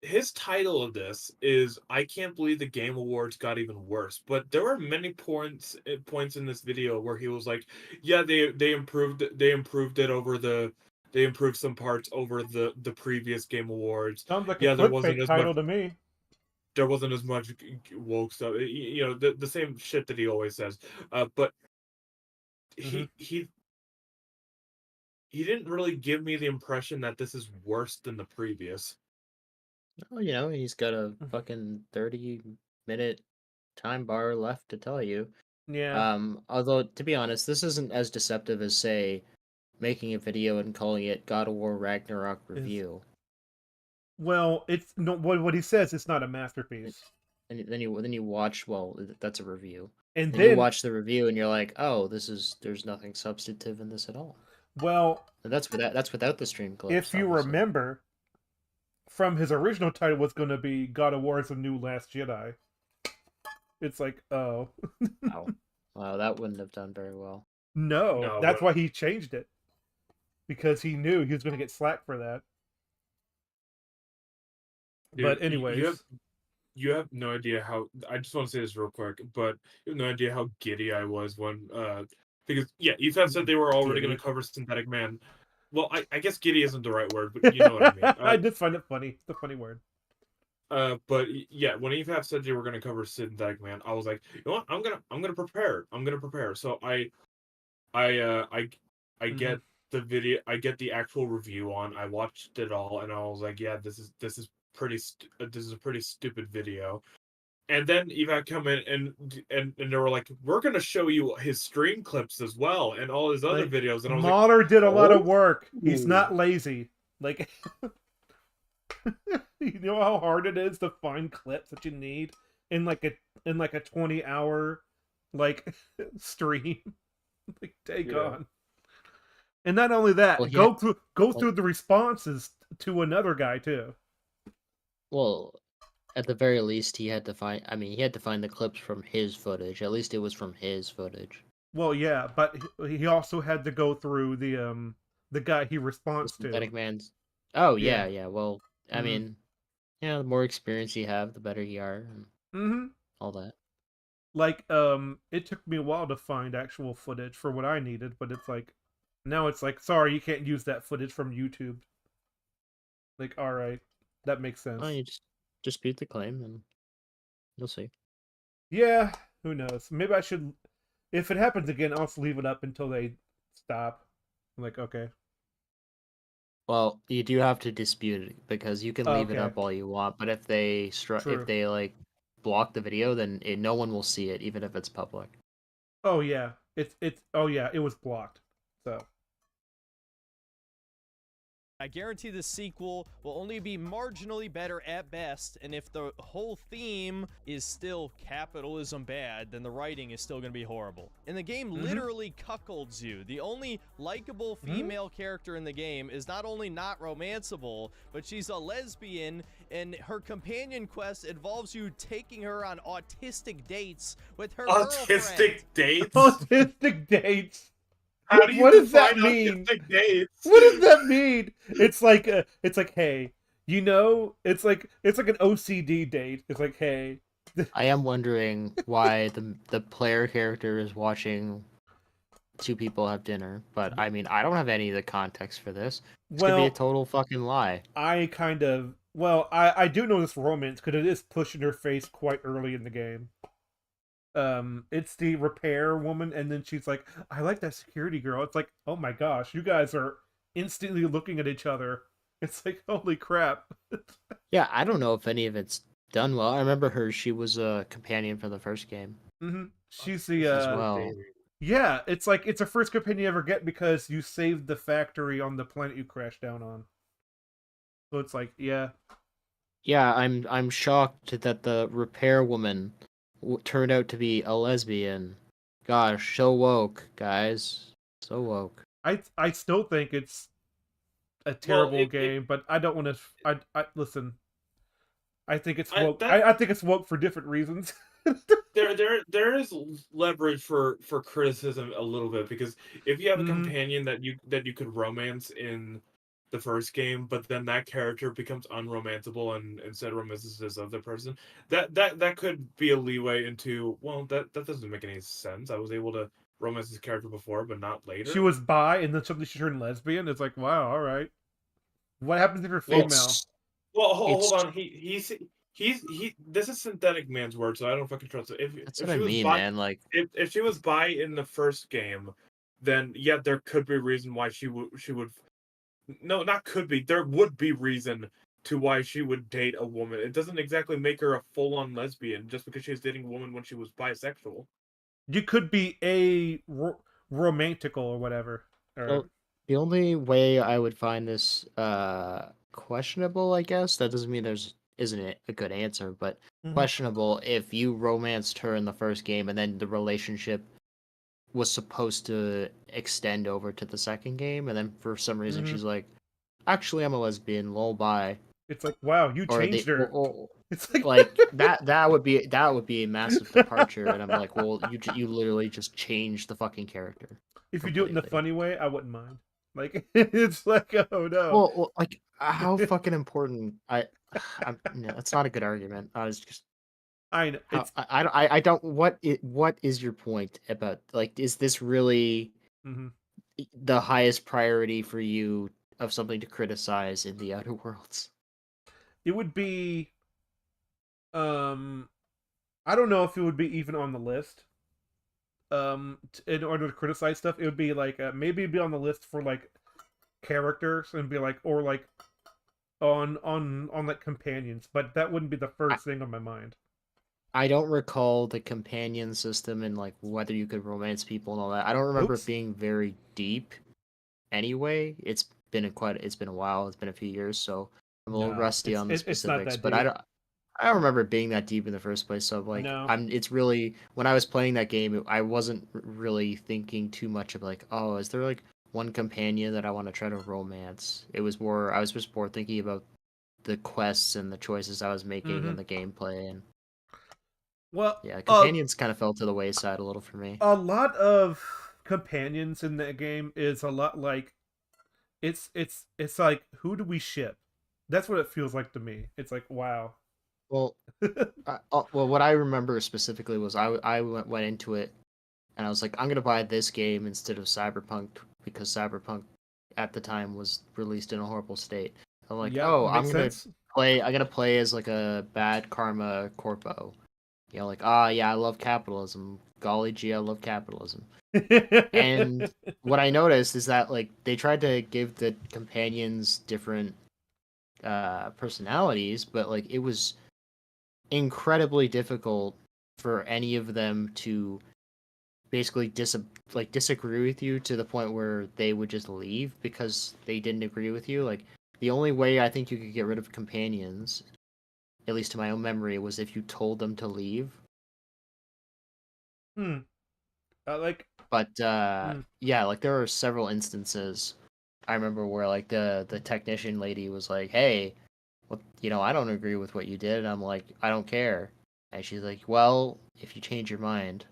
his title of this is "I Can't Believe the Game Awards Got Even Worse." But there were many points in this video where he was like, "Yeah, they improved it over the." They improved some parts over the previous Game Awards. Sounds like there a wasn't as title much, to me. There wasn't as much woke stuff. You know, the same shit that he always says. But he didn't really give me the impression that this is worse than the previous. Oh, he's got a fucking 30-minute time bar left to tell you. Yeah. Although to be honest, this isn't as deceptive as say making a video and calling it God of War Ragnarok review. Well, it's no what he says. It's not a masterpiece. And then you watch. Well, that's a review. And then you watch the review and you're like, oh, there's nothing substantive in this at all. Well, and that's without the stream clips. If you remember, from his original title was going to be God of War: The New Last Jedi. It's like, oh. Wow, that wouldn't have done very well. No, that's why he changed it. Because he knew he was going to get slack for that. Dude, but anyways. You have no idea how... I just want to say this real quick, but you have no idea how giddy I was when... because, yeah, Ethan said they were already going to cover Synthetic Man. Well, I guess giddy isn't the right word, but you know what I mean. I just find it funny. It's a funny word. But yeah, when Ethan said they were going to cover Synthetic Man, I was like, you know what? I'm gonna prepare. I'm gonna prepare. So I get the video. I get the actual review on. I watched it all, and I was like, yeah, this is a pretty stupid video. And then Evac come in and they were like, we're gonna show you his stream clips as well and all his other videos. And I was Mahler did a lot of work. He's not lazy. Like, you know how hard it is to find clips that you need in like a 20-hour like stream. Like, take on. And not only that, go through the responses to another guy too. Well, at the very least, he had to find the clips from his footage. At least it was from his footage. Well, yeah, but he also had to go through the guy he responds to. Synthetic Man's. Oh yeah. Well, I mean, the more experience you have, the better you are, and all that. Like, it took me a while to find actual footage for what I needed, but it's like, now it's like, sorry, you can't use that footage from YouTube. Like, all right, that makes sense. Well, you just dispute the claim, and you'll see. Yeah, who knows? Maybe I should. If it happens again, I'll just leave it up until they stop. I'm like, okay. Well, you do have to dispute it because you can leave it up all you want, but if they like block the video, then no one will see it, even if it's public. Oh yeah, it was blocked. So I guarantee the sequel will only be marginally better at best, and if the whole theme is still capitalism bad, then the writing is still going to be horrible. And the game literally cuckolds you. The only likable female character in the game is not only not romanceable, but she's a lesbian, and her companion quest involves you taking her on autistic dates with her Autistic dates? Autistic dates? How do you what does that mean? Dates? What does that mean? It's like hey, it's like an OCD date. It's like, hey. I am wondering why the player character is watching two people have dinner, but I mean, I don't have any of the context for this. This could be a total fucking lie. I do know this romance because it is pushed in her face quite early in the game. It's the repair woman, and then she's like, I like that security girl. It's like, oh my gosh, you guys are instantly looking at each other. It's like, holy crap. Yeah, I don't know if any of it's done well. I remember she was a companion for the first game. She's the as well. Yeah, it's like it's the first companion you ever get because you saved the factory on the planet you crashed down on. So it's like, yeah. Yeah, I'm shocked that the repair woman turned out to be a lesbian. Gosh, so woke, guys. So woke. I still think it's a terrible game, but I don't want to. I listen. I think it's woke. I think it's woke for different reasons. there is leverage for criticism a little bit, because if you have a companion that you could romance in the first game, but then that character becomes unromanceable and instead romances this other person, that could be a leeway into, well, that doesn't make any sense. I was able to romance this character before, but not later. She was bi, and then suddenly she turned lesbian. It's like, wow, all right. What happens if you're female? Well, hold on. He's this is Synthetic Man's word, so I don't fucking trust it. That's what I mean, man. Like, if she was bi in the first game, then yeah, there could be a reason why she would. No, not could be. There would be reason to why she would date a woman. It doesn't exactly make her a full-on lesbian just because she was dating a woman when she was bisexual. You could be a romantical or whatever. Well, the only way I would find this questionable, I guess, that doesn't mean there's isn't it a good answer, but questionable if you romanced her in the first game and then the relationship was supposed to extend over to the second game, and then for some reason she's like, actually, I'm a lesbian, lol, bye. It's like, wow, you changed her. It's like that would be a massive departure, and I'm like, well, you literally just changed the fucking character. If you do it in a funny way, I wouldn't mind. Like, it's like, oh no. Well, like, how fucking important? No, that's not a good argument. I was just. I know. I don't. What is your point about? Like, is this really the highest priority for you of something to criticize in the Outer Worlds? It would be. I don't know if it would be even on the list. In order to criticize stuff, it would be like maybe it'd be on the list for like characters and be like, or like on like companions, but that wouldn't be the first thing on my mind. I don't recall the companion system and like whether you could romance people and all that. I don't remember it being very deep. Anyway, it's been a while. It's been a few years, so I'm a little rusty on the specifics. But I don't remember it being that deep in the first place. So like, it's really when I was playing that game, I wasn't really thinking too much of like, oh, is there like one companion that I want to try to romance? I was just more thinking about the quests and the choices I was making and the gameplay and. Well, yeah, companions kind of fell to the wayside a little for me. A lot of companions in that game is a lot like it's like, who do we ship? That's what it feels like to me. It's like, wow. Well, what I remember specifically was I went into it and I was like, I'm gonna buy this game instead of Cyberpunk because Cyberpunk at the time was released in a horrible state. I'm like, I'm gonna play as like a bad karma corpo. You know, like, yeah, I love capitalism. Golly gee, I love capitalism. And what I noticed is that, like, they tried to give the companions different personalities, but, like, it was incredibly difficult for any of them to basically disagree with you to the point where they would just leave because they didn't agree with you. Like, the only way I think you could get rid of companions, at least to my own memory, was if you told them to leave. Yeah, like there were several instances I remember where like the technician lady was like, "Hey, well, I don't agree with what you did." And I'm like, "I don't care." And she's like, "Well, if you change your mind,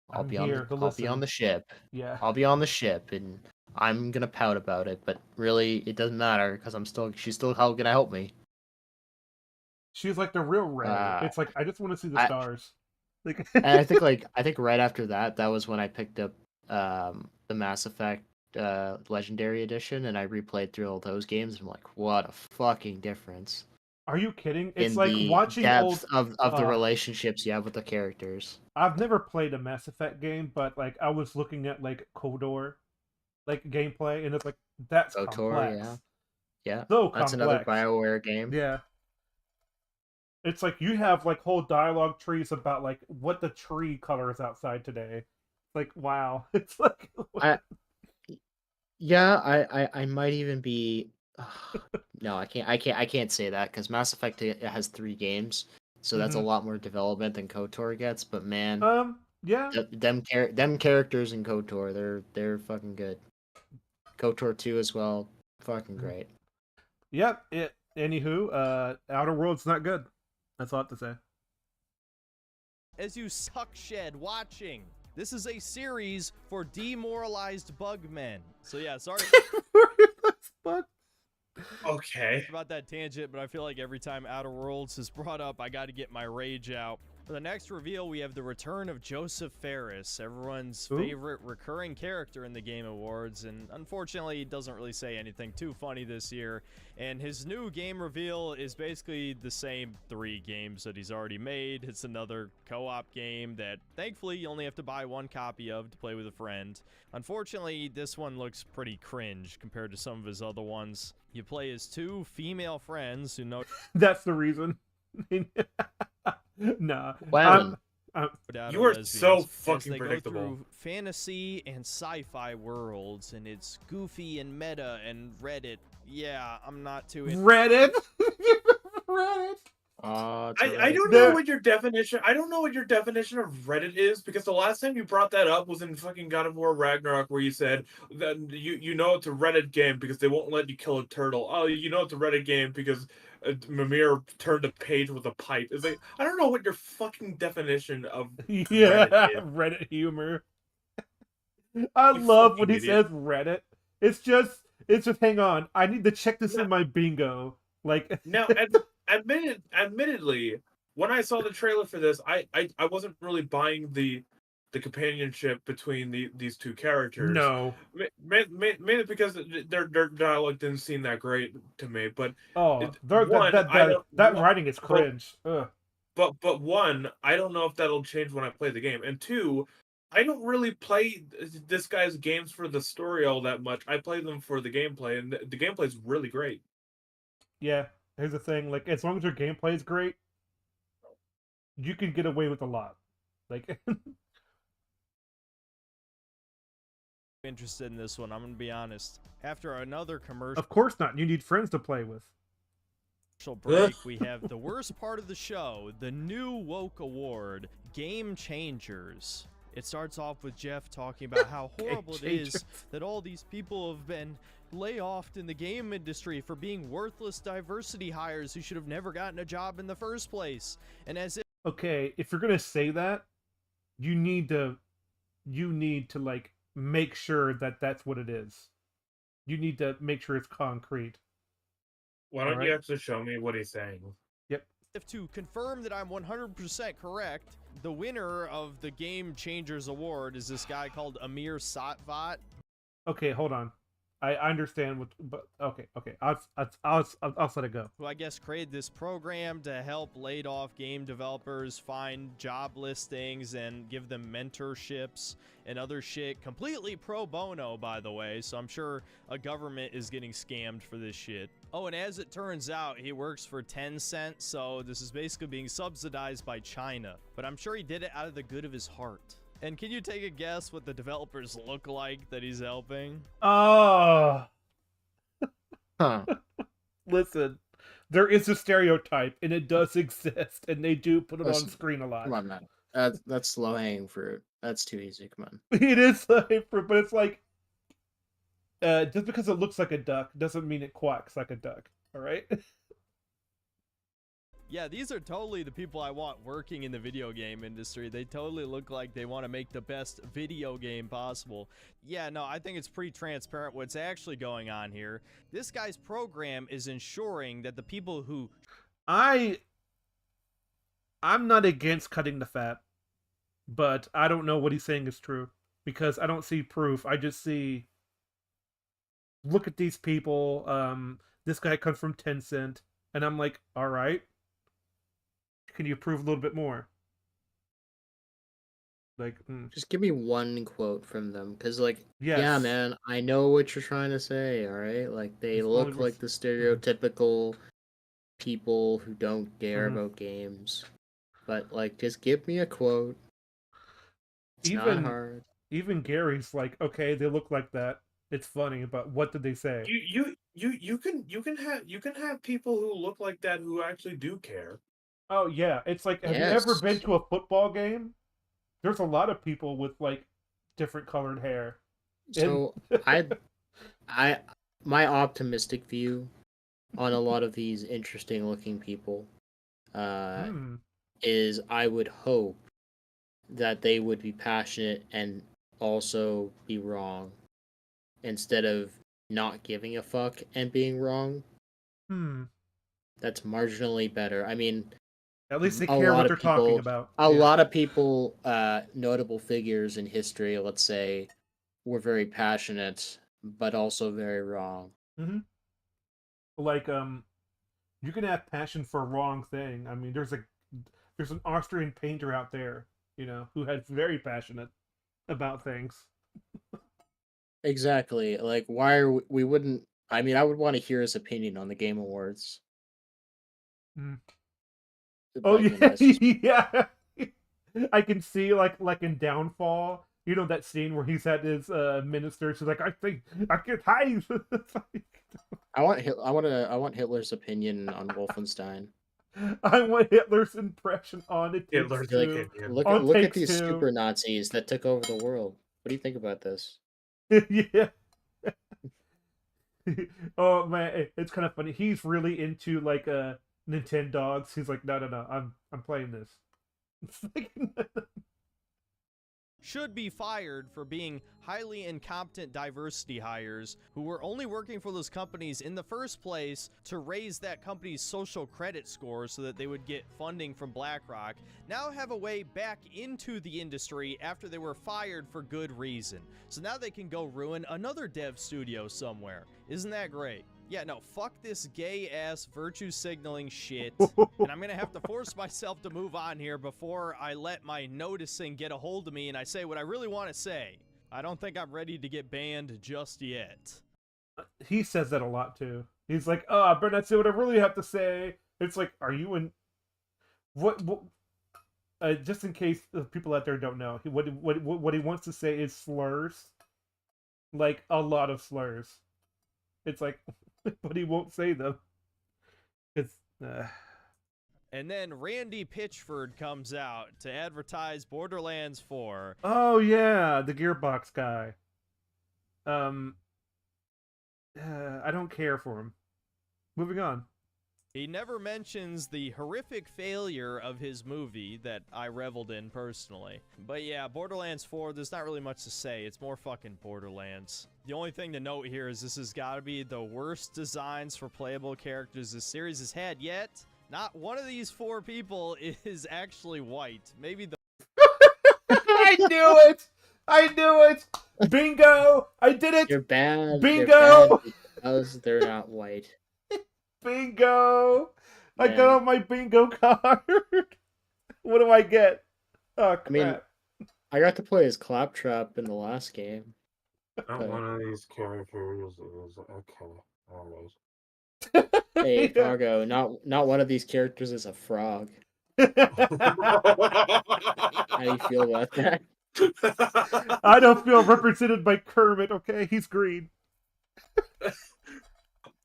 I'll be on the ship. Yeah, I'll be on the ship, and I'm gonna pout about it. But really, it doesn't matter because she's still gonna help me." She's like the real Ray. It's like, I just want to see the stars. Like, and I think right after that was when I picked up the Mass Effect Legendary Edition, and I replayed through all those games. And I'm like, what a fucking difference! Are you kidding? It's like watching depth of the relationships you have with the characters. I've never played a Mass Effect game, but like I was looking at like KOTOR, like gameplay, and it's like that's KOTOR, complex. Yeah. So that's complex. Another BioWare game. Yeah. It's like you have like whole dialogue trees about like what the tree color is outside today. Like, wow. It's like I might even be no, I can't say that because Mass Effect has 3 games, so that's a lot more development than KOTOR gets. But man, yeah, them characters in KOTOR, they're fucking good. KOTOR 2 as well, fucking great. Yep. Anywho, Outer Worlds not good. That's all I have to say. As you suck shed watching, this is a series for demoralized bug men. So yeah, sorry Okay. about that tangent, but I feel like every time Outer Worlds is brought up, I got to get my rage out. For the next reveal, we have the return of Joseph Ferris, everyone's Ooh. favorite recurring character in the Game Awards, and unfortunately, he doesn't really say anything too funny this year. And his new game reveal is basically the same 3 games that he's already made. It's another co-op game that, thankfully, you only have to buy 1 copy of to play with a friend. Unfortunately, this one looks pretty cringe compared to some of his other ones. You play as 2 female friends who know... That's the reason. Nah. Well, You are so lesbians, fucking as they predictable. go through fantasy and sci-fi worlds, and it's goofy and meta and Reddit. Yeah, I'm not too into Reddit. Reddit. I don't know what your definition. I don't know what your definition of Reddit is, because the last time you brought that up was in fucking God of War Ragnarok, where you said that you know it's a Reddit game because they won't let you kill a turtle. Oh, you know it's a Reddit game because Mimir turned a page with a pipe. It's like, I don't know what your fucking definition of Yeah, Reddit is. Reddit humor. I You love when fucking he idiot. says Reddit. It's just hang on. I need to check this in my bingo. Like Now, admittedly, when I saw the trailer for this, I wasn't really buying the companionship between these 2 characters. no. Mainly because their dialogue didn't seem that great to me. But Oh, one, that writing is cringe. Ugh. but one, I don't know if that'll change when I play the game. And 2, I don't really play this guy's games for the story all that much. I play them for the gameplay, and the gameplay is really great. Yeah, here's the thing. Like, as long as your gameplay is great, you can get away with a lot. Like, interested in this one, I'm gonna be honest. After another commercial of course not. You need friends to play with. break, we have the worst part of the show, the new woke award, Game Changers. It starts off with Jeff talking about how horrible it is that all these people have been layoffed in the game industry for being worthless diversity hires who should have never gotten a job in the first place. And as if Okay, if you're gonna say that, you need to like make sure that that's what it is. You need to make sure it's concrete. Why don't Alright. you actually show me what he's saying? to confirm that I'm 100% correct, the winner of the Game Changers Award is this guy called Amir Satvat. Okay, hold on. I understand what, but okay. I'll let it go. Who I guess created this program to help laid off game developers find job listings and give them mentorships and other shit. Completely pro bono, by the way, so I'm sure a government is getting scammed for this shit. Oh, and as it turns out, he works for Tencent, so this is basically being subsidized by China. But I'm sure he did it out of the good of his heart. And can you take a guess what the developers look like that he's helping? Oh. huh. Listen, there is a stereotype, and it does exist, and they do put it on screen a lot. Come on, man. That's low hanging fruit. That's too easy. Come on. It is like, but it's like, just because it looks like a duck doesn't mean it quacks like a duck. All right. Yeah, these are totally the people I want working in the video game industry. They totally look like they want to make the best video game possible. Yeah, no, I think it's pretty transparent what's actually going on here. This guy's program is ensuring that the people who... I'm not against cutting the fat, but I don't know what he's saying is true, because I don't see proof. I just see, look at these people. This guy comes from Tencent, and I'm like, all right. Can you prove a little bit more? Like, just give me one quote from them, because like, yes. Yeah, man, I know what you're trying to say. All right, like they look like the stereotypical people who don't care about games, but like, just give me a quote. It's not hard. Even Gary's like, okay, they look like that. It's funny, but what did they say? You can have people who look like that who actually do care. Oh yeah, it's like, have you ever been to a football game? There's a lot of people with like different colored hair. So my optimistic view on a lot of these interesting looking people is I would hope that they would be passionate and also be wrong instead of not giving a fuck and being wrong. That's marginally better. I mean, At least they a care lot what of they're talking people, about. a Yeah. lot of people, notable figures in history, let's say, were very passionate, but also very wrong. Mm-hmm. Like you can have passion for a wrong thing. I mean, there's an Austrian painter out there, who had very passionate about things. Exactly. Like, why are we wouldn't? I mean, I would want to hear his opinion on the Game Awards. Mm. Oh But yeah, it's just yeah. I can see like in Downfall, that scene where he's at his minister. She's like, I think I can hide. I want Hitler's opinion on Wolfenstein. I want Hitler's impression on it. Hitler's Like, opinion. look at Takes these Two. super Nazis that took over the world. What do you think about this? Yeah. Oh man, it's kind of funny. He's really into like Nintendogs. He's like, no, I'm playing this. It's like, Should be fired for being highly incompetent diversity hires who were only working for those companies in the first place to raise that company's social credit score so that they would get funding from BlackRock, now have a way back into the industry after they were fired for good reason. So now they can go ruin another dev studio somewhere. Isn't that great? Yeah, no, fuck this gay-ass virtue signaling shit, and I'm gonna have to force myself to move on here before I let my noticing get a hold of me and I say what I really want to say. I don't think I'm ready to get banned just yet. he says that a lot too. He's like, oh, I better not say what I really have to say. It's like, are you in... What just in case the people out there don't know, what he wants to say is slurs. Like, a lot of slurs. It's like... but he won't say them. It's And then Randy Pitchford comes out to advertise Borderlands 4. Oh yeah, the Gearbox guy. I don't care for him. Moving on. He never mentions the horrific failure of his movie that I reveled in personally. But yeah, Borderlands 4, there's not really much to say. It's more fucking Borderlands. The only thing to note here is this has got to be the worst designs for playable characters this series has had yet. Not one of these 4 people is actually white. Maybe the... I knew it! I knew it! Bingo! I did it! You're bad. Bingo! You're bad because they're not white. Bingo! I Man. got on my bingo card. What do I get? Oh, crap. I mean, I got to play as Claptrap in the last game. Not one of these characters is okay. Always. Hey, Yeah. Fargo, not one of these characters is a frog. How do you feel about that? I don't feel represented by Kermit, okay? He's green.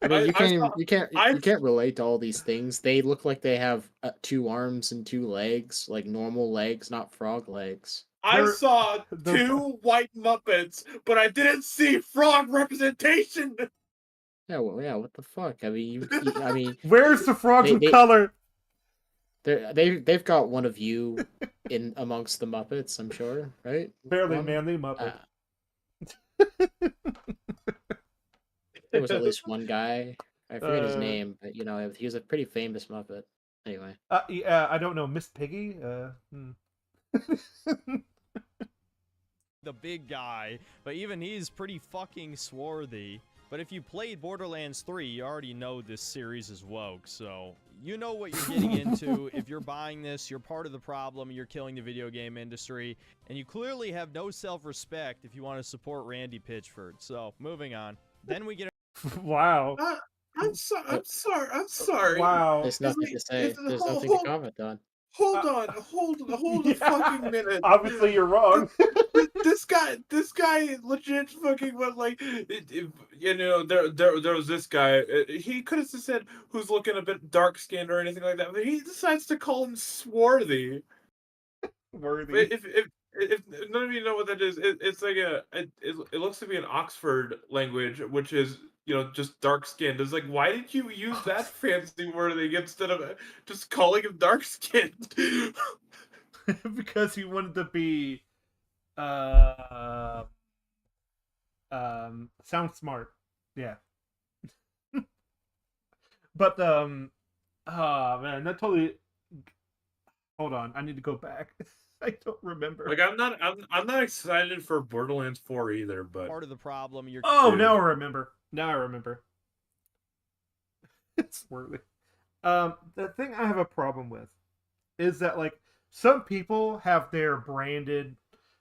I mean, you can't I- relate to all these things. They look like they have 2 arms and 2 legs, like normal legs, not frog legs. I saw 2 white Muppets, but I didn't see frog representation. Yeah, well, yeah. What the fuck? I mean, I mean, Where's the frogs They- of they- color? they've got one of you in amongst the Muppets, I'm sure, right? Barely One? manly Muppet. There was at least one guy. I forget his Uh, name, but he was a pretty famous Muppet. Anyway, Yeah, I don't know. Miss Piggy? the big guy, but even he's pretty fucking swarthy. But if you played Borderlands 3, you already know this series is woke, so you know what you're getting into. If you're buying this, you're part of the problem, you're killing the video game industry, and you clearly have no self-respect if you want to support Randy Pitchford. So, moving on. Then we get Wow. I'm sorry. Wow. there's nothing to say. There's nothing to comment on. Hold a fucking minute. Obviously, you're wrong. This guy legit fucking went like, there was this guy. He could have just said who's looking a bit dark skinned or anything like that, but he decides to call him swarthy. Worthy. If none of you know what that is, it's like it looks to be an Oxford language, which is just dark skinned. It's like, why did you use that fancy wording instead of just calling him dark skinned? Because he wanted to be sound smart. Yeah. But oh man, that totally Hold on, I need to go back. I don't remember. Like I'm not excited for Borderlands 4 either, but Part of the problem, you're Oh, Dude. now I remember. Now I remember. It's Swirly. The thing I have a problem with is that like some people have their branded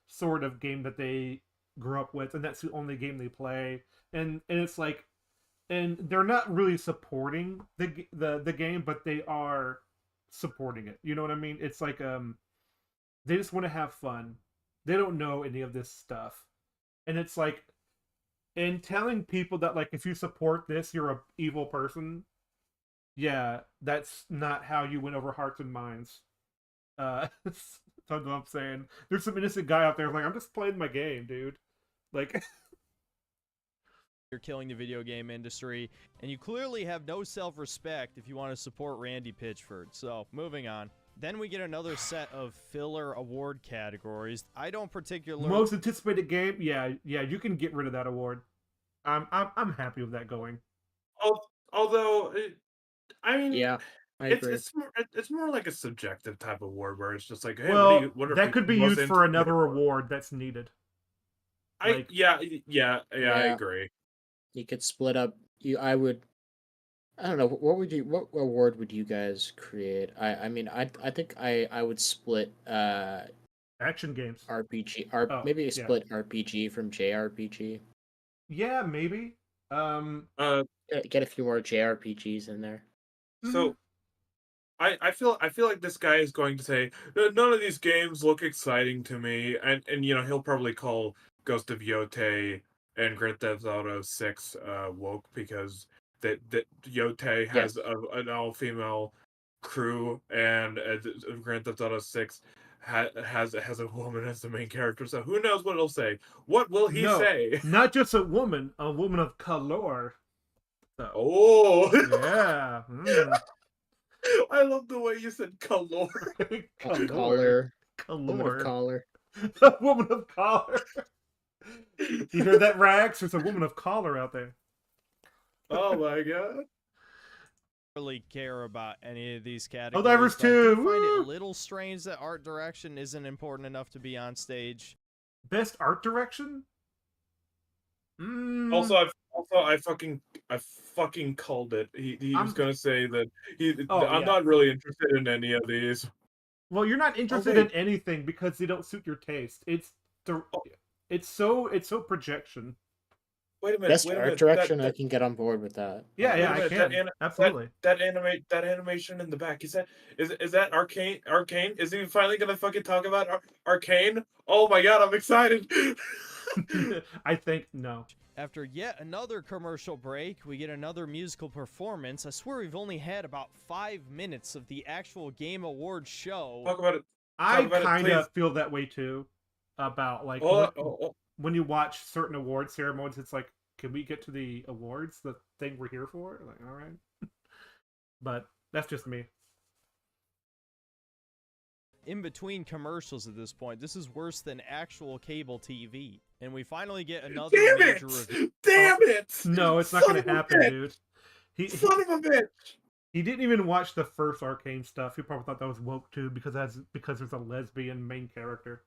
sort of game that they grew up with, and that's the only game they play, and it's like, and they're not really supporting the game, but they are supporting it. You know what I mean? It's like they just want to have fun. They don't know any of this stuff, and it's like, and telling people that like if you support this, you're a evil person. Yeah, that's not how you win over hearts and minds. That's what I'm saying. There's some innocent guy out there like, I'm just playing my game, dude. Like, you're killing the video game industry, and you clearly have no self-respect if you want to support Randy Pitchford. So, moving on. Then we get another set of filler award categories. I don't particularly... Most anticipated game? Yeah, you can get rid of that award. I'm happy with that going. Although, I mean, Yeah, I agree. it's more like a subjective type of award where it's just like, hey, Well, what are that could be most used for anticipated another for? award that's needed. I agree. You could split up. I don't know. What award would you guys create? I mean, I think I would split Action games. RPG. Oh, Maybe yeah. split RPG from JRPG. Yeah, maybe. Get a few more JRPGs in there. So I feel like this guy is going to say none of these games look exciting to me, and he'll probably call Ghost of Yotei and Grand Theft Auto 6 woke because that Yotei has an all-female crew, and Grand Theft Auto 6 has a woman as the main character. So who knows what he'll say? What will he say? Not just a woman of color. So, Oh yeah. I love the way you said color. Color. Woman of Color. color. A woman of color. You heard that, Rags? There's a woman of color out there. Oh my god. Really care about any of these categories. Helldivers but I do 2. find it a Woo! little strange that art direction isn't important enough to be on stage. Best art direction? Also, I fucking called it. He was gonna say that I'm not really interested in any of these. Well, you're not interested in anything because they don't suit your taste. It's so projection. Wait a minute. Best art direction, I can get on board with that. Yeah, I can. Absolutely. That animation in the back. Is that Arcane? Arcane? Is he finally gonna fucking talk about Arcane? Oh my god, I'm excited. I think no. After yet another commercial break, we get another musical performance. I swear we've only had about 5 minutes of the actual Game Awards show. Talk about it. I kind of feel that way too. About like when you watch certain award ceremonies, it's like, can we get to the awards? The thing we're here for? Like, all right. But that's just me. In between commercials at this point, this is worse than actual cable TV. And we finally get another major review. Damn it! No, it's not going to happen, dude. Son of a bitch! He didn't even watch the first Arcane stuff. He probably thought that was woke too because there's a lesbian main character.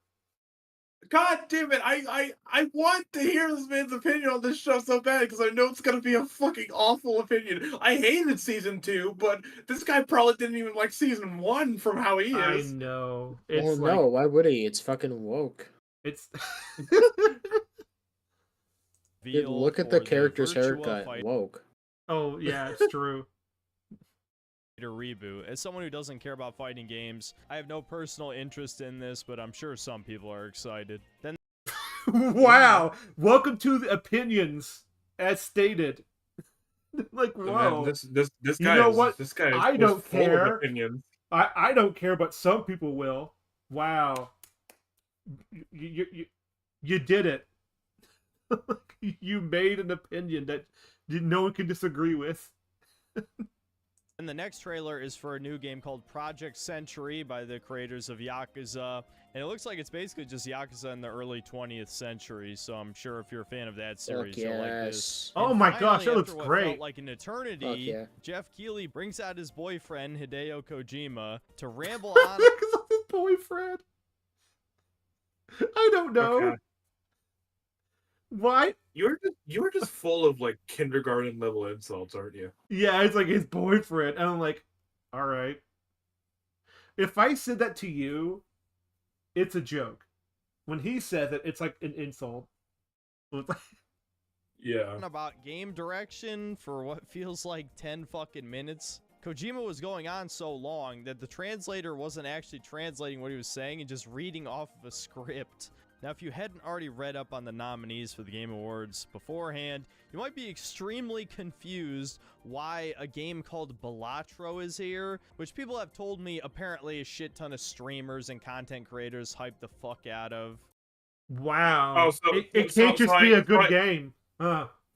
God damn it! I want to hear this man's opinion on this show so bad because I know it's gonna be a fucking awful opinion. I hated season 2, but this guy probably didn't even like season 1 from how he is. I know. Well, no, why would he? It's fucking woke. It's Dude, look at the character's haircut. Woke. Oh yeah, it's true. Reboot. As someone who doesn't care about fighting games, I have no personal interest in this, but I'm sure some people are excited. Then wow! Welcome to the opinions as stated. Like, whoa! Man, this guy. You know what? This guy. I don't care. Opinions. I don't care, but some people will. Wow! You did it. You made an opinion that no one can disagree with. And the next trailer is for a new game called Project Century by the creators of Yakuza. And it looks like it's basically just Yakuza in the early 20th century. So I'm sure if you're a fan of that series, you'll like this. Oh And my finally, gosh, that after looks what great. Felt like an eternity, yeah. Jeff Keighley brings out his boyfriend, Hideo Kojima, to ramble on. Because of his boyfriend. I don't know. Okay. Why? You're just full of like kindergarten level insults, aren't you? Yeah, it's like his boyfriend. And I'm like, all right. If I said that to you, it's a joke. When he says it, it's like an insult. So it's like, Yeah. About game direction for what feels like 10 fucking minutes. Kojima was going on so long that the translator wasn't actually translating what he was saying and just reading off of a script. Now, if you hadn't already read up on the nominees for the Game Awards beforehand, you might be extremely confused why a game called Balatro is here, which people have told me apparently a shit ton of streamers and content creators hype the fuck out of. wow. Oh, so- it so- can't just so be I- a good so I- game.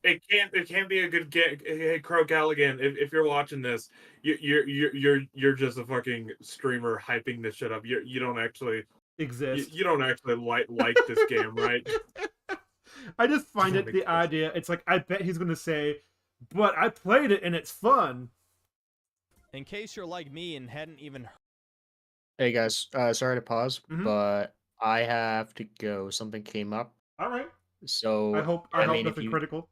It can't be a good game. Hey, Crow Galligan, if you're watching this, you're just a fucking streamer hyping this shit up. You don't actually Exist. you don't actually like this game, right? I just find Doesn't it make the sense. idea. It's like, I bet he's going to say, but I played it and it's fun. In case you're like me and hadn't even heard. Hey guys, sorry to pause, Mhm. but I have to go. Something came up, All right. so I hope I mean, if nothing you- critical.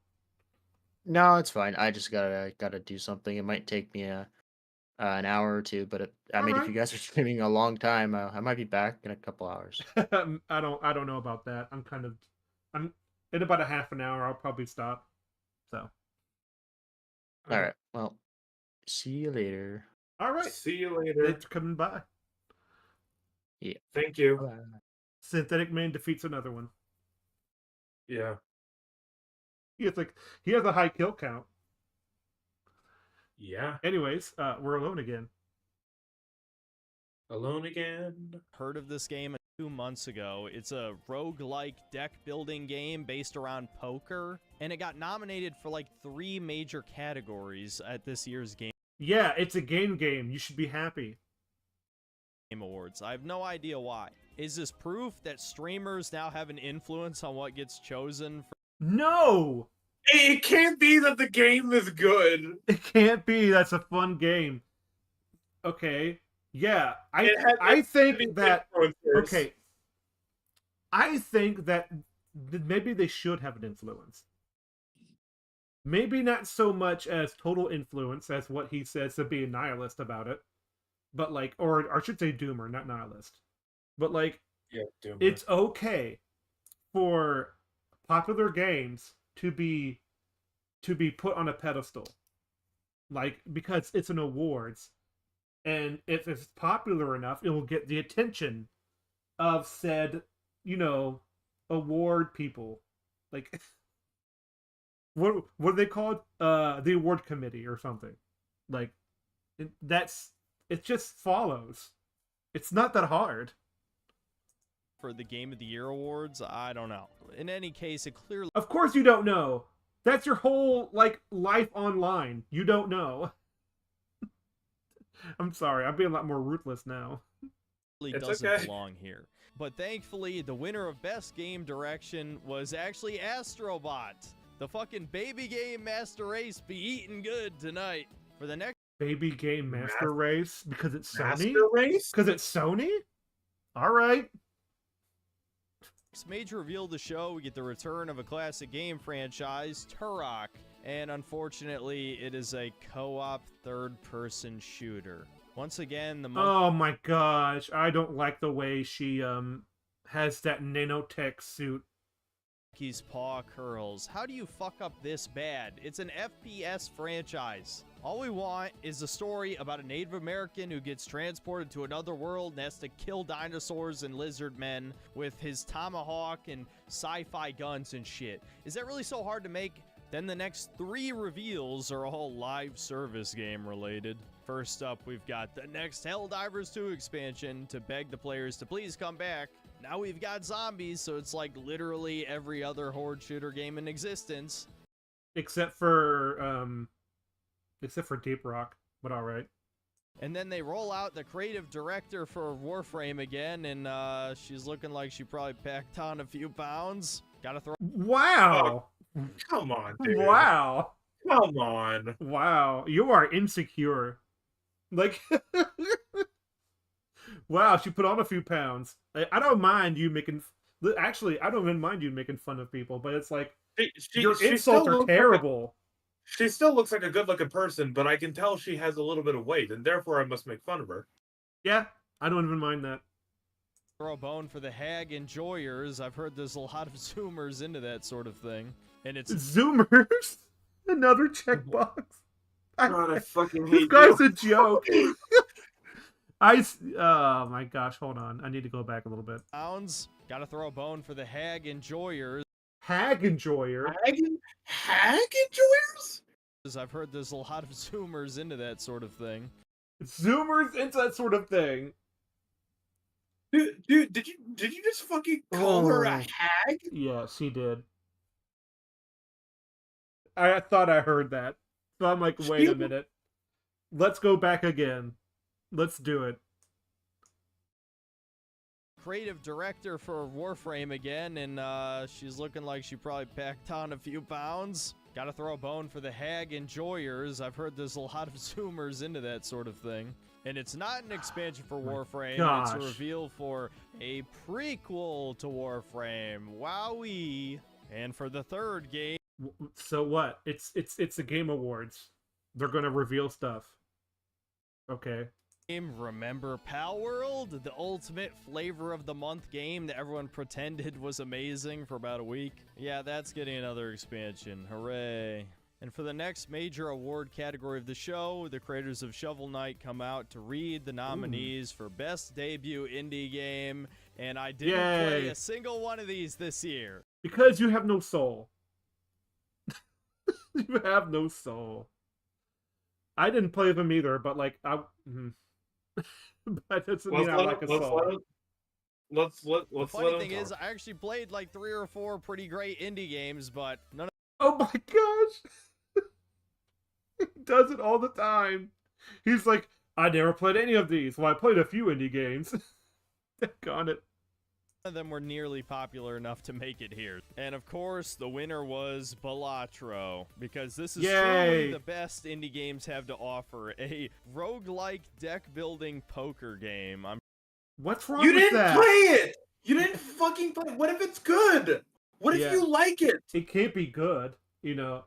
No, it's fine. I just gotta do something. It might take me an hour or two, but I mean, if Alright. you guys are streaming a long time, I might be back in a couple hours. I don't know about that. I'm in about a half an hour. I'll probably stop. So. All right. Well, see you later. All right. See you later. Thanks for coming by. Thank you. Bye. Synthetic Man defeats another one. Yeah. He has a high kill count. Yeah. Anyways, we're alone again. Alone again. Heard of this game 2 months ago. It's a roguelike deck building game based around poker, and it got nominated for like 3 major categories at this year's Game Yeah, it's a game. You should be happy. Awards. I have no idea why. Is this proof that streamers now have an influence on what gets chosen for No! It can't be that the game is good. It can't be. That's a fun game. Okay. Yeah, I It think that influencers. okay. I think that maybe they should have an influence. Maybe not so much as total influence as what he says to be a nihilist about it, but like, or I should say doomer, not nihilist. But like, Yeah, Doomer. it's okay for popular games to be put on a pedestal, like, because it's an awards, and if it's popular enough, it will get the attention of said, award people. Like, what are they called? The award committee or something. Like, it just follows. It's not that hard. the Game of the Year awards? I don't know. In any case, it clearly Of course you don't know. That's your whole, like, life online. You don't know. I'm sorry. I'm being a lot more ruthless now. It's doesn't okay. belong here. But thankfully, the winner of Best Game Direction was actually Astrobot. The fucking baby game Master Race be eating good tonight. For the next Baby Game Master Race? Because it's Sony? Master Race? Because it's Sony? Alright. major reveal of the show, we get the return of a classic game franchise, Turok. And unfortunately, it is a co-op third-person shooter. Once again, the Oh my gosh. I don't like the way she, has that nanotech suit. monkey's paw curls. How do you fuck up this bad? It's an FPS franchise. All we want is a story about a Native American who gets transported to another world and has to kill dinosaurs and lizard men with his tomahawk and sci-fi guns and shit. Is that really so hard to make? Then the next 3 reveals are all live service game related. First up, we've got the next Helldivers 2 expansion to beg the players to please come back. Now we've got zombies, so it's like literally every other horde shooter game in existence. Except for Deep Rock. but all right. And then they roll out the creative director for Warframe again, and she's looking like she probably packed on a few pounds. Gotta throw. Wow. Come on, dude. Wow. Come on. Wow. You are insecure. Like, wow, she put on a few pounds. I don't mind you making. Actually, I don't even mind you making fun of people, but it's like your insults are terrible. She still looks like a good-looking person, but I can tell she has a little bit of weight, and therefore I must make fun of her. Yeah, I don't even mind that. Throw a bone for the hag enjoyers. I've heard there's a lot of zoomers into that sort of thing, and it's zoomers. Another checkbox. God, I fucking hate this guy's you. a joke. Oh my gosh, hold on. I need to go back a little bit. Pounds. Gotta throw a bone for the hag enjoyers. Hag enjoyer. Hag enjoyers? I've heard there's a lot of zoomers into that sort of thing. Zoomers into that sort of thing. Dude, did you just fucking call her a hag? Yeah, she did. I thought I heard that. So I'm like, wait a minute. Let's go back again. Let's do it. Creative director for Warframe again, and she's looking like she probably packed on a few pounds. Gotta throw a bone for the hag enjoyers. I've heard there's a lot of zoomers into that sort of thing. And it's not an expansion for Warframe, it's a reveal for a prequel to Warframe. Wowee! And for the third game... So what? It's the Game Awards. They're gonna reveal stuff. Okay. Remember Palworld? The ultimate flavor of the month game that everyone pretended was amazing for about a week. Yeah, that's getting another expansion. Hooray. And for the next major award category of the show, the creators of Shovel Knight come out to read the nominees for Best Debut Indie Game, and I didn't play a single one of these this year. Because you have no soul. You have no soul. I didn't play them either, but like, but that's mean I like a soul. Let's the funny thing is, I actually played like 3 or 4 pretty great indie games, but none of... Oh my gosh! He does it all the time. He's like, I never played any of these. Well, I played a few indie games. Got it. None of them were nearly popular enough to make it here. And of course, the winner was Balatro, because this is truly the best indie games have to offer. A roguelike deck-building poker game. What's wrong with that? You didn't play it! You didn't fucking play it! What if it's good? What if you like it? It can't be good, you know.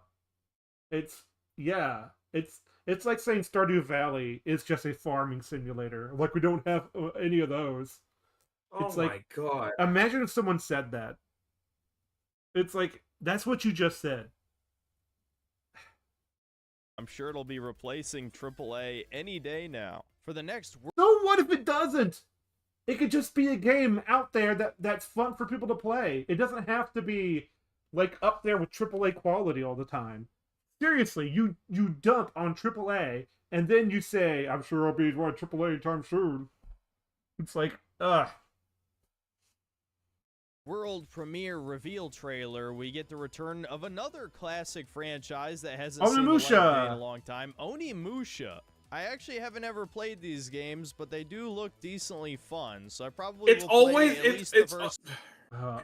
It's like saying Stardew Valley is just a farming simulator. Like, we don't have any of those. It's oh my god. Imagine if someone said that. It's like, that's what you just said. I'm sure it'll be replacing AAA any day now. For the next... So what if it doesn't? It could just be a game out there that's fun for people to play. It doesn't have to be, like, up there with AAA quality all the time. Seriously, you dump on AAA, and then you say, I'm sure I'll be on AAA anytime soon. It's like, ugh. World premiere reveal trailer, we get the return of another classic franchise that hasn't seen the light of day in a long time, Onimusha. I actually haven't ever played these games, but they do look decently fun, so I probably will play at least the first...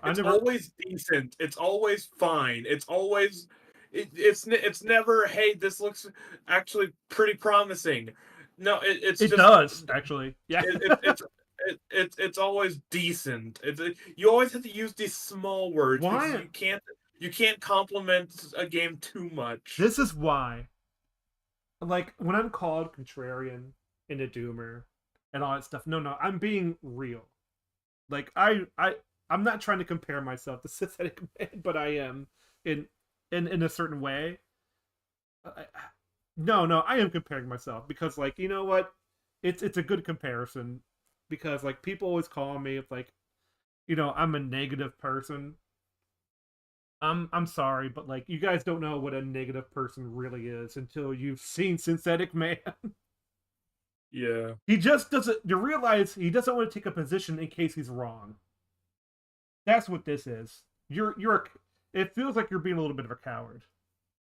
It's always decent. It's always fine. It's always... It's never, hey, this looks actually pretty promising. No, it does, actually. Yeah. It's always decent. You always have to use these small words. Why? Because you can't compliment a game too much. This is why. Like, when I'm called contrarian and a doomer and all that stuff, no, I'm being real. Like, I'm not trying to compare myself to Synthetic Man, but I am in a certain way. No, I am comparing myself because, like, you know what? It's a good comparison because, like, people always call me, it's like, you know, I'm a negative person. I'm sorry, but, like, you guys don't know what a negative person really is until you've seen Synthetic Man. Yeah. He just doesn't... You realize he doesn't want to take a position in case he's wrong. That's what this is. It feels like you're being a little bit of a coward.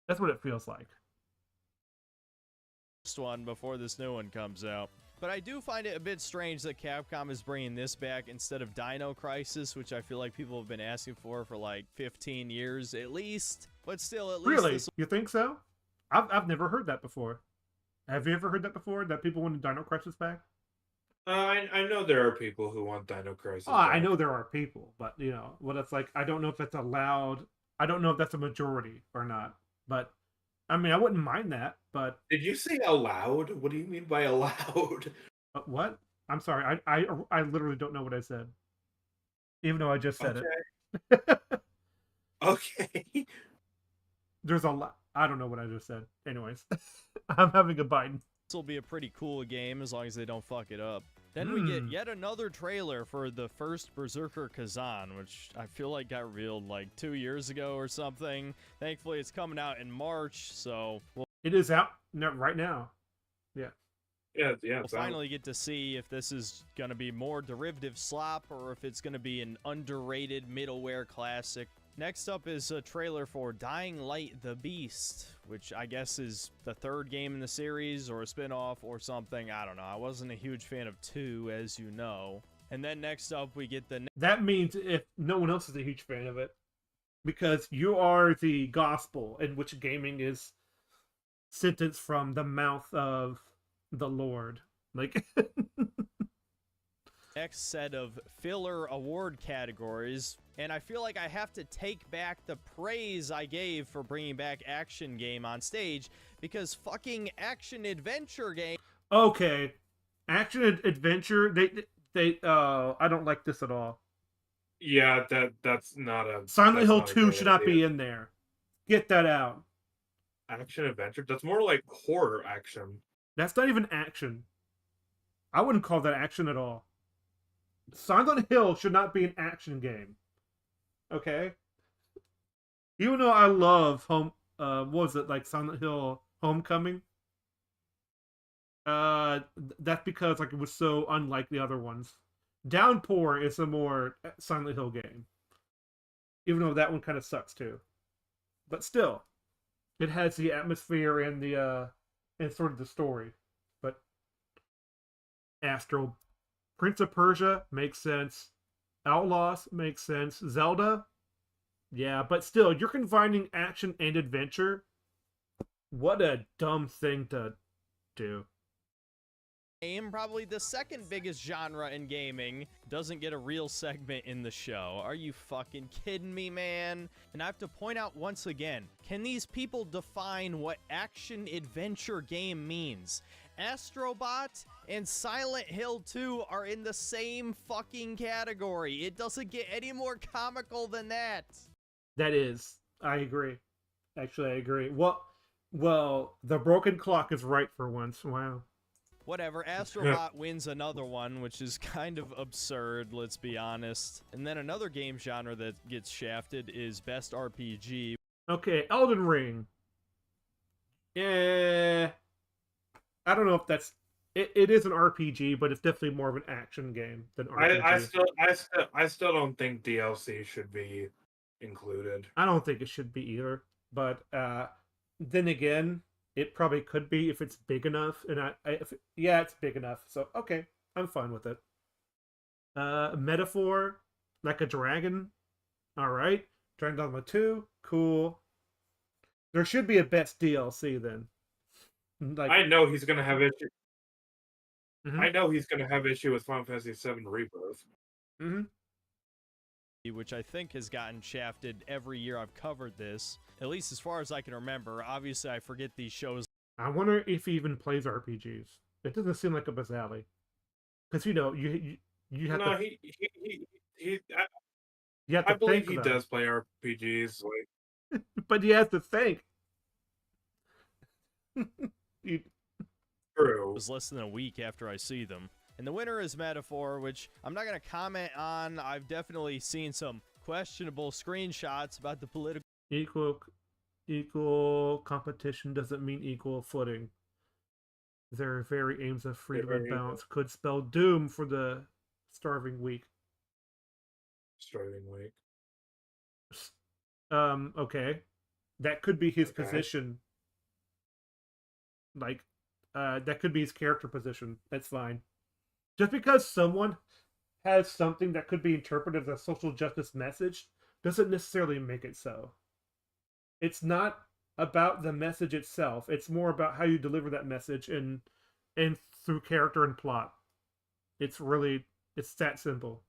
That's what it feels like. one before this new one comes out. But I do find it a bit strange that Capcom is bringing this back instead of Dino Crisis, which I feel like people have been asking for like 15 years at least. But still, at least Really? this You think so? I've never heard that before. Have you ever heard that before? That people want Dino Crisis back? I know there are people who want Dino Crisis. Oh, I back. know there are people, but you know what it's like. I don't know if that's allowed. I don't know if that's a majority or not. But I mean, I wouldn't mind that. But Did you say allowed? What do you mean by allowed? what? I'm sorry. I literally don't know what I said, even though I just said it. Okay. There's a lot. I don't know what I just said. Anyways, I'm having a Biden. will be a pretty cool game as long as they don't fuck it up. Then we get yet another trailer for the first Berserker Kazan, which I feel like got revealed like 2 years ago or something. Thankfully, it's coming out in March, so It is out right now. Yeah. Yeah. we'll finally get to see if this is going to be more derivative slop or if it's going to be an underrated middleware classic. Next up is a trailer for Dying Light the Beast, which I guess is the third game in the series or a spin-off or something. I don't know. I wasn't a huge fan of 2, as you know. And then next up, we get the... That means if no one else is a huge fan of it, because you are the gospel in which gaming is sentenced from the mouth of the Lord. Like... next set of filler award categories, and I feel like I have to take back the praise I gave for bringing back action game on stage, because fucking action adventure game. Okay, action adventure. They I don't like this at all. Yeah, that's not a... Silent Hill 2 should not be in there. Get that out. Action adventure? That's more like horror action. That's not even action. I wouldn't call that action at all. Silent Hill should not be an action game. Okay? Even though I love what was it, like Silent Hill Homecoming? That's because like it was so unlike the other ones. Downpour is a more Silent Hill game. Even though that one kind of sucks too. But still, it has the atmosphere and the and sort of the story. But Astral Prince of Persia makes sense. Outlaws makes sense. Zelda, yeah, but still, you're combining action and adventure. What a dumb thing to do. Game, probably the second biggest genre in gaming, doesn't get a real segment in the show. Are you fucking kidding me, man? And I have to point out once again, can these people define what action adventure game means? Astrobot and Silent Hill 2 are in the same fucking category. It doesn't get any more comical than that. That is. I agree. Actually, I agree. Well, the broken clock is right for once. Wow. Whatever, Astrobot wins another one, which is kind of absurd, let's be honest. And then another game genre that gets shafted is Best RPG. Okay, Elden Ring. Yeah. I don't know if that's... It is an RPG, but it's definitely more of an action game than RPG. I still don't think DLC should be included. I don't think it should be either. But then again, it probably could be if it's big enough. And yeah, it's big enough. So okay, I'm fine with it. Metaphor, like a dragon. All right, Dragon Dogma 2, cool. There should be a best DLC then. Like, I know he's gonna have issue. Mhm. I know he's gonna have issue with Final Fantasy VII Rebirth. Which I think has gotten shafted every year I've covered this, at least as far as I can remember. Obviously, I forget these shows. I wonder if he even plays RPGs. It doesn't seem like up his alley. Because, you know, you have No, to... I believe he does play RPGs. Like, but he has to think. True. It was less than a week after I see them. And the winner is Metaphor, which I'm not going to comment on. I've definitely seen some questionable screenshots about the political... Equal competition doesn't mean equal footing. Their very aims of freedom and balance could spell doom for the starving weak. Starving weak. Okay. That could be his position. Like, that could be his character position. That's fine. Just because someone has something that could be interpreted as a social justice message doesn't necessarily make it so. It's not about the message itself. It's more about how you deliver that message and through character and plot. It's that simple.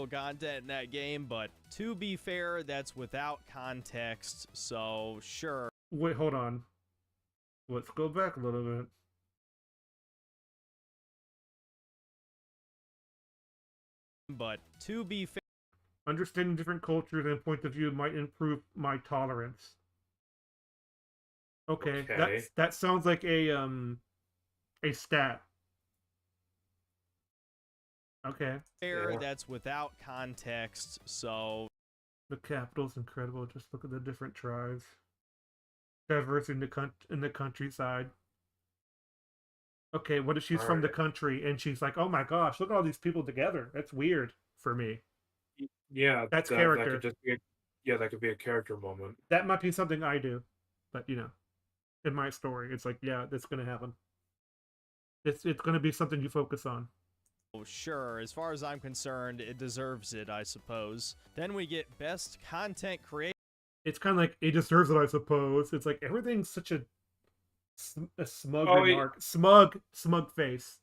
Content in that game, but to be fair, that's without context, so sure. Wait, hold on. Let's go back a little bit. But to be fair, understanding different cultures and points of view might improve my tolerance. Okay. That sounds like a stat. Okay. fair, that's without context, so The capital's incredible. Just look at the different tribes. Diverse in the countryside. Okay, what if she's from the country and she's like, oh my gosh, look at all these people together. That's weird for me. Yeah, That's that character. could just be that could be a character moment. That might be something I do. But, you know, in my story, it's like, yeah, that's going to happen. It's going to be something you focus on. sure, as far as I'm concerned, it deserves it, I suppose. Then we get best content creator. It's kind of like, it deserves it, I suppose. It's like, everything's such a smug remark. Smug face.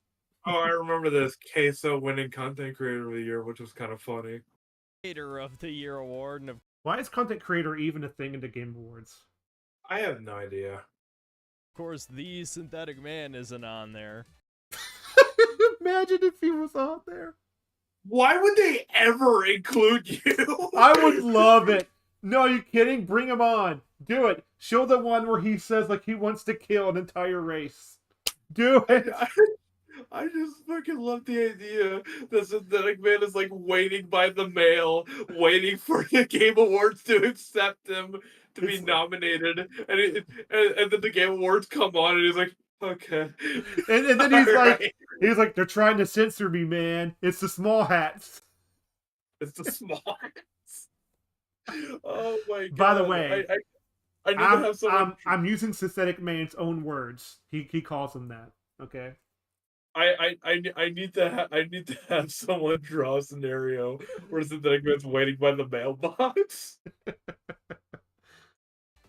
Oh, I remember this. Queso winning Content Creator of the Year, which was kind of funny. Creator of the Year award, and of Why is content creator even a thing in the Game Awards? I have no idea. course, the Synthetic Man isn't on there. Imagine if he was on there. Why would they ever include you? I would love it. No, are you kidding? Bring him on. Do it. Show the one where he says like he wants to kill an entire race. Do it. I just fucking love the idea that Synthetic Man is like waiting by the mail, waiting for the Game Awards to accept him to be nominated, and then the Game Awards come on, and he's like, okay. And then he's like, they're trying to censor me, man. It's the small hats. It's the small hats. Oh my god. By the way, I need to have someone. I'm using Synthetic Man's own words. He calls him that. Okay. I need to have someone draw a scenario where Synthetic Man's waiting by the mailbox.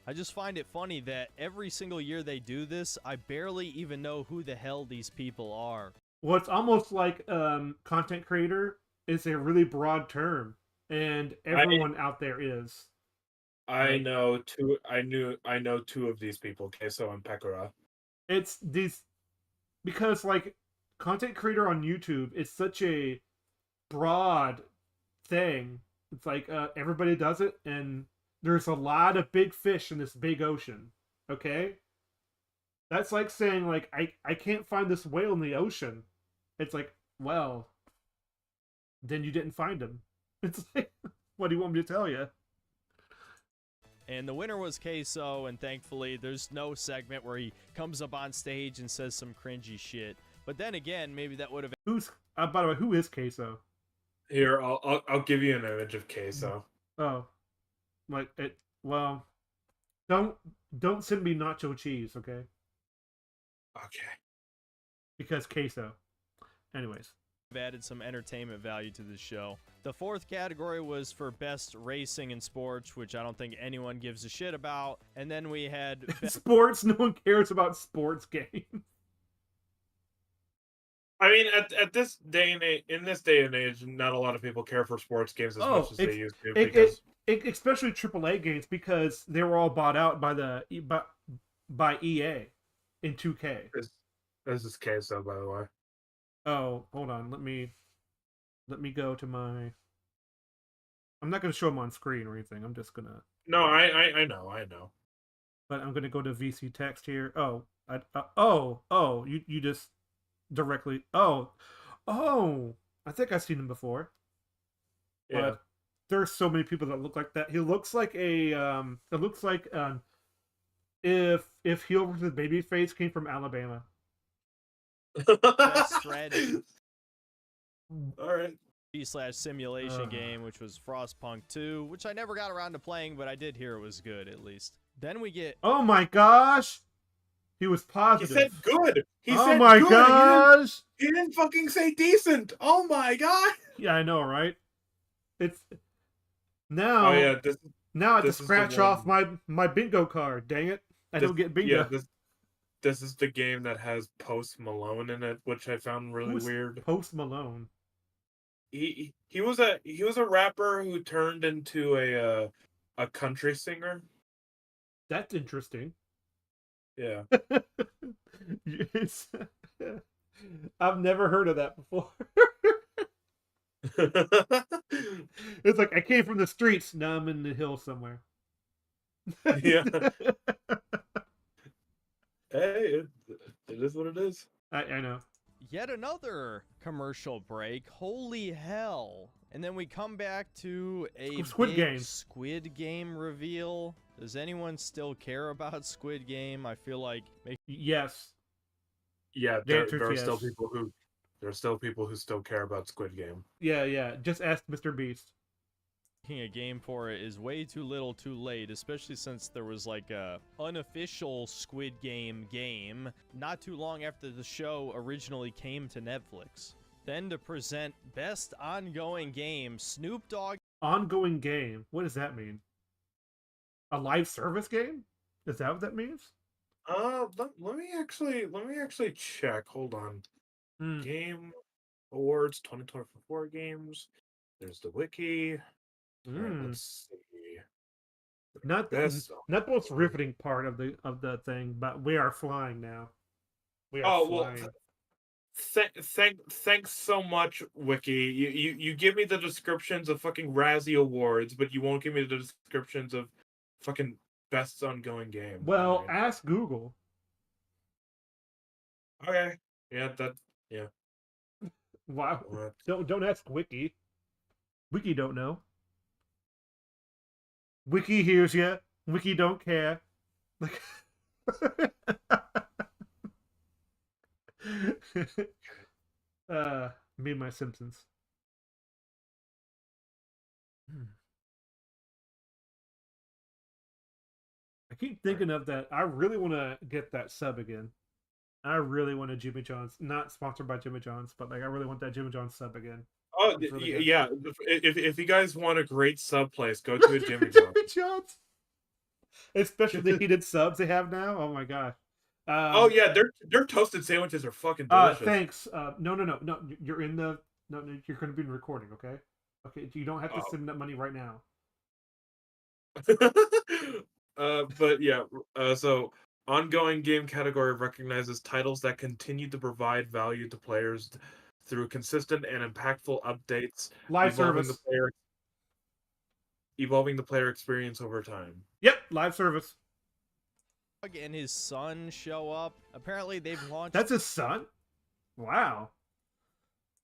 I just find it funny that every single year they do this, I barely even know who the hell these people are. Well, it's almost like content creator is a really broad term, and everyone out there is. I know two. I know two of these people, Queso and Pekora. It's these because like content creator on YouTube is such a broad thing. It's like everybody does it, and there's a lot of big fish in this big ocean. Okay, that's like saying like I can't find this whale in the ocean. It's like, well, then you didn't find him. It's like, what do you want me to tell you? And the winner was Queso, and thankfully there's no segment where he comes up on stage and says some cringy shit. But then again, maybe that would have. Who's by the way, who is Queso? Here, I'll give you an image of Queso. Oh, like it. Well, don't send me nacho cheese, okay? Okay. Because queso. Anyways. Added some entertainment value to the show. The fourth category was for best racing in sports, which I don't think anyone gives a shit about. And then we had sports. No one cares about sports games. I mean, at this day and age, in this day and age, not a lot of people care for sports games as much as they used to. Because especially AAA games, because they were all bought out by EA in 2K. This is Queso, by the way. Oh, hold on. Let me go to my. I'm not going to show them on screen or anything. I'm just gonna. No, I know. But I'm gonna go to VC text here. Oh, you just directly. Oh, I think I've seen him before. Yeah. But there's so many people that look like that. He looks like a. It looks like if heel versus Babyface came from Alabama. best strategy all right /simulation game, which was Frostpunk 2, which I never got around to playing, but I did hear it was good at least. Then we get oh my gosh, He was He positive. said good. He Oh said my good. gosh! He didn't fucking say decent. Oh my god. Yeah, I know, right? It's Oh now. yeah, Now I have to this is the scratch off one. my bingo card. Dang it! I don't get bingo. Yeah, this is the game that has Post Malone in it, which I found really Who's weird. Post Malone? He was a rapper who turned into a country singer. That's interesting. Yeah. Yes. I've never heard of that before. It's like I came from the streets. Now I'm in the hills somewhere. Yeah. Hey, it is what it is. I know. Yet another commercial break. Holy hell. And then we come back to a Squid big Game. Squid Game reveal. Does anyone still care about Squid Game? I feel like Yes. Yeah, The answer is there are yes. still people who still care about Squid Game. Yeah. Just ask Mr. Beast. making a game for it is way too little too late, especially since there was like a unofficial Squid Game game not too long after the show originally came to Netflix. Then to present best ongoing game, Snoop Dogg. Ongoing game? What does that mean? A live service game? Is that what that means? Let me actually check. Hold on. Mm. Game Awards 2024 games. There's the wiki. All right, let's see. Not Best not the most riveting part of the thing, but we are flying now. We are Oh flying. well, thanks so much, Wiki. You give me the descriptions of fucking Razzie Awards, but you won't give me the descriptions of fucking best ongoing game. Well, Right. ask Google. Okay. Yeah. Wow. What? Don't ask Wiki. Wiki don't know. Wiki hears ya. Wiki don't care. Like. Me and my Simpsons. I keep thinking of that. I really want to get that sub again. I really want a Jimmy John's, not sponsored by Jimmy John's, but like I really want that Jimmy John's sub again. Oh Really good. yeah. If you guys want a great sub place, go to a Jimmy John's. Jimmy John's. Especially the heated subs they have now. Oh my god. Oh yeah, their toasted sandwiches are fucking delicious. Thanks. No. You're in the no. You're going to be recording. Okay. Okay. You don't have to send that money right now. But yeah. So ongoing game category recognizes titles that continue to provide value to players through consistent and impactful updates, Live service. Evolving the player experience over time. Yep, live service. And his son show up. Apparently they've launched That's his son? Wow.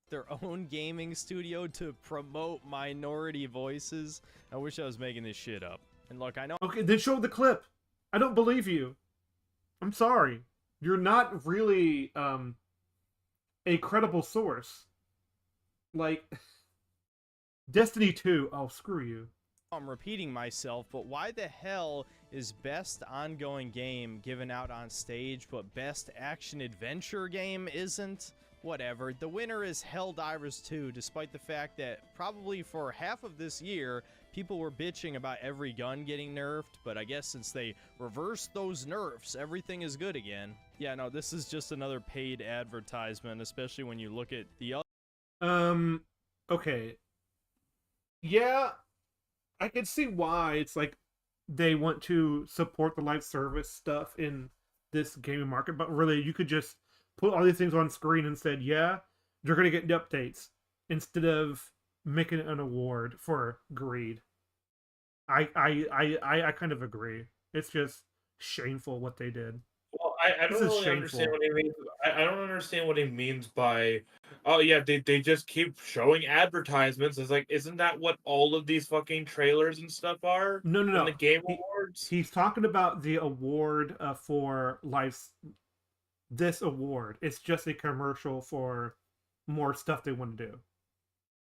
their own gaming studio to promote minority voices. I wish I was making this shit up. And look, I know. Okay, then show the clip. I don't believe you. I'm sorry. You're not really a credible source. Like Destiny 2. Oh, screw you. I'm repeating myself, but why the hell is best ongoing game given out on stage, but best action adventure game isn't? Whatever. The winner is Helldivers 2, despite the fact that probably for half of this year, people were bitching about every gun getting nerfed, but I guess since they reversed those nerfs, everything is good again. Yeah, no, this is just another paid advertisement, especially when you look at the other. Okay. Yeah, I can see why it's like they want to support the live service stuff in this gaming market, but really you could just put all these things on screen and said, yeah, you're gonna get updates instead of making it an award for greed. I kind of agree. It's just shameful what they did. Well, I don't really understand what he means. I don't understand what he means by, oh yeah, they just keep showing advertisements. It's like, isn't that what all of these fucking trailers and stuff are? No. In the Game Awards? He's talking about the award for this award. It's just a commercial for more stuff they want to do.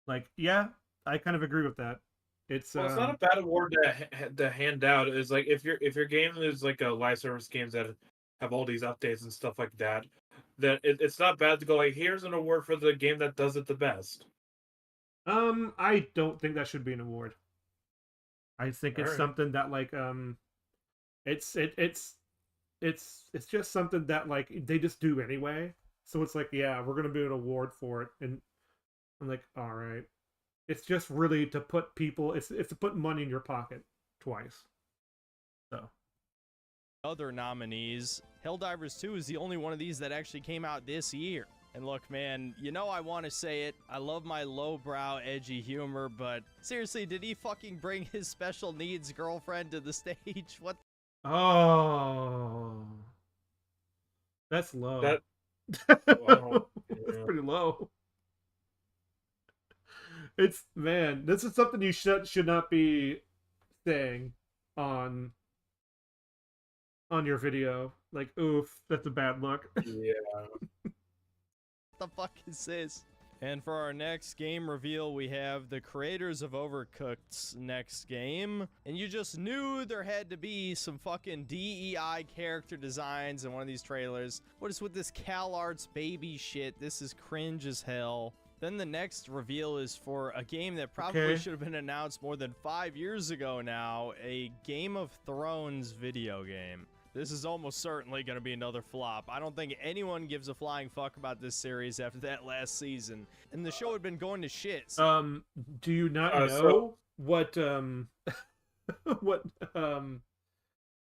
Like, yeah, I kind of agree with that. It's Well, it's not a bad award to hand out. It's like if your game is like a live service game that have all these updates and stuff like that, that it's not bad to go like, here's an award for the game that does it the best. I don't think that should be an award. I think it's Alright. something that like it's just something that like they just do anyway. So it's like, yeah, we're gonna do an award for it, and I'm like, all right. It's just really to put people. It's to put money in your pocket twice. So. Other nominees, Helldivers 2 is the only one of these that actually came out this year. And look, man, you know I want to say it. I love my lowbrow, edgy humor, but seriously, did he fucking bring his special needs girlfriend to the stage? What? Oh, that's low. That That's yeah. pretty low. It's man, this is something you should not be saying on your video. Like, oof, that's a bad look. Yeah. What the fuck is this? And for our next game reveal, we have the creators of Overcooked's next game. And you just knew there had to be some fucking DEI character designs in one of these trailers. What is with this CalArts baby shit? This is cringe as hell. Then the next reveal is for a game that probably should have been announced more than 5 years ago now. A Game of Thrones video game. This is almost certainly going to be another flop. I don't think anyone gives a flying fuck about this series after that last season. And the show had been going to shit. So Do you not know what what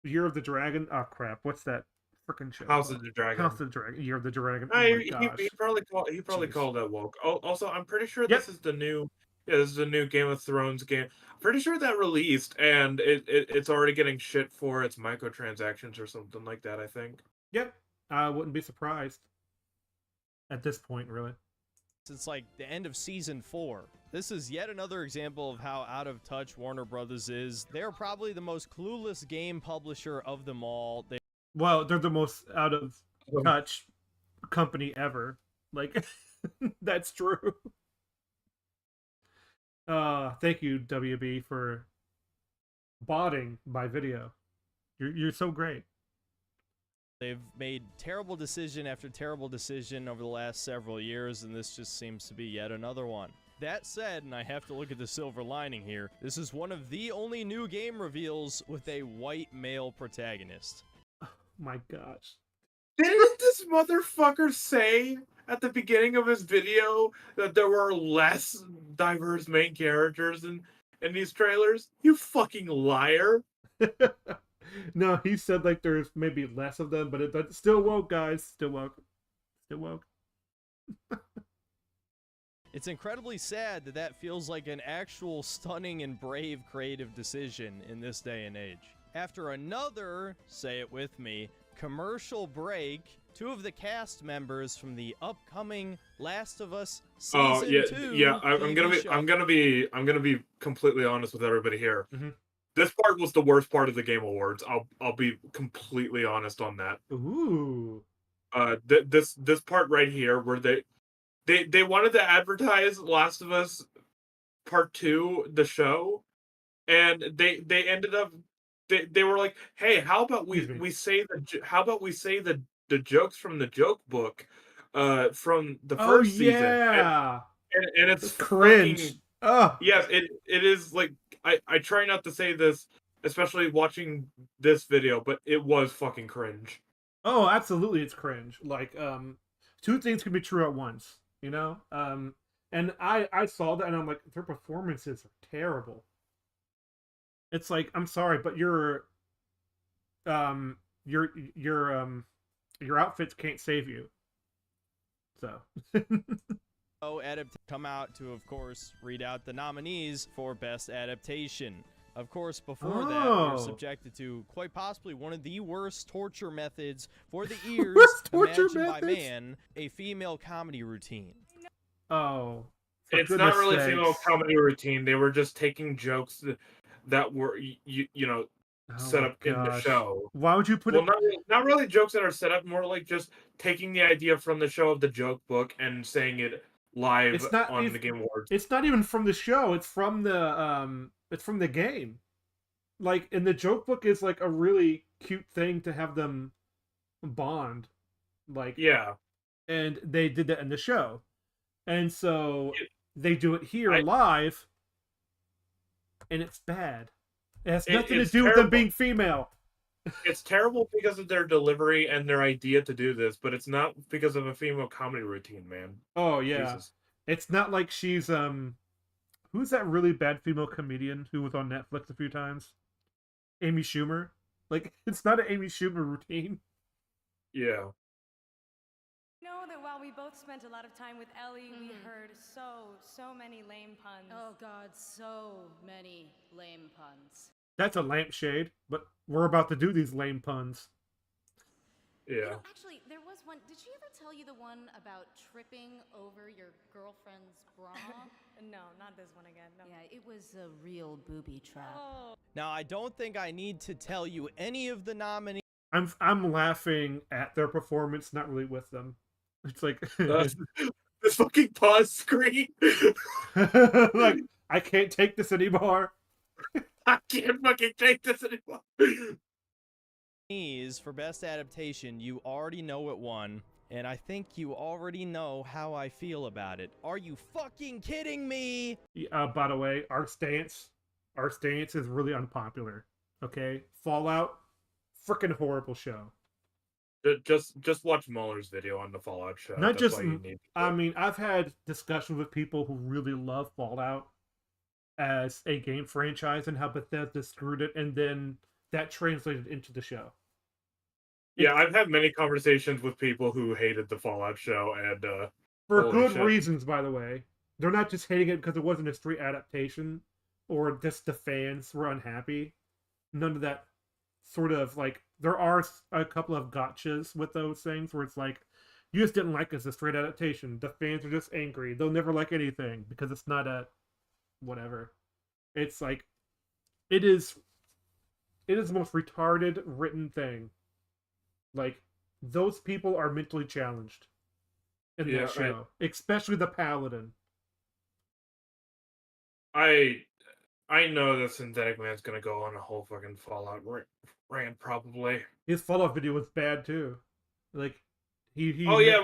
Year of the Dragon? Oh crap! What's that freaking show? House of the Dragon. House of the Dragon. Year of the Dragon. Oh He my gosh. probably called that woke. Oh, also, I'm pretty sure Yep. this is the new. Yeah, this is the new Game of Thrones game. I'm pretty sure that released, and it's already getting shit for its microtransactions or something like that. I think. Yep. I wouldn't be surprised. At this point, really. It's like the end of season 4. This is yet another example of how out of touch Warner Brothers is. They're probably the most clueless game publisher of them all. Well, they're the most out of touch company ever. Like, that's true. Thank you, WB, for botting by video. You're so great. They've made terrible decision after terrible decision over the last several years, and this just seems to be yet another one. That said, and I have to look at the silver lining here, this is one of the only new game reveals with a white male protagonist. Oh my gosh. Didn't this motherfucker say at the beginning of his video that there were less diverse main characters in these trailers? You fucking liar. No, he said like there's maybe less of them, but it's still woke, guys. Still woke. Still woke. It's incredibly sad that that feels like an actual stunning and brave creative decision in this day and age. After another, say it with me, commercial break, 2 of the cast members from the upcoming Last of Us season 2. Yeah. I'm TV gonna be completely honest with everybody here. Mm-hmm. This part was the worst part of the Game Awards. I'll be completely honest on that. Ooh. This part right here where they wanted to advertise Last of Us Part 2, the show, and they ended up they were like, hey, how about we say the jokes from the joke book from the first season. Yeah. And it's cringe. Fucking, oh. Yes, it is like I try not to say this, especially watching this video, but it was fucking cringe. Oh, absolutely, it's cringe. Like, 2 things can be true at once, you know? And I saw that and I'm like, their performances are terrible. It's like, I'm sorry, but your outfits can't save you. So. Come out to, of course, read out the nominees for Best Adaptation. Of course, before that, we're subjected to quite possibly one of the worst torture methods for the ears imagined by man, a female comedy routine. Oh. It's not really a female comedy routine. They were just taking jokes that were, set up in the show. Why would you put it? Not really jokes that are set up, more like just taking the idea from the show of the joke book and saying it live on the Game Awards. It's not even from the show. It's from the game. Like, and the joke book is like a really cute thing to have them bond, like Yeah. and they did that in the show, and so It- they do it here I- live, and it's bad. It has nothing to it's do with them terrible. being female. It's terrible because of their delivery and their idea to do this, but it's not because of a female comedy routine, man. Oh yeah, Jesus. it's not like she's who's that really bad female comedian who was on Netflix a few times? Amy Schumer. Like, it's not an Amy Schumer routine. Yeah. Know that while we both spent a lot of time with Ellie, we heard so many lame puns. Oh God, so many lame puns. That's a lampshade, but we're about to do these lame puns. Yeah. You know, actually, there was one. Did she ever tell you the one about tripping over your girlfriend's bra? No, not this one again. No. Yeah, it was a real booby trap. Oh. Now, I don't think I need to tell you any of the nominees. I'm laughing at their performance, not really with them. It's like This fucking pause screen. like, I can't take this anymore. I can't fucking take this anymore. For best adaptation, you already know it won, and I think you already know how I feel about it. Are you fucking kidding me? By the way, our stance is really unpopular. Okay, Fallout, freaking horrible show. Just watch Muller's video on the Fallout show. Not That's just, all you need. I mean, I've had discussions with people who really love Fallout as a game franchise and how Bethesda screwed it, and then that translated into the show. Yeah, I've had many conversations with people who hated the Fallout show, and for holy good shit. reasons, by the way. They're not just hating it because it wasn't a straight adaptation, or just the fans were unhappy. None of that sort of, like, there are a couple of gotchas with those things where it's like, you just didn't like it as a straight adaptation. The fans are just angry. They'll never like anything because it's not a whatever. It's like, it is the most retarded written thing. Like, those people are mentally challenged in that show, especially the Paladin. I know that Synthetic Man's gonna go on a whole fucking Fallout rant probably. His Fallout video was bad too. Like, he Oh yeah,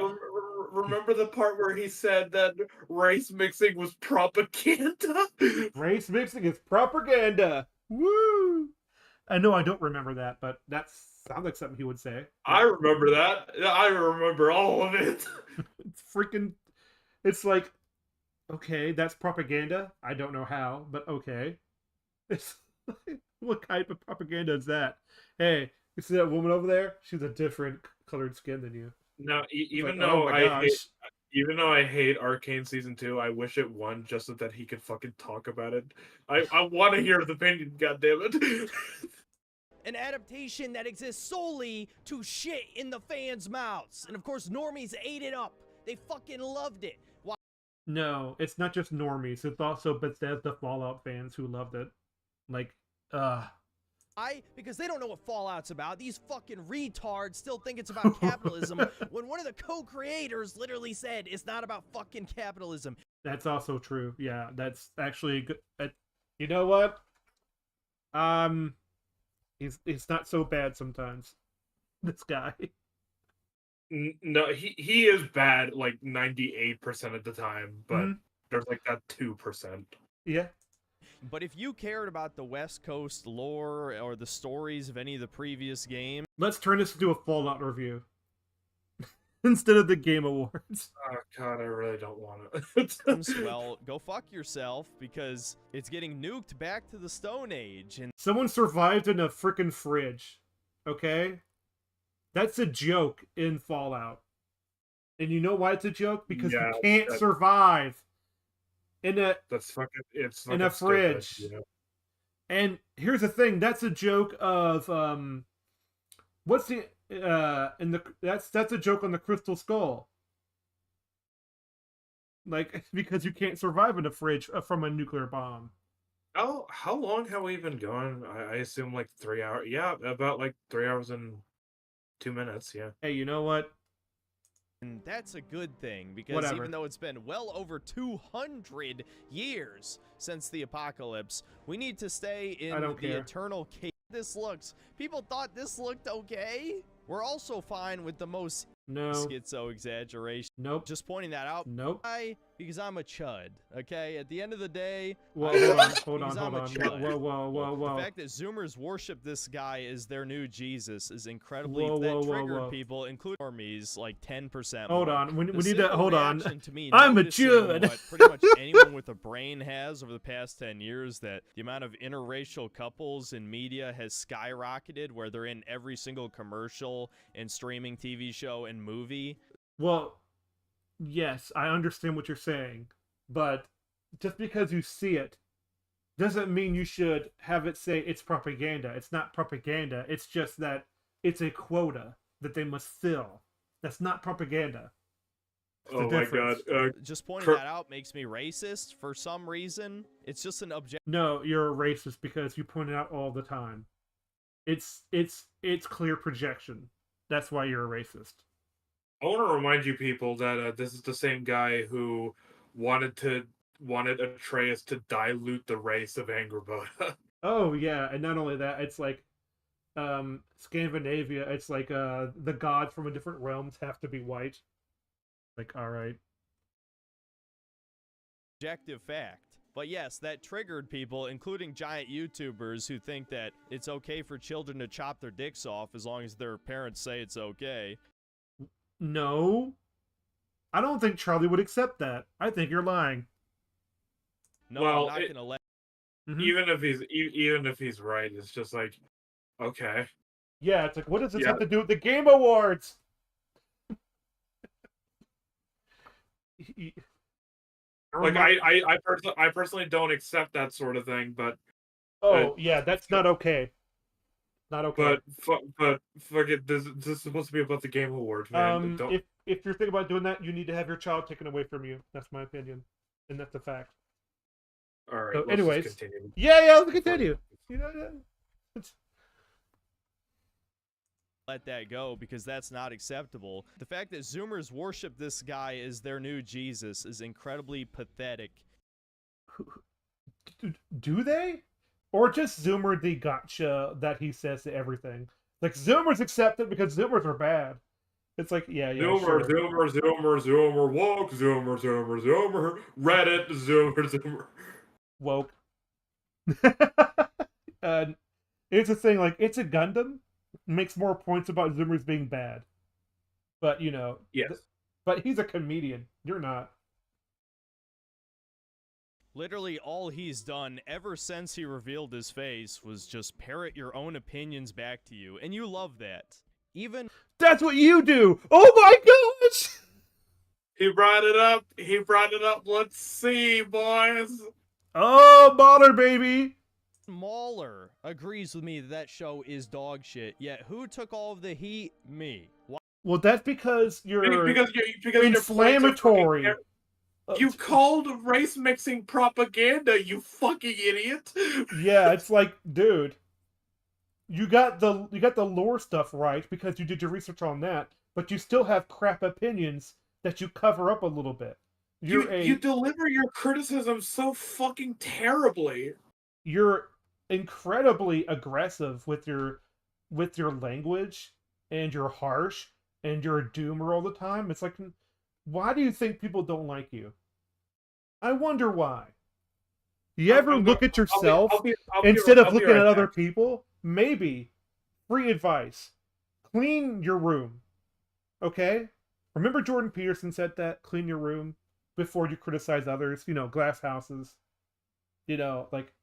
remember the part where he said that race mixing was propaganda? Race mixing is propaganda. Woo! I know I don't remember that, but that sounds like something he would say. I remember that. I remember all of it. It's freaking. It's like, okay, that's propaganda. I don't know how, but okay. It's what kind of propaganda is that? Hey, you see that woman over there? She's a different colored skin than you. No, even like, though oh my I hate Arcane Season 2, I wish it won just so that he could fucking talk about it. I want to hear his opinion, goddammit. An adaptation that exists solely to shit in the fans' mouths. And of course, normies ate it up. They fucking loved it. Why? No, it's not just normies. It's also Bethesda Fallout fans who loved it. Like, Because they don't know what Fallout's about. These fucking retards still think it's about capitalism when one of the co-creators literally said it's not about fucking capitalism. That's also true. Yeah, that's actually good. You know what? He's not so bad sometimes. This guy. No, he is bad like 98% of the time, but there's like that 2%. Yeah. But if you cared about the West Coast lore or the stories of any of the previous games, let's turn this into a Fallout review instead of the Game Awards. Oh god, I really don't want it. Well, go fuck yourself, because it's getting nuked back to the Stone Age. And someone survived in a freaking fridge. Okay? That's a joke in Fallout. And you know why it's a joke? Because you can't survive in a fridge. Stupid, yeah. And here's the thing, that's a joke of that's a joke on the Crystal Skull. Like, because you can't survive in a fridge from a nuclear bomb. Oh, how long have we been going? I assume like 3 hours. Yeah, about like 3 hours and 2 minutes, yeah. Hey, you know what? And that's a good thing, because Whatever. even though it's been well over 200 years since the apocalypse, we need to stay in the eternal case. This looks. People thought this looked okay. We're also fine with the most schizo exaggeration. Nope. Just pointing that out. Nope. Why? Because I'm a chud. Okay. At the end of the day. Well, hold on. Whoa. The fact that Zoomers worship this guy as their new Jesus is incredibly that triggered people, including normies, like 10%. Hold more. on. We The need to simple hold on. reaction to me I'm a noticing chud. what pretty much anyone with a brain has over the past 10 years, that the amount of interracial couples in media has skyrocketed, where they're in every single commercial and streaming TV show and movie. Well, yes, I understand what you're saying, but just because you see it doesn't mean you should have it say it's propaganda. It's not propaganda. It's just that it's a quota that they must fill. That's not propaganda. Oh my god. Just pointing that out makes me racist for some reason. It's just an object. No, you're a racist because you point it out all the time. It's clear projection. That's why you're a racist. I want to remind you people that this is the same guy who wanted Atreus to dilute the race of Angrboda. Oh yeah, and not only that, it's like Scandinavia. It's like the gods from a different realms have to be white. Like, all right. Objective fact. But yes, that triggered people, including giant YouTubers who think that it's okay for children to chop their dicks off as long as their parents say it's okay. No. I don't think Charlie would accept that. I think you're lying. No, well, I'm not gonna let. Even if he's right, it's just like, okay. Yeah, it's like, what does this have to do with the Game Awards? Like I personally don't accept that sort of thing, but yeah, that's not okay. Not okay. But fuck it, this is supposed to be about the Game Awards, man. If you're thinking about doing that, you need to have your child taken away from you. That's my opinion, and that's a fact. All right. So, let's anyways, just continue. yeah, let's continue. You know, let that go because that's not acceptable. The fact that Zoomers worship this guy as their new Jesus is incredibly pathetic. Do they? Or just Zoomer the gotcha that he says to everything? Like, Zoomers accept it because Zoomers are bad. It's like, yeah, Zoomer, sure. Zoomer, woke, Zoomer, Reddit, Zoomer. Woke. It's a thing, like, it's a Gundam. Makes more points about Zoomers being bad. But, you know. Yes. But he's a comedian. You're not. Literally all he's done ever since he revealed his face was just parrot your own opinions back to you. And you love that. Even... That's what you do! Oh my gosh! He brought it up. Let's see, boys. Oh, Mauler, baby! Mauler agrees with me that show is dog shit. Yet who took all of the heat? Me. Why? Well, that's because you're because inflammatory. You called race mixing propaganda, you fucking idiot. Yeah, it's like, dude, you got the lore stuff right because you did your research on that, but you still have crap opinions that you cover up a little bit. You deliver your criticism so fucking terribly. You're incredibly aggressive with your language, and you're harsh, and you're a doomer all the time. It's like, why do you think people don't like you? I wonder why. You ever look at yourself instead of looking at other people? Maybe. Free advice. Clean your room. Okay? Remember Jordan Peterson said that? Clean your room before you criticize others. You know, glass houses. You know, like,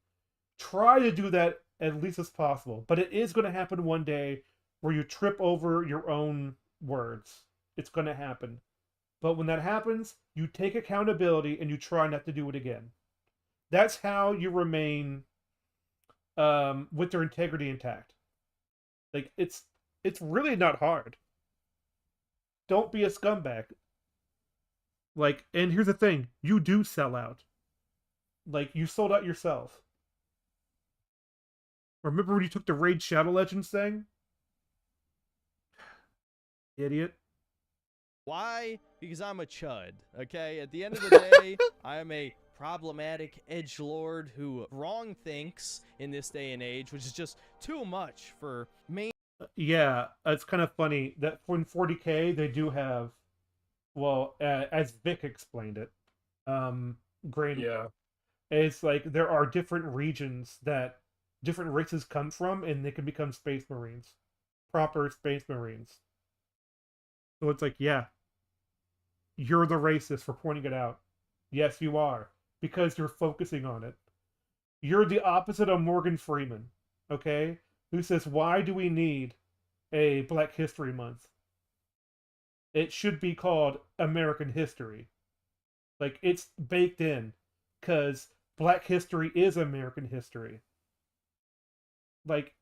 try to do that as least as possible. But it is going to happen one day where you trip over your own words. It's going to happen. But when that happens, you take accountability and you try not to do it again. That's how you remain with your integrity intact. Like, it's really not hard. Don't be a scumbag. Like, and here's the thing, you do sell out. Like, you sold out yourself. Remember when you took the Raid Shadow Legends thing? Idiot. Why? Because I'm a chud, okay? At the end of the day, I am a problematic edgelord who wrong thinks in this day and age, which is just too much for me. Yeah, it's kind of funny that in 40K they do have, well, as Vic explained it, grain. Yeah. It's like there are different regions that different races come from, and they can become Space Marines, proper Space Marines. So it's like, yeah, you're the racist for pointing it out. Yes, you are, because you're focusing on it. You're the opposite of Morgan Freeman, okay? Who says, why do we need a Black History Month? It should be called American History. Like, it's baked in, because Black history is American history. Like,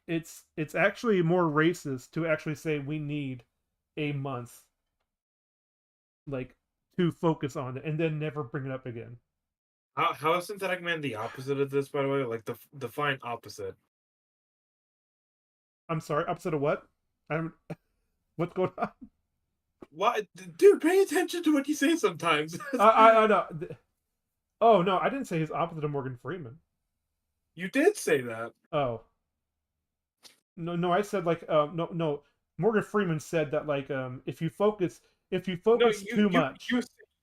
it's actually more racist to actually say we need a month, like, to focus on it and then never bring it up again. How is Synthetic Man the opposite of this, by the way? Like, the define opposite. I'm sorry, opposite of what? What's going on? What? Dude, pay attention to what you say sometimes. I know. Oh, no, I didn't say he's opposite of Morgan Freeman. You did say that. Oh. No, I said, like, no. Morgan Freeman said that, like, if you focus too much.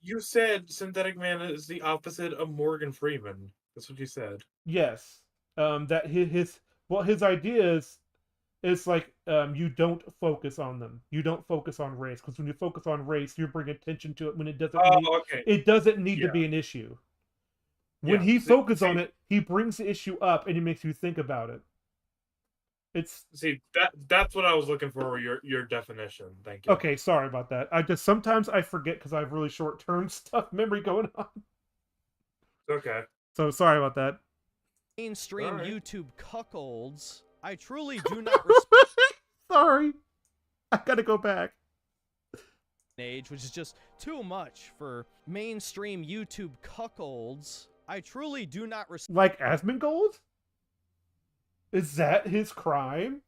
You said Synthetic Man is the opposite of Morgan Freeman. That's what you said. Yes. That his idea is like, you don't focus on them. You don't focus on race, because when you focus on race, you bring attention to it when it doesn't need to be an issue. When he focuses on it, he brings the issue up and he makes you think about it. That's what I was looking for. Your definition. Thank you. Okay, sorry about that. Sometimes I forget because I have really short term stuff memory going on. Okay. So sorry about that. Mainstream YouTube cuckolds. I truly do not respect. Sorry, I gotta go back. Age, which is just too much for mainstream YouTube cuckolds. I truly do not respect. Like Asmongold? Is that his crime?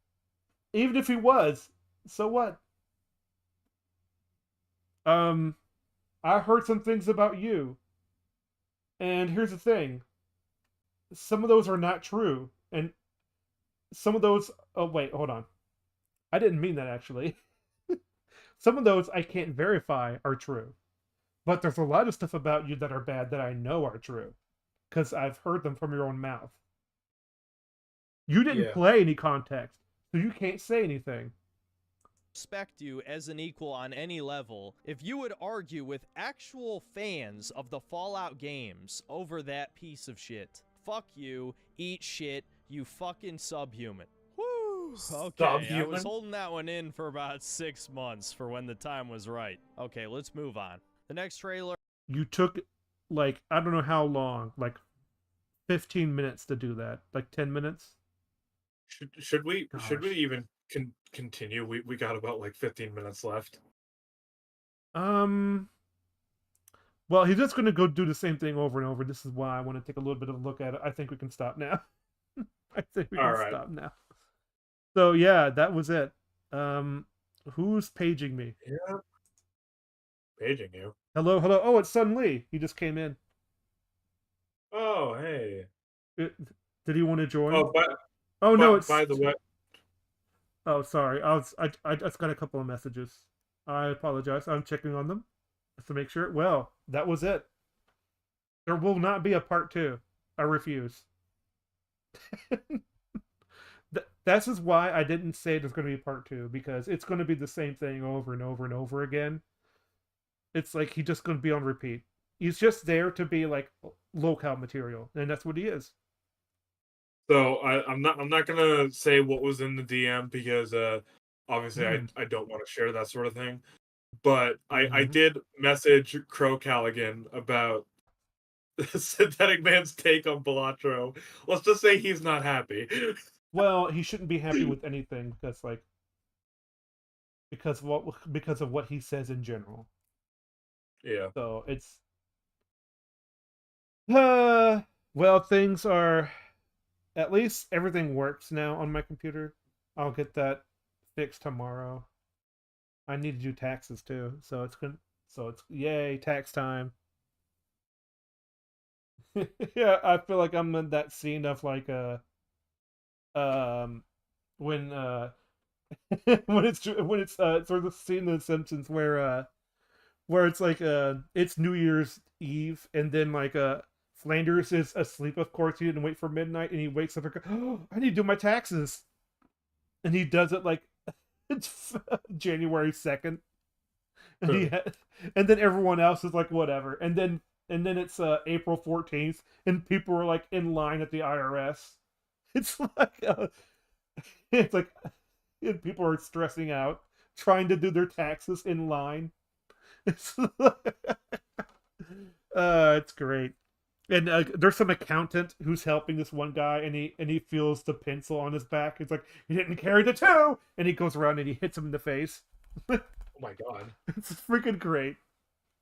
Even if he was, so what? I heard some things about you. And here's the thing. Some of those are not true. And some of those... Oh, wait, hold on. I didn't mean that, actually. Some of those I can't verify are true. But there's a lot of stuff about you that are bad that I know are true. Because I've heard them from your own mouth. You didn't play any context, so you can't say anything. Respect you as an equal on any level if you would argue with actual fans of the Fallout games over that piece of shit. Fuck you, eat shit, you fucking subhuman. Woo! Okay, I was holding that one in for about 6 months for when the time was right. Okay, let's move on. The next trailer. You took, like, I don't know how long, like 15 minutes to do that. Like 10 minutes? Should we even continue? We got about like 15 minutes left. Well, he's just going to go do the same thing over and over. This is why I want to take a little bit of a look at it. I think we can stop now. I think we can stop now. So yeah, that was it. Who's paging me? Yeah. Paging you. Hello. Oh, it's Sun Lee. He just came in. Oh, hey. Did he want to join? It's by the way. Oh, sorry. I just got a couple of messages. I apologize. I'm checking on them just to make sure. Well, that was it. There will not be a part 2. I refuse. This is why I didn't say there's going to be part 2, because it's going to be the same thing over and over and over again. It's like he's just going to be on repeat. He's just there to be like locale material, and that's what he is. So I'm not gonna say what was in the DM because obviously I don't want to share that sort of thing. But I did message Crow Callaghan about Synthetic Man's take on Balatro. Let's just say he's not happy. Well, he shouldn't be happy with anything because of what he says in general. Yeah. So it's well, things are, at least everything works now on my computer. I'll get that fixed tomorrow. I need to do taxes too, so it's yay, tax time. Yeah, I feel like I'm in that scene of like when when it's sort of the scene in The Simpsons where it's like it's New Year's Eve, and then like Flanders is asleep. Of course, he didn't wait for midnight, and he wakes up and goes, "Oh, I need to do my taxes," and he does it like it's January 2nd, and and then everyone else is like whatever, and then it's April 14th, and people are like in line at the IRS. It's like it's like and people are stressing out trying to do their taxes in line. It's it's great. And there's some accountant who's helping this one guy, and he feels the pencil on his back. It's like, he didn't carry the two, and he goes around and he hits him in the face. Oh my god, it's freaking great.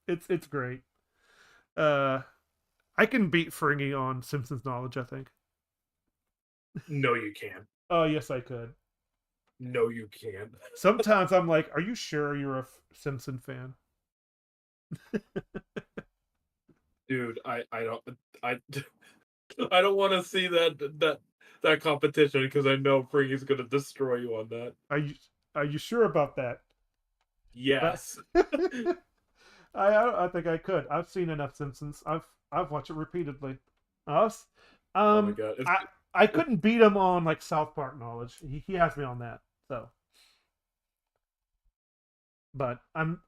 It's great. I can beat Fringy on Simpsons knowledge, I think. No, you can't. Oh yes, I could. No, you can't. Sometimes I'm like, are you sure you're a Simpson fan? Dude, I don't want to see that competition because I know Fringy's gonna destroy you on that. Are you sure about that? Yes. I think I could. I've seen enough Simpsons. I've watched it repeatedly. Oh my god. I couldn't beat him on like South Park knowledge. He has me on that. So, but I'm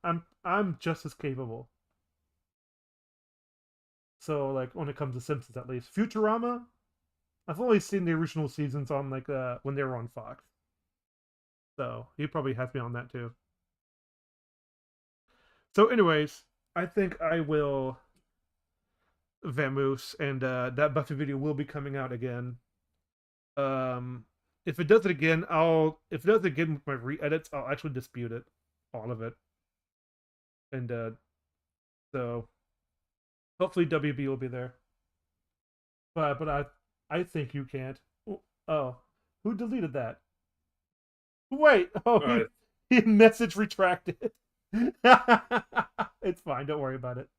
just as capable. So like when it comes to Simpsons, at least Futurama, I've only seen the original seasons on like when they were on Fox. So he probably has me on that too. So, anyways, I think I will vamoose, and that Buffy video will be coming out again. If it does it again, if it does it again with my re-edits, I'll actually dispute it, all of it. And so hopefully WB will be there. But I think you can't. Oh, who deleted that? Wait, he message retracted. It's fine, don't worry about it.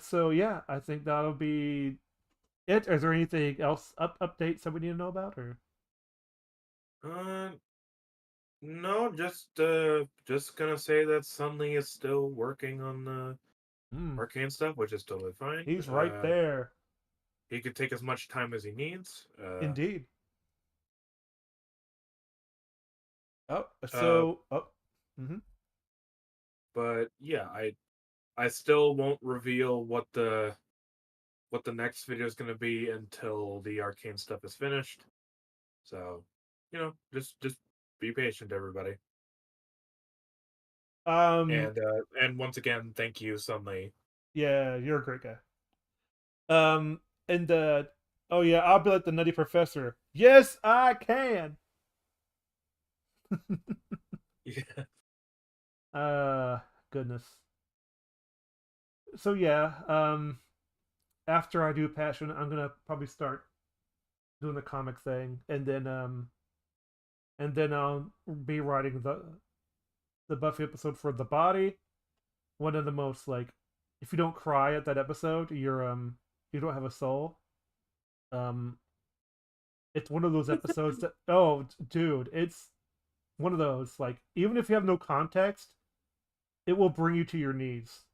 So yeah, I think that'll be it. Is there anything else updates that we need to know about, or? No, just gonna say that Sunny is still working on the arcane stuff, which is totally fine. He's right there. He could take as much time as he needs. Indeed. But yeah, I still won't reveal what the next video is going to be until the arcane stuff is finished. So, just be patient, everybody. And once again, thank you, Sunny. Yeah, you're a great guy. Oh yeah, I'll be like the Nutty Professor. Yes, I can. Yeah. Goodness. So yeah, after I do Passion, I'm gonna probably start doing the comic thing, and then I'll be writing the Buffy episode for The Body. One of the most, like, if you don't cry at that episode, you're you don't have a soul. It's one of those episodes that, oh dude, it's one of those, like, even if you have no context, it will bring you to your knees,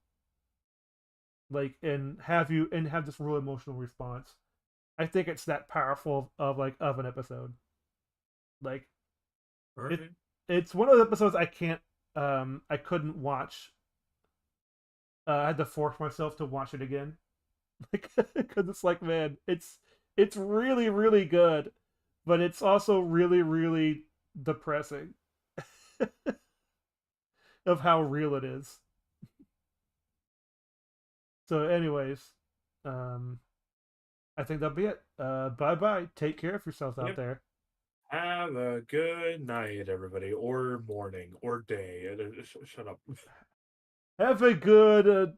like, and have this real emotional response. I think it's that powerful of an episode. Like, it's one of the episodes I couldn't watch. I had to force myself to watch it again, like, because it's like, man, it's really, really good, but it's also really, really depressing of how real it is. So anyways, I think that'll be it. Bye-bye. Take care of yourselves out there. Have a good night, everybody, or morning, or day. Shut up. Have a good